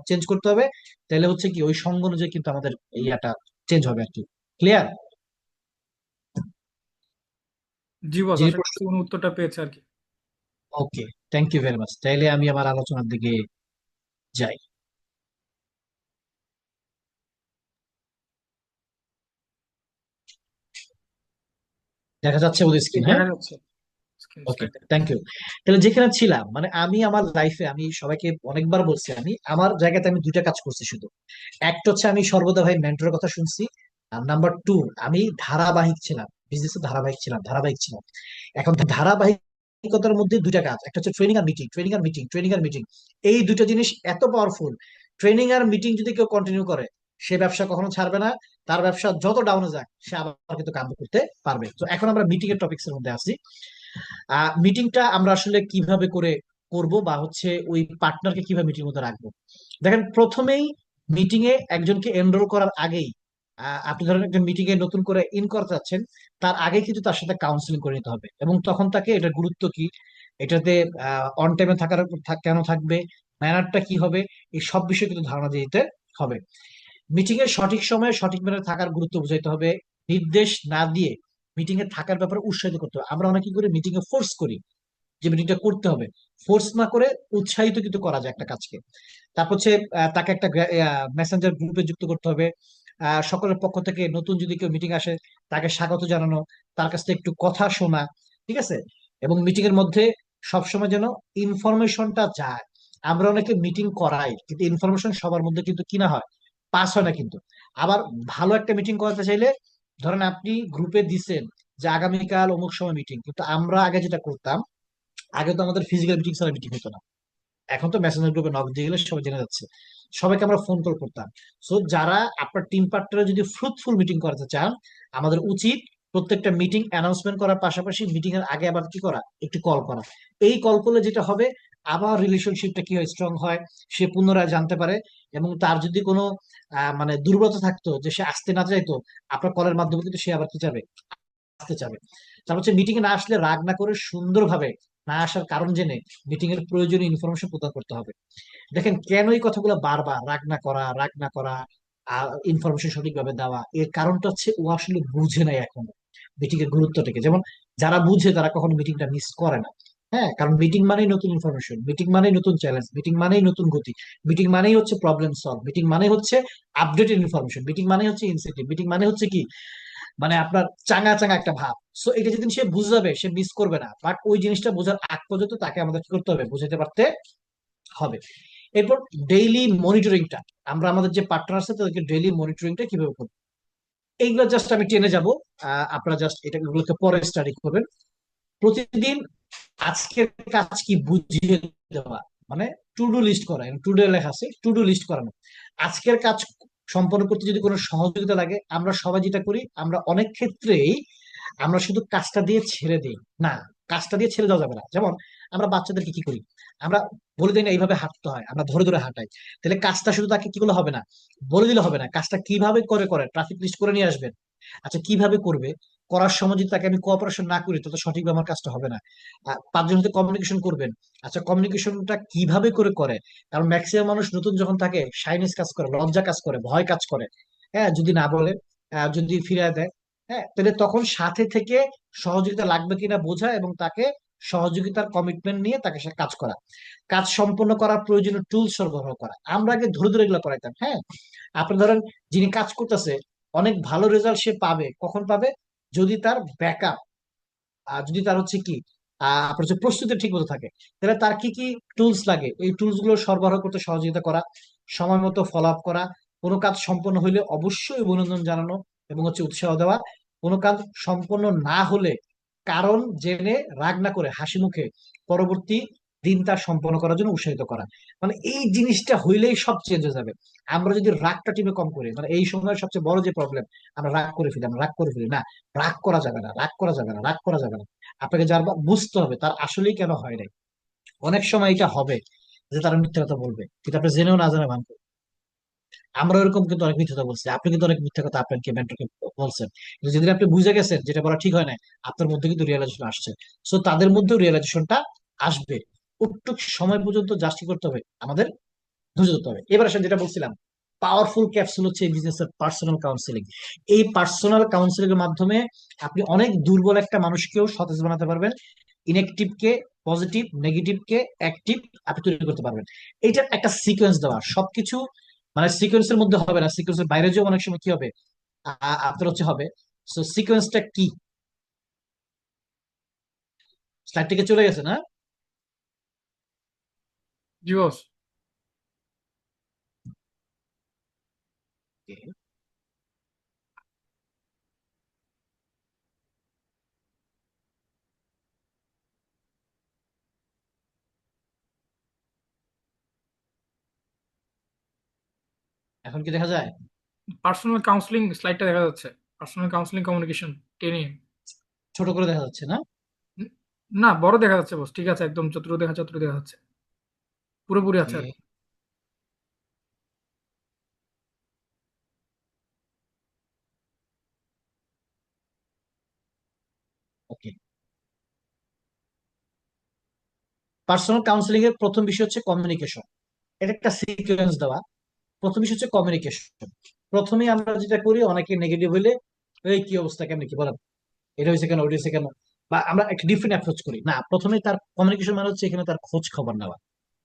চেঞ্জ করতে হবে, তাহলে হচ্ছে কি ওই সঙ্গ অনুযায়ী কিন্তু আমাদের ইয়াটা চেঞ্জ হবে আর কি। ক্লিয়ার? জি বস, যিনি আশা প্রশ্ন, করছি উনি উত্তরটা পেয়েছে আর কি। ওকে, থ্যাংক ইউ ভেরি মাচ। তাইলে আমি আমার আলোচনার দিকে যাই। দেখা যাচ্ছে ওদের জি, স্ক্রিন? হ্যাঁ, দেখা যাচ্ছে স্ক্রিন ওকে, স্লাইডে। Thank you. তাহলে যেখানে ছিলাম, মানে আমি আমার লাইফে আমি সবাইকে অনেকবার বলছি, আমি আমার জায়গাতে আমি দুইটা কাজ করছি শুধু। একটা হচ্ছে আমি সর্বদা ভাই মেন্টরের কথা শুনছি, আর নাম্বার টু, আমি ধারাবাহিক ছিলাম, বিজনেসে ধারাবাহিক ছিলাম। এখন ধারাবাহিকতার মধ্যে দুইটা কাজ, একটা হচ্ছে ট্রেনিং আর মিটিং, ট্রেনিং আর মিটিং। এই দুইটা জিনিস এত পাওয়ারফুল। ট্রেনিং আর মিটিং যদি কেউ কন্টিনিউ করে, সে ব্যবসা কখনো ছাড়বে না। তার ব্যবসা যত ডাউনে যাক, সে আবার কিন্তু কাম করতে পারবে। তো এখন আমরা মিটিং এর টপিক্স এর মধ্যে আসি। মিটিংটা আমরা আসলে কিভাবে করে করব, বা হচ্ছে ওই পার্টনারকে কিভাবে মিটিং মধ্যে রাখবো। দেখেন, প্রথমেই মিটিং এ একজনকে এনরোল করার আগেই, আপনি ধরেন একজন মিটিং এ নতুন করে ইন করতে যাচ্ছেন, তার আগে কিন্তু তার সাথে কাউন্সিলিং করে নিতে হবে, এবং তখন তাকে এটার গুরুত্ব কি, এটাতে অন টাইমে কেন থাকবে, ম্যানারটা কি হবে, এই সব বিষয়ে কিন্তু ধারণা দিয়ে দিতে হবে। মিটিং এর সঠিক সময়ে সঠিক ম্যানারে থাকার গুরুত্ব বুঝাইতে হবে। নির্দেশ না দিয়ে মিটিং এ থাকার ব্যাপারে উৎসাহিত করতে হবে। আমরা অনেকে করে মিটিং এ ফোর্স করি যে মিটিংটা করতে হবে। ফোর্স না করে উৎসাহিত কিন্তু করা যায় একটা কাজকে। তারপর হচ্ছে তাকে একটা মেসেঞ্জার গ্রুপে যুক্ত করতে হবে। সকলের পক্ষ থেকে নতুন যদি কেউ মিটিং আসে, তাকে স্বাগত জানানো, তার কাছ থেকে একটু কথা শোনা, ঠিক আছে? এবং মিটিং এর মধ্যে সবসময় যেন ইনফরমেশনটা যায়। আমরা অনেকে মিটিং করাই, কিন্তু ইনফরমেশন সবার মধ্যে কিন্তু কিনা হয়, পাস হয় না কিন্তু। আবার ভালো একটা মিটিং করাতে চাইলে, ধরেন আপনি গ্রুপে দিছেন যে আগামীকাল অমুক সময় মিটিং, কিন্তু আমরা আগে যেটা করতাম, আগে তো আমাদের ফিজিক্যাল মিটিং ছাড়া মিটিং হতো না। এখন তো মেসেঞ্জার গ্রুপে নক দিয়ে গেলে সবাই জেনে যাচ্ছে। সবাইকে আমরা ফোন কল করতাম। সো যারা আপনার টিম পার্টনারে যদি ফ্রুটফুল মিটিং করাতে চান, আমাদের উচিত প্রত্যেকটা মিটিং অ্যানাউন্সমেন্ট করার পাশাপাশি মিটিং এর আগে আবার কি করা, একটু কল করা। এই কল করলে যেটা হবে, আবার রিলেশনশিপটা কি হয়, স্ট্রং হয়। সে পুনরায় জানতে পারে, এবং তার যদি কোনো মানে দুর্বলতা থাকতো যে সে আসতে না চাইতো, আপনার কলের মাধ্যমে কিন্তু সে আবার কি যাবে, আসতে চাবে। তারপর হচ্ছে মিটিং এ না আসলে রাগ না করে সুন্দরভাবে না আসার কারণ জেনে মিটিং এর প্রয়োজনীয় ইনফরমেশন প্রদান করতে হবে। দেখেন, কেন এই কথাগুলো বারবার, রাগ না করা, ইনফরমেশন সঠিকভাবে দেওয়া, এর কারণটা হচ্ছে ও আসলে বুঝে নাই এখনো মিটিং এর গুরুত্বটাকে। যেমন যারা বুঝে তারা কখনো মিটিংটা মিস করে না। হ্যাঁ, কারণ মিটিং মানেই নতুন ইনফরমেশন, মিটিং মানেই নতুন চ্যালেঞ্জ, মিটিং মানেই নতুন গতি, মিটিং মানেই হচ্ছে প্রবলেম সলভ, মিটিং মানে হচ্ছে আপডেটেড ইনফরমেশন, মিটিং মানে হচ্ছে ইনসেন্টিভ, মিটিং মানে হচ্ছে কি, মানে আপনার চাঙা চাঙা একটা ভাব। সো এটা যেদিন সে বুঝাবে, সে মিস করবে না। বাট ওই জিনিসটা বোঝার আগ পর্যন্ত তাকে আমাদের কি করতে হবে, বুঝাতে পারতে হবে। এরপর ডেইলি মনিটরিংটা, আমরা আমাদের যে পার্টনার আছে তাদেরকে ডেইলি মনিটরিংটা কিভাবে করবো, এইগুলো জাস্ট আমি টেনে যাব। আপনারা জাস্ট এটা এগুলোকে পরে স্টাডি করবেন। প্রতিদিন আজকের কাজ কি বুঝিয়ে দেওয়া, মানে টু ডু লিস্ট করা, টু ডে লেখা আছে, টু ডু লিস্ট করানো। আজকের কাজ সম্পন্ন করতে যদি কোনো সহযোগিতা লাগে, আমরা সবাই যেটা করি, আমরা অনেক ক্ষেত্রেই আমরা শুধু কাজটা দিয়ে ছেড়ে দিই। না, কাজটা দিয়ে ছেড়ে দেওয়া যাবে না। যেমন আমরা বাচ্চাদেরকে কি করি, আমরা বলে দিই না এইভাবে হাঁটতে হয়, আমরা ধরে ধরে হাঁটাই। তাহলে কাজটা শুধু তাকে কি করলে হবে না, বলে দিলে হবে না, কাজটা কিভাবে করে করে ট্রাফিক লিস্ট করে নিয়ে আসবেন। আচ্ছা, কিভাবে করবে, করার সময় যদি তাকে আমি কোঅপারেশন না করি, তাহলে সঠিকভাবে আমার কাজটা হবে না। পাঁচজনের সাথে কমিউনিকেশন করবেন। আচ্ছা, কমিউনিকেশনটা কিভাবে করে করে, কারণ ম্যাক্সিমাম মানুষ নতুন যখন থাকে, শাইনেস কাজ করে, লজ্জা কাজ করে, ভয় কাজ করে। হ্যাঁ, যদি না বলে, যদি ফিরিয়ে দেয়, হ্যাঁ, তাহলে তখন সাথে থেকে সহযোগিতা লাগবে কিনা বোঝা, এবং তাকে সহযোগিতার কমিটমেন্ট নিয়ে তাকে সে কাজ করা, কাজ সম্পন্ন করার প্রয়োজনীয় টুল সরবরাহ করা। আমরা আগে ধরে ধরে এগুলো করাইতাম। হ্যাঁ, আপনি ধরেন যিনি কাজ করতেছে, অনেক ভালো রেজাল্ট সে পাবে কখন পাবে, যদি তার ব্যাকআপ, যদি তার হচ্ছে কি আপনার হচ্ছে প্রস্তুতি ঠিক মতো থাকে। তাহলে তার কি কি টুলস লাগে, এই টুলস গুলো সরবরাহ করতে সহযোগিতা করা, সময় মতো ফলো আপ করা, কোনো কাজ সম্পন্ন হইলে অবশ্যই অভিনন্দন জানানো এবং হচ্ছে উৎসাহ দেওয়া, কোনো কাজ সম্পন্ন না হলে কারণ জেনে রাগ না করে হাসি মুখে পরবর্তী দিন তা সম্পন্ন করার জন্য উৎসাহিত করা। মানে এই জিনিসটা হইলেই সব চেঞ্জ হয়ে যাবে। আমরা যদি রাগটা টিমে কম করি, মানে এই সময়ের সবচেয়ে বড় যে প্রবলেম, আমরা রাগ করে ফেলি না। রাগ করা যাবে না, রাগ করা যাবে না। আপনাকে যার বুঝতে হবে তার আসলেই কেন হয় নাই। অনেক সময় এটা হবে যে তারা মিথ্যা কথা বলবে, কিন্তু আপনি জেনেও না জানা ভান করবেন। আমরা এরকম কিন্তু অনেক মিথ্যা কথা বলছি, আপনি কিন্তু অনেক মিথ্যা কথা আপনাকে মেন্টরকে বলছেন, কিন্তু যেদিন আপনি বুঝে গেছেন যেটা বলা ঠিক হয় না, আপনার মধ্যে কিন্তু রিয়েলাইজেশন আসছে। সো তাদের মধ্যেও রিয়েলাইজেশনটা আসবে। ওটুক সময় পর্যন্ত জাস্ট কি করতে হবে আমাদের, ধৈর্য ধরতে হবে। এবার আসেন যেটা বলছিলাম, পাওয়ারফুল ক্যাপসুল হচ্ছে এই বিজনেসের পার্সোনাল কাউন্সিলিং। এই পার্সোনাল কাউন্সিলিং এর মাধ্যমে আপনি অনেক দুর্বল একটা মানুষকেও সতেজ বানাতে পারবেন, ইনঅ্যাক্টিভ কে পজিটিভ, নেগেটিভ কে অ্যাক্টিভ আপনি তৈরি করতে পারবেন। এইটার একটা সিকোয়েন্স দেওয়া, সবকিছু মানে সিকোয়েন্সের মধ্যে হবে না, সিকোয়েন্সের বাইরে যেও অনেক সময় কি হবে আপনার হচ্ছে হবে। সো সিকোয়েন্সটা কি, স্লাইড থেকে চলে গেছে না? জি বস। Okay, এখন কি দেখা যায়? পার্সোনাল কাউন্সিলিং স্লাইডটা দেখা যাচ্ছে। পার্সোনাল কাউন্সিলিং কমিউনিকেশন টেনে। ছোট করে দেখা যাচ্ছে না? না, বড় দেখা যাচ্ছে বস, ঠিক আছে, একদম চতুর দেখা যাচ্ছে, পুরোপুরি আছে আর ওকে, কি। ওকে। পার্সোনাল কাউন্সিলিং এর প্রথম বিষয় হচ্ছে কমিউনিকেশন। এটা একটা সিকোয়েন্স দেওয়া। প্রথম বিষয় হচ্ছে কমিউনিকেশন। প্রথমেই আমরা যেটা করি, অনেকে নেগেটিভ হইলে এই কি অবস্থা, কেমন কি বলেন, এটা হয়েছে কেন, ওটা হয়েছে কেন, বা আমরা একটা ডিফারেন্ট অ্যাপ্রোচ করি না। প্রথমে তার কমিউনিকেশন মানে হচ্ছে এখানে তার খোঁজ খবর নেওয়া,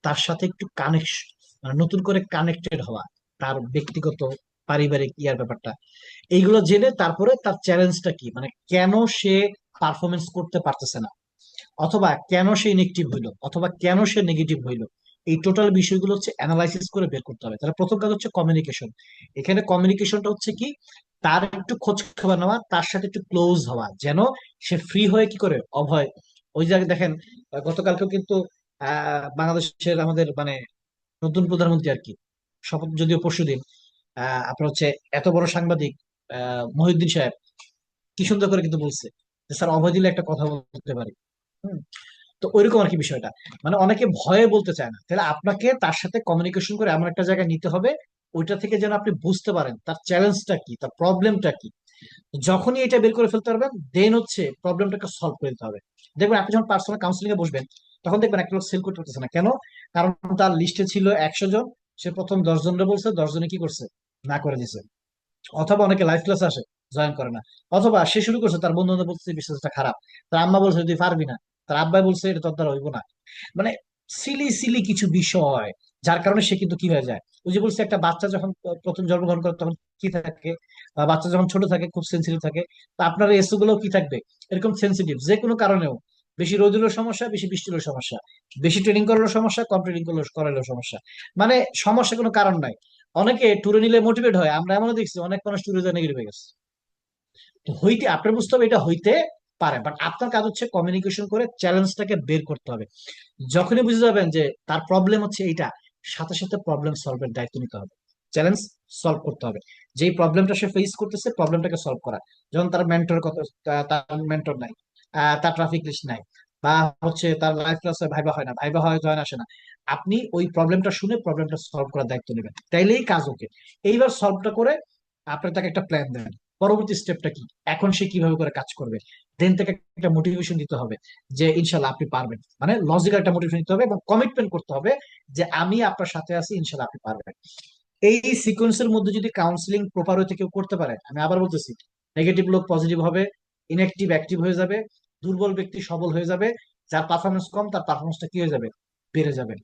তার সাথে একটু কানেকশন, মানে নতুন করে কানেক্টেড হওয়া, তার ব্যক্তিগত পারিবারিক ইয়ার ব্যাপারটা এইগুলো জেনে তারপরে তার চ্যালেঞ্জটা কি, মানে কেন সে পারফরমেন্স করতে পারতেছে না, অথবা কেন সে ইনএক্টিভ হইলো, অথবা কেন সে নেগেটিভ হইলো। এই টোটাল বিষয়গুলো হচ্ছে অ্যানালাইসিস করে বের করতে হবে। তাহলে প্রথম কাজ হচ্ছে কমিউনিকেশন। এখানে কমিউনিকেশনটা হচ্ছে কি, তার একটু খোঁজ খবর নেওয়া, তার সাথে একটু ক্লোজ হওয়া, যেন সে ফ্রি হয়ে কি করে অভয়। ওই জায়গায় দেখেন, গতকালকেও কিন্তু বাংলাদেশের আমাদের মানে নতুন প্রধানমন্ত্রী আর কি, শপথ যদিও পরশুদিন, আপনার হচ্ছে এত বড় সাংবাদিক মহিউদ্দিন সাহেব কি সুন্দর করে কিন্তু বলছে যে স্যার অভয় দিলে একটা কথা বলতে পারি। হুম। তো ওইরকম আর কি বিষয়টা, মানে অনেকে ভয়ে বলতে চায় না, তাহলে আপনাকে তার সাথে কমিউনিকেশন করে এমন একটা জায়গায় নিতে হবে ওইটা থেকে যেন আপনি বুঝতে পারেন তার চ্যালেঞ্জটা কি, তার প্রবলেমটা কি। যখনই এটা বের করে ফেলতে পারবেন, দেন হচ্ছে প্রবলেমটাকে সলভ করে দিতে হবে। দেখবেন আপনি যখন পার্সোনাল কাউন্সিলিং এ বসবেন, তখন দেখবেন একটা লোক সেল করতে পারতেছে না কেন, কারণ তার লিস্টে ছিল 100 জন, সে প্রথম 10 জনরে বলছে, 10 জনে কি করছে, না করে দিছে। অথবা অনেকে লাইভ ক্লাসে আসে, জয়েন করে না। অথবা সে শুরু করছে, তার বন্ধু বান্ধব বলছে বিশ্বাসটা খারাপ, তার আম্মা বলছে তুই পারবি না, তার আব্বাই বলছে এটা তোর দ্বারা হইব না, মানে সিলি সিলি কিছু বিষয়, যার কারণে সে কিন্তু কি হয়ে যায়। ওই যে বলছে একটা বাচ্চা যখন প্রথম জন্মগ্রহণ করে তখন কি থাকে, বাচ্চা যখন ছোট থাকে খুব সেন্সিটিভ থাকে, তা আপনার এসও গুলো কি থাকবে এরকম সেন্সিটিভ, যে কোনো কারণেও। বেশি রোদ হলেও সমস্যা, বেশি বৃষ্টি হলেও সমস্যা, বেশি ট্রেনিং করলেও সমস্যা, কম ট্রেনিং করালেও সমস্যা, মানে সমস্যা কোনো কারণ নাই। অনেকে ট্যুরে নিলে মোটিভেট হয়, আমরা এমনও দেখছি অনেক মানুষ ট্যুরে যায় নেগেটিভ হয়ে গেছে। তো হইতে আপনার বুঝতে হবে এটা হইতে পারে, বাট আপনার কাজ হচ্ছে কমিউনিকেশন করে চ্যালেঞ্জটাকে বের করতে হবে। যখনই বুঝে যাবেন যে তার প্রবলেম হচ্ছে এইটা, সাথে সাথে প্রবলেম সলভের দায়িত্ব নিতে হবে, চ্যালেঞ্জ সলভ করতে হবে। যেই প্রবলেমটা সে ফেস করতেছে প্রবলেমটাকে সলভ করা। যেমন তার মেন্টর কত, তার মেন্টর নাই, তার ট্রাফিক লিস্ট নাই, বা হচ্ছে তার লাইফ ক্লাসে ভাইবা হয় না, ভাইবা হয় জয়েন আসে না। আপনি ওই প্রবলেমটা শুনে প্রবলেমটা সলভ করার দায়িত্ব নেবেন, তাইলেই কাজ ওকে। এইবার সলভটা করে আপনি তাকে একটা প্ল্যান দেন, পরবর্তী স্টেপটা কি, এখন সে কিভাবে করে কাজ করবে। দেন তাকে একটা মোটিভেশন দিতে হবে যে ইনশাল্লাহ আপনি পারবেন, মানে লজিক্যাল একটা মোটিভেশন দিতে হবে এবং কমিটমেন্ট করতে হবে যে আমি আপনার সাথে আছি, ইনশাল্লাহ আপনি পারবেন। এই সিকোয়েন্সের মধ্যে যদি কাউন্সিলিং প্রপার হইতে কেউ করতে পারে, আমি আবার বলতেছি, নেগেটিভ লোক পজিটিভ হবে, ইনঅ্যাক্টিভ অ্যাক্টিভ হয়ে যাবে, দুর্বল ব্যক্তি সবল হয়ে যাবে, যার পারফরমেন্স কম তার পারফরমেন্সটা কি হয়ে যাবে, বেড়ে যাবে।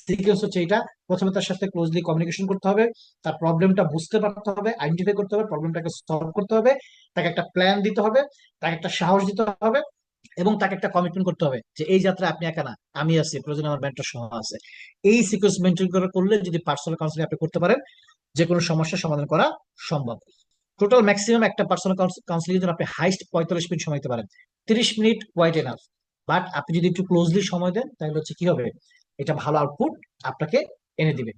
সিকোয়েন্স হচ্ছে এটা, প্রথমে তার সাথে ক্লোজলি কমিউনিকেশন করতে হবে, তার প্রবলেমটা বুঝতে পারতে হবে, আইডেন্টিফাই করতে হবে, প্রবলেমটাকে সলভ করতে হবে, তাকে একটা প্ল্যান দিতে হবে, তাকে একটা সাহস দিতে হবে, এবং তাকে একটা কমিটমেন্ট করতে হবে যে এই যাত্রা আপনি একা না, আমি আছি, প্রয়োজনে আমার মেন্টর সহ আছে। এই সিকোয়েন্স মেনটেন করলে যদি পার্সোনাল কাউন্সিলিং আপনি করতে পারেন, যে কোনো সমস্যার সমাধান করা সম্ভব। টোটাল ম্যাক্সিমাম একটা পার্সোনাল কাউন্সিলিং এর জন্য আপনি হাইস্ট 45 মিনিট সময় দিতে পারেন, 30 মিনিট কোয়াইট এনাফ। বাট আপনি যদি একটু ক্লোজলি সময় দেন তাহলে হচ্ছে কি হবে, এটা ভালো আউটপুট আপনাকে এনে দিবে।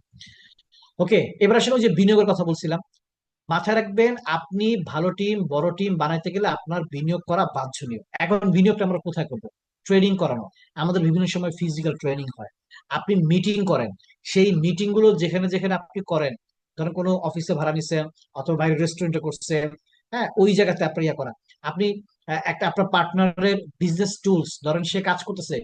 ওকে, এবার আসলে ওই যে বিনিয়োগের কথা বলছিলাম, মাথায় রাখবেন আপনি ভালো টিম, বড় টিম বানাইতে গেলে আপনার বিনিয়োগ করা বাঞ্ছনীয়। এখন বিনিয়োগটা আমরা কোথায় করবো? ট্রেনিং করানো, আমাদের বিভিন্ন সময় ফিজিক্যাল ট্রেনিং হয়, আপনি মিটিং করেন, সেই মিটিং গুলো যেখানে যেখানে আপনি করেন ধরেন কোনো অফিসে ভাড়া নিছেন অথবা বাইরে রেস্টুরেন্টে করছেন, হ্যাঁ, ওই জায়গাতে আপনার ইয়া করা। আপনি একটা আপনার পার্টনারের বিজনেস টুলস, ধরেন সে কাজ করতেছে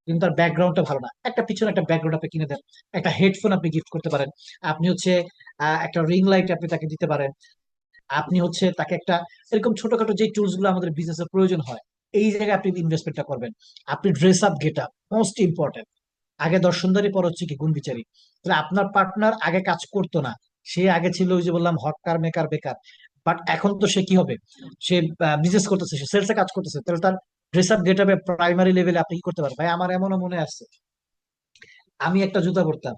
কিন্তু তার ব্যাকগ্রাউন্ডটা ভালো না, একটা পিছনে একটা ব্যাকগ্রাউন্ড আপনি কিনে দেন, একটা হেডফোন আপনি গিফট করতে পারেন, আপনি হচ্ছে একটা রিং লাইট আপনি তাকে দিতে পারেন, আপনি হচ্ছে তাকে একটা এরকম ছোটখাটো যে টুলস গুলো আমাদের বিজনেসের প্রয়োজন হয়, এই জায়গায় আপনি ইনভেস্টমেন্টটা করবেন। আপনি dress up get up most important. আগে দর্শনদারি, পর হচ্ছে কি গুণ বিচারী। তাহলে আপনার পার্টনার আগে কাজ করতো না, সে আগে ছিল ওই যে বললাম হকার মেকার বেকার, বাট এখন তো সে কি হবে, সে বিজনেস করতেছে, সে সেলসে কাজ করতেছে, তাহলে তার ড্রেস আপ গেট আপে প্রাইমারি লেভেলে আপনি কি করতে পারেন? ভাই আমার এমনও মনে আছে, আমি একটা জুতা পরতাম,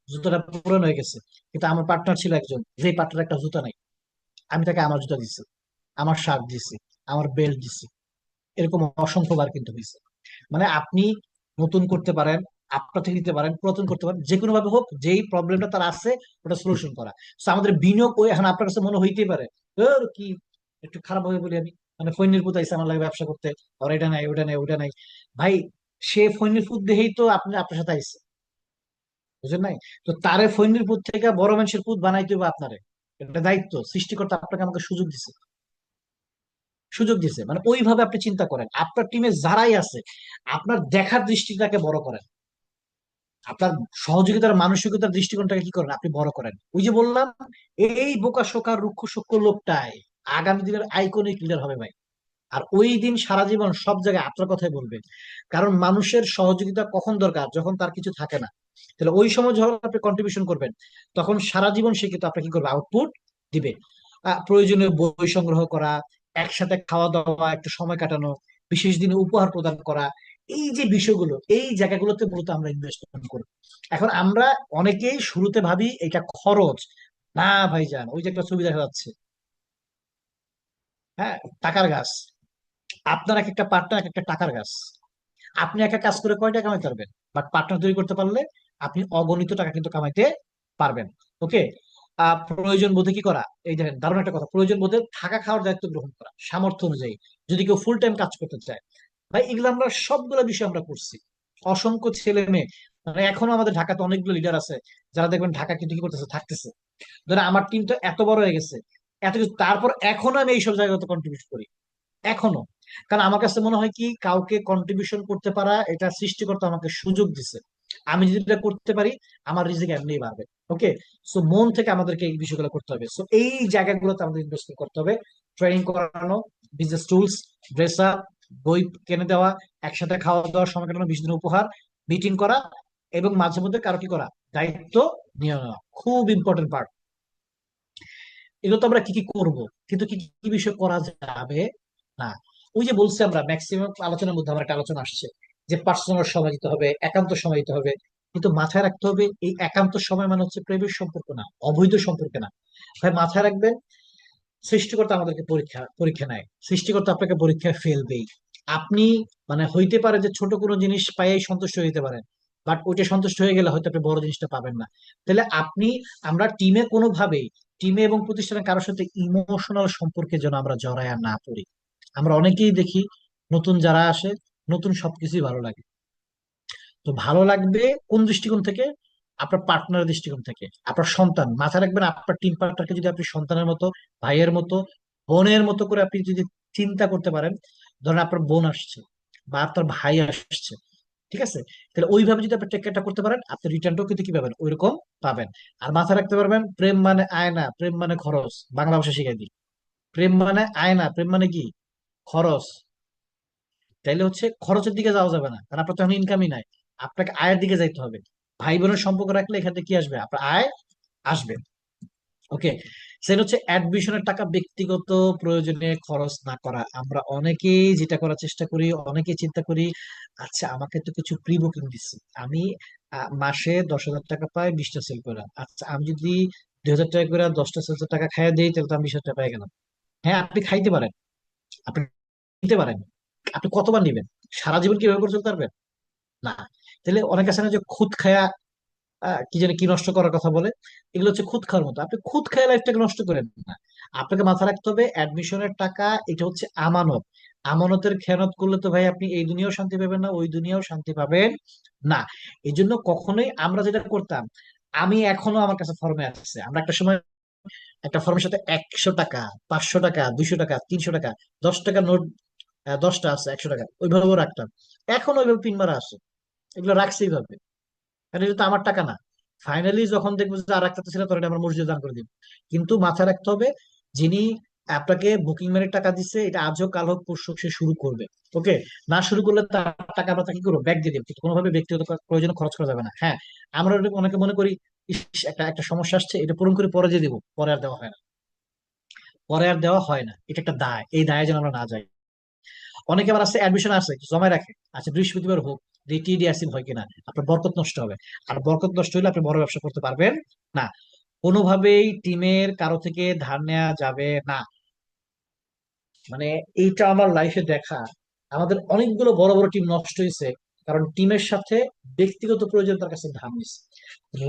জুতাটা পুরানো হয়ে গেছে, কিন্তু আমার পার্টনার ছিল একজন, যে পার্টনার একটা জুতা নাই, আমি তাকে আমার জুতা দিচ্ছি, আমার শার্ট দিছি, আমার বেল্ট দিছি। এরকম অসংখ্যবার কিন্তু হয়েছে। মানে আপনি নতুন করতে পারেন, আপনার থেকে দিতে পারেন, পুরাতন করতে পারেন, যে কোনো ভাবে হোক, যেই প্রবলেমটা তার আছে ওটা সলিউশন করা। তো আমাদের বিনিয়োগ ওই, এখন আপনার কাছে মনে হইতেই পারে কি একটু খারাপ ভাবে বলি আমি, মানে ফৈনির পুত আইসা আমার লাগে ব্যবসা করতে, আর এটা নাই ওটা নাই ওটা নাই। ভাই সে ফৈনির পুত দেখেই তো আপনি আপনার সাথে আইসে, বুঝলেন নাই? তো তারে ফৈনির পুত থেকে বড় মানুষের পুত বানাইতে হবে আপনারে, এটা দায়িত্ব, সৃষ্টিকর্তা আপনাকে আমাকে সুযোগ দিছে, সুযোগ দিছে। মানে ওইভাবে আপনি চিন্তা করেন, আপনার টিমে যারাই আছে আপনার দেখার দৃষ্টিটাকে বড় করেন, আপনার সহযোগিতার মানসিকতার দৃষ্টিকোণটাকে কি করেন, আপনি বড় করেন। ওই যে বললাম, এই বোকা শোকা রুক্ষ সূক্ষ্ম লোকটাই আগামী দিনের আইকনিক লিডার হবে ভাই। আর ওই দিন সারা জীবন সব জায়গায় আপনার কথাই বলবে, কারণ মানুষের সহযোগিতা কখন দরকার, যখন তার কিছু থাকে না। তাহলে ওই সময় যখন আপনি কন্ট্রিবিউশন করবেন, তখন সারা জীবন সে কিন্তু আপনাকে কি করবে, আউটপুট দিবে। প্রয়োজনীয় বই সংগ্রহ করা, একসাথে খাওয়া দাওয়া, একটু সময় কাটানো, বিশেষ দিনে উপহার প্রদান করা, এই যে বিষয়গুলো, এই জায়গাগুলোতে মূলত আমরা ইনভেস্টমেন্ট করি। এখন আমরা অনেকেই শুরুতে ভাবি এটা খরচ। না ভাইজান, ওই যে একটা ছবি দেখা যাচ্ছে, হ্যাঁ, টাকার গাছ। আপনার এক একটা পার্টনার এক একটা টাকার গাছ। আপনি একা কাজ করে কয় টাকা কামাইতে পারবেন, বাট পার্টনার তৈরি করতে পারলে আপনি অগণিত টাকা কিন্তু কামাইতে পারবেন। ওকে। প্রয়োজন বোধে কি করা, এই দেখেন দারুণ একটা কথা, প্রয়োজন বোধে থাকা খাওয়ার দায়িত্ব গ্রহণ করা সামর্থ্য অনুযায়ী, যদি কেউ ফুল টাইম কাজ করতে চায়। ভাই এগুলো আমরা সবগুলো বিষয় আমরা করছি, অসংখ্য ছেলে মেয়ে, মানে এখনো আমাদের ঢাকাতে অনেকগুলো লিডার আছে যারা দেখবেন ঢাকা কিন্তু কি করতেছে, থাকতেছে। ধরে আমার টিমটা এত বড় হয়ে গেছে, এত কিছু, তারপর এখনো আমি এইসব জায়গাতে কন্ট্রিবিউট করি, এখনো। কারণ আমার কাছে মনে হয় কি, কাউকে কন্ট্রিবিউশন করতে পারা এটা সৃষ্টিকর্তা আমাকে সুযোগ দিছে, আমি যদি এটা করতে পারি আমার রিজিক এমনিই বাড়বে। ওকে। সো মন থেকে আমাদেরকে এই বিষয়গুলো করতে হবে, সো এই জায়গাগুলোতে আমাদের ইনভেস্ট করতে হবে। ট্রেনিং করানো, বিজনেস টুলস, ড্রেস আপ, বই কিনে দেওয়া, একসাথে খাওয়া দাওয়ার সময় কাটানো, 20 দিনের উপহার, মিটিং করা, এবং মাঝে মধ্যে কারো কি করা, দায়িত্ব নিয়ে নেওয়া, খুব ইম্পর্টেন্ট পার্ট। এগুলো তো আমরা কি কি করব, কিন্তু কি কি বিষয় করা যাবে না। ওই যে বলছি, আমরা ম্যাক্সিমাম আলোচনার মধ্যে আমার একটা আলোচনা আসছে যে পার্সোনাল সময় দিতে হবে, একান্ত সময় দিতে হবে। কিন্তু মাথায় রাখতে হবে, এই একান্ত সময় মানে হচ্ছে প্রেমের সম্পর্ক না, অবৈধ সম্পর্ক না। ভাই মাথায় রাখবেন, সৃষ্টিকর্তা আমাদেরকে পরীক্ষা পরীক্ষা নেয়, সৃষ্টিকর্তা আপনাকে পরীক্ষায় ফেলবেই। আপনি মানে হইতে পারে যে ছোট কোনো জিনিস পাইয়াই সন্তুষ্ট হইতে পারেন, বাট ওইটা সন্তুষ্ট হয়ে গেলে হয়তো আপনি বড় জিনিসটা পাবেন না। তাহলে আপনি, আমরা টিমে কোনোভাবেই, টিমে এবং প্রতিষ্ঠানে কারোর সাথে ইমোশনাল সম্পর্কে যেন আমরা জড়ায়া না পড়ি। আমরা অনেকেই দেখি নতুন যারা আসে, নতুন সবকিছুই ভালো লাগে। তো ভালো লাগবে কোন দৃষ্টিকোণ থেকে, আপনার পার্টনার দৃষ্টিকোণ থেকে, আপনার সন্তান। মাথায় রাখবেন, আপনার টিম পার্টনারকে যদি আপনি সন্তানের মতো, ভাইয়ের মতো, বোনের মতো করে আপনি যদি চিন্তা করতে পারেন, ধরেন আপনার বোন আসছে বা আপনার ভাই আসছে, ঠিক আছে, তাহলে ওইভাবে যদি আপনি টেক কেয়ারটা করতে পারেন, আপনি রিটার্নটাও কিন্তু কি পাবেন, ওইরকম পাবেন। আর মাথায় রাখতে পারবেন, প্রেম মানে আয়না, প্রেম মানে খরচ। বাংলা ভাষা শিখাই দিই, প্রেম মানে আয়না, প্রেম মানে কি, খরচ। তাইলে হচ্ছে খরচের দিকে যাওয়া যাবে না, কারণ আপনার তো এখন ইনকামই নাই, আপনাকে আয়ের দিকে যাইতে হবে। ভাই বোনের সম্পর্ক রাখলে এখান থেকে কি আসবে, আপনার আয় আসবে। ওকে। সেটা হচ্ছে অ্যাডমিশনের টাকা ব্যক্তিগত প্রয়োজনে খরচ না করা। আমরা অনেকেই যেটা করার চেষ্টা করি, অনেকেই চিন্তা করি, আচ্ছা আমাকে তো কিছু প্রি বুকিং দিচ্ছে, আমি মাসে 10,000 টাকা পাই 20টা সেল করে, আচ্ছা আমি যদি 2,000 টাকা করে 10টা সেলসের টাকা খাইয়ে দিই, তাহলে তো আমি 20,000 টাকা পেয়ে গেলাম। হ্যাঁ আপনি খাইতে পারেন, আপনি নিতে পারেন, আপনি কতবার নিবেন, সারা জীবন কি এভাবে করে চলতে পারবেন? না। তাহলে অনেক আছে না যে খুদ খায়া কি জানি কি নষ্ট করার কথা বলে, এগুলো হচ্ছে খুদ খাওয়ার মতো, আপনি খুদ খায় লাইফটাকে নষ্ট করেন না। আপনাকে মাথা রাখতে হবে, অ্যাডমিশনের টাকা এটা হচ্ছে আমানত। আমানতের খেয়ানত করলে তো ভাই আপনি এই দুনিয়াও শান্তি পাবেন না, ওই দুনিয়াও শান্তি পাবেন না। এই জন্য কখনোই আমরা যেটা করতাম, আমি এখনো আমার কাছে ফর্মে আছে, আমরা একটা সময় একটা ফর্মের সাথে 100 টাকা, 500 টাকা, 200 টাকা, 300 টাকা, 10 টাকা নোট, 10টা আছে 100 টাকা, ওইভাবে রাখতাম। এখন ওইভাবে পিন মারা আছে, এগুলো রাখছি এইভাবে, কারণ এটা তো আমার টাকা না। ফাইনালি যখন দেখবো যে আর একটা ছিল, তখন এটা আমার মসজিদে দান করে দিব। কিন্তু মাথায় রাখতে হবে, যিনি আপনাকে বুকিং মানে টাকা দিচ্ছে, এটা আজ হোক কাল হোক পরশু হোক সে শুরু করবে। ওকে, না শুরু করলে তার টাকা আমরা তাকে কি করবো, ব্যাক দিয়ে দেবো, কিন্তু কোনোভাবে ব্যক্তিগত প্রয়োজনে খরচ করা যাবে না। হ্যাঁ, আমরা অনেকে মনে করি ইস, একটা একটা সমস্যা আসছে, এটা পূরণ করে পরে দিয়ে দিব, পরে আর দেওয়া হয় না। পরে আর দেওয়া হয় না, এটা একটা দায়, এই দায়ে যেন আমরা না যাই। অনেকে আবার আছে অ্যাডমিশন আছে জমায় রাখে, আচ্ছা বৃহস্পতিবার হোক, টিডি আসিল হয় কিনা, আপনার বরকত নষ্ট হবে। আর বরকত নষ্ট হলে আপনি বড় ব্যবসা করতে পারবেন না। কোনোভাবেই টিমের কারো থেকে ধার নেওয়া যাবে না। মানে এইটা আমার লাইফে দেখা, আমাদের অনেকগুলো বড় বড় টিম নষ্ট হয়েছে, কারণ টিমের সাথে ব্যক্তিগত প্রয়োজন তার কাছে ধার নিচ্ছে।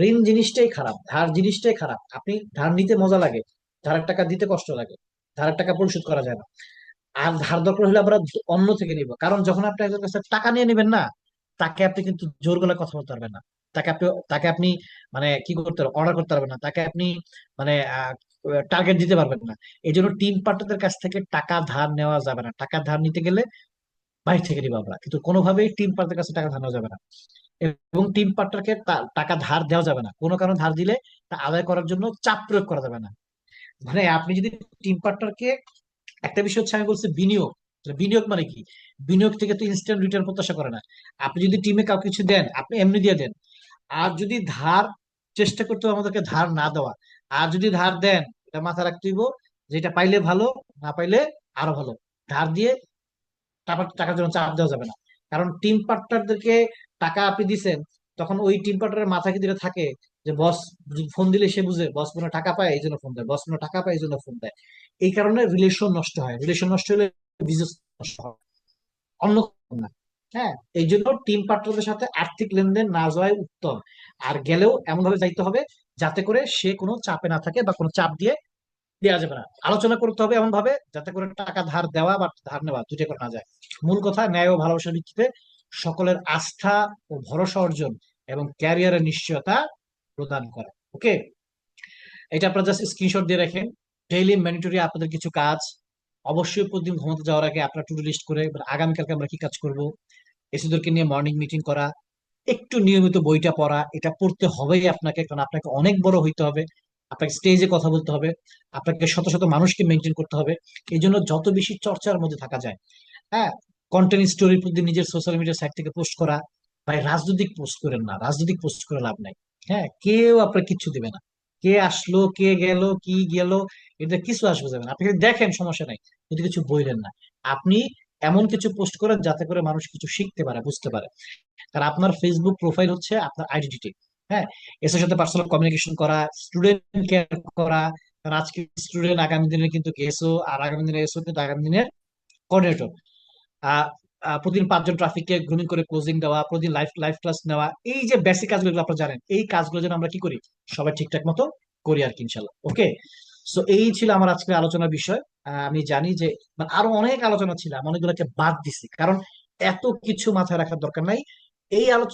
ঋণ জিনিসটাই খারাপ, ধার জিনিসটাই খারাপ। আপনি ধার নিতে মজা লাগে, ধারের টাকা দিতে কষ্ট লাগে, ধারের টাকা পরিশোধ করা যায় না। আর ধার দরকার হলে আমরা অন্য থেকে নিব, কারণ যখন আপনি একজনের কাছে টাকা নিয়ে নেবেন না, তাকে আপনি কিন্তু জোর গলায় কথা বলতে পারবেন না। তাকে আপনি মানে কি করতে পারবেন, অর্ডার করতে পারবেন না, তাকে আপনি মানে টার্গেট দিতে পারবেন না। এই জন্য টিম পার্টনারদের কাছ থেকে টাকা ধার নেওয়া যাবে না। টাকা ধার নিতে গেলে বাইরে থেকে নিবো আমরা, কিন্তু কোনোভাবেই টিম পার্টনারের কাছে টাকা ধার নেওয়া যাবে না। এবং টিম পার্টনারকে টাকা ধার দেওয়া যাবে না, কোনো কারণে ধার দিলে তা আদায় করার জন্য চাপ প্রয়োগ করা যাবে না। মানে আপনি যদি টিম পার্টনারকে, একটা বিষয় হচ্ছে আমি বলছি বিনিয়োগ, তাহলে বিনিয়োগ মানে কি, বিনিয়োগ থেকে তো ইনস্ট্যান্ট রিটার্ন প্রত্যাশা করে না। আপনি যদি টিমে কাউকে কিছু দেন, আপনি এমনি দিয়ে দেন। আর যদি ধার, চেষ্টা করতে হবে আমাদেরকে ধার না দেওয়া। আর যদি ধার দেন, এটা মাথায় রাখতে হইব, যে এটা পাইলে ভালো, না পাইলে আরো ভালো। ধার দিয়ে টাকার জন্য চাপ দেওয়া যাবে না। কারণ টিম পার্টনারদেরকে টাকা আপনি দিচ্ছেন, তখন ওই টিম পার্টনারের মাথায় কিন্তু এটা থাকে যে বস ফোন দিলে সে বুঝে বস মনে হয় টাকা পায় এই জন্য ফোন দেয়, বস মনে হয় টাকা পায় এই জন্য ফোন দেয়। এই কারণে রিলেশন নষ্ট হয়, রিলেশন নষ্ট হলে বিজনেস নষ্ট হয়, অন্য কোনো না। হ্যাঁ, এই জন্য টিম পার্টনারদের সাথে আর্থিক লেনদেন না যাওয়াই উত্তম। আর গেলেও এমন ভাবে যাইতে হবে যাতে করে সে কোনো চাপে না থাকে, বা কোনো চাপ দিয়ে দেওয়া যাবে না। আলোচনা করতে হবে এমন ভাবে যাতে করে টাকা ধার দেওয়া বা ধার নেওয়া দুইটা করে না যায়। মূল কথা, ন্যায় ও ভালোবাসার ভিত্তিতে সকলের আস্থা ও ভরসা অর্জন এবং ক্যারিয়ারের নিশ্চয়তা প্রদান করা। ওকে, এটা আপনারা জাস্ট স্ক্রিনশট দিয়ে রাখেন। ডেইলি ম্যান্ডেটরি আপনাদের কিছু কাজ, অবশ্যই প্রতিদিন ঘুমাতে যাওয়ার আগে আপনার টু ডু লিস্ট করে আগামীকালকে আমরা কি কাজ করব, এসিদেরকে নিয়ে মর্নিং মিটিং করা, একটু নিয়মিত বইটা পড়া, এটা পড়তে হবেই আপনাকে, কারণ আপনাকে অনেক বড় হইতে হবে, আপনাকে স্টেজে কথা বলতে হবে, আপনাকে শত শত মানুষকে মেনটেন করতে হবে। এই জন্য যত বেশি চর্চার মধ্যে থাকা যায়, হ্যাঁ, কন্টেন্ট স্টোরি প্রতিদিন নিজের সোশ্যাল মিডিয়া সাইট থেকে পোস্ট করা। ভাই রাজনৈতিক পোস্ট করেন না, রাজনৈতিক পোস্ট করে লাভ নাই। হ্যাঁ, কেউ আপনার কিচ্ছু দিবে না, কে আসলো কে গেল কি গেল, এটা কিছু আসবে যাবে না। আপনি খালি দেখেন, সমস্যা নাই, কিন্তু কিছু বললেন না। আপনি এমন কিছু পোস্ট করেন যাতে করে মানুষ কিছু শিখতে পারে, বুঝতে পারে। কারণ আপনার ফেসবুক প্রোফাইল হচ্ছে আপনার আইডেন্টিটি। হ্যাঁ, এসের সাথে পার্সোনাল কমিউনিকেশন করা, স্টুডেন্ট কেয়ার করা। কারণ আজকে স্টুডেন্ট আগামী দিনে কিন্তু এসও, আর আগামী দিনে এসও কিন্তু আগামী দিনের কোঅর্ডিনেটর। প্রতিদিন 5 জন ট্রাফিককে গ্রুমিং করে ক্লোজিং দেওয়া, প্রতিদিন লাইভ লাইভ ক্লাস নেওয়া, এই যে বেসিক কাজগুলো এগুলো আপনারা জানেন, এই কাজগুলো যেন আমরা কি করি, সবাই ঠিকঠাক মতো করি আর কি, ইনশাল্লাহ। ওকে, সো এই ছিল আমার আজকের আলোচনার বিষয়। আমি জানি যে মানে আরো অনেক আলোচনা ছিল, আমি অনেকগুলোকে বাদ দিছি, কারণ এত কিছু মাথায় রাখার দরকার নাই। এই আলোচনা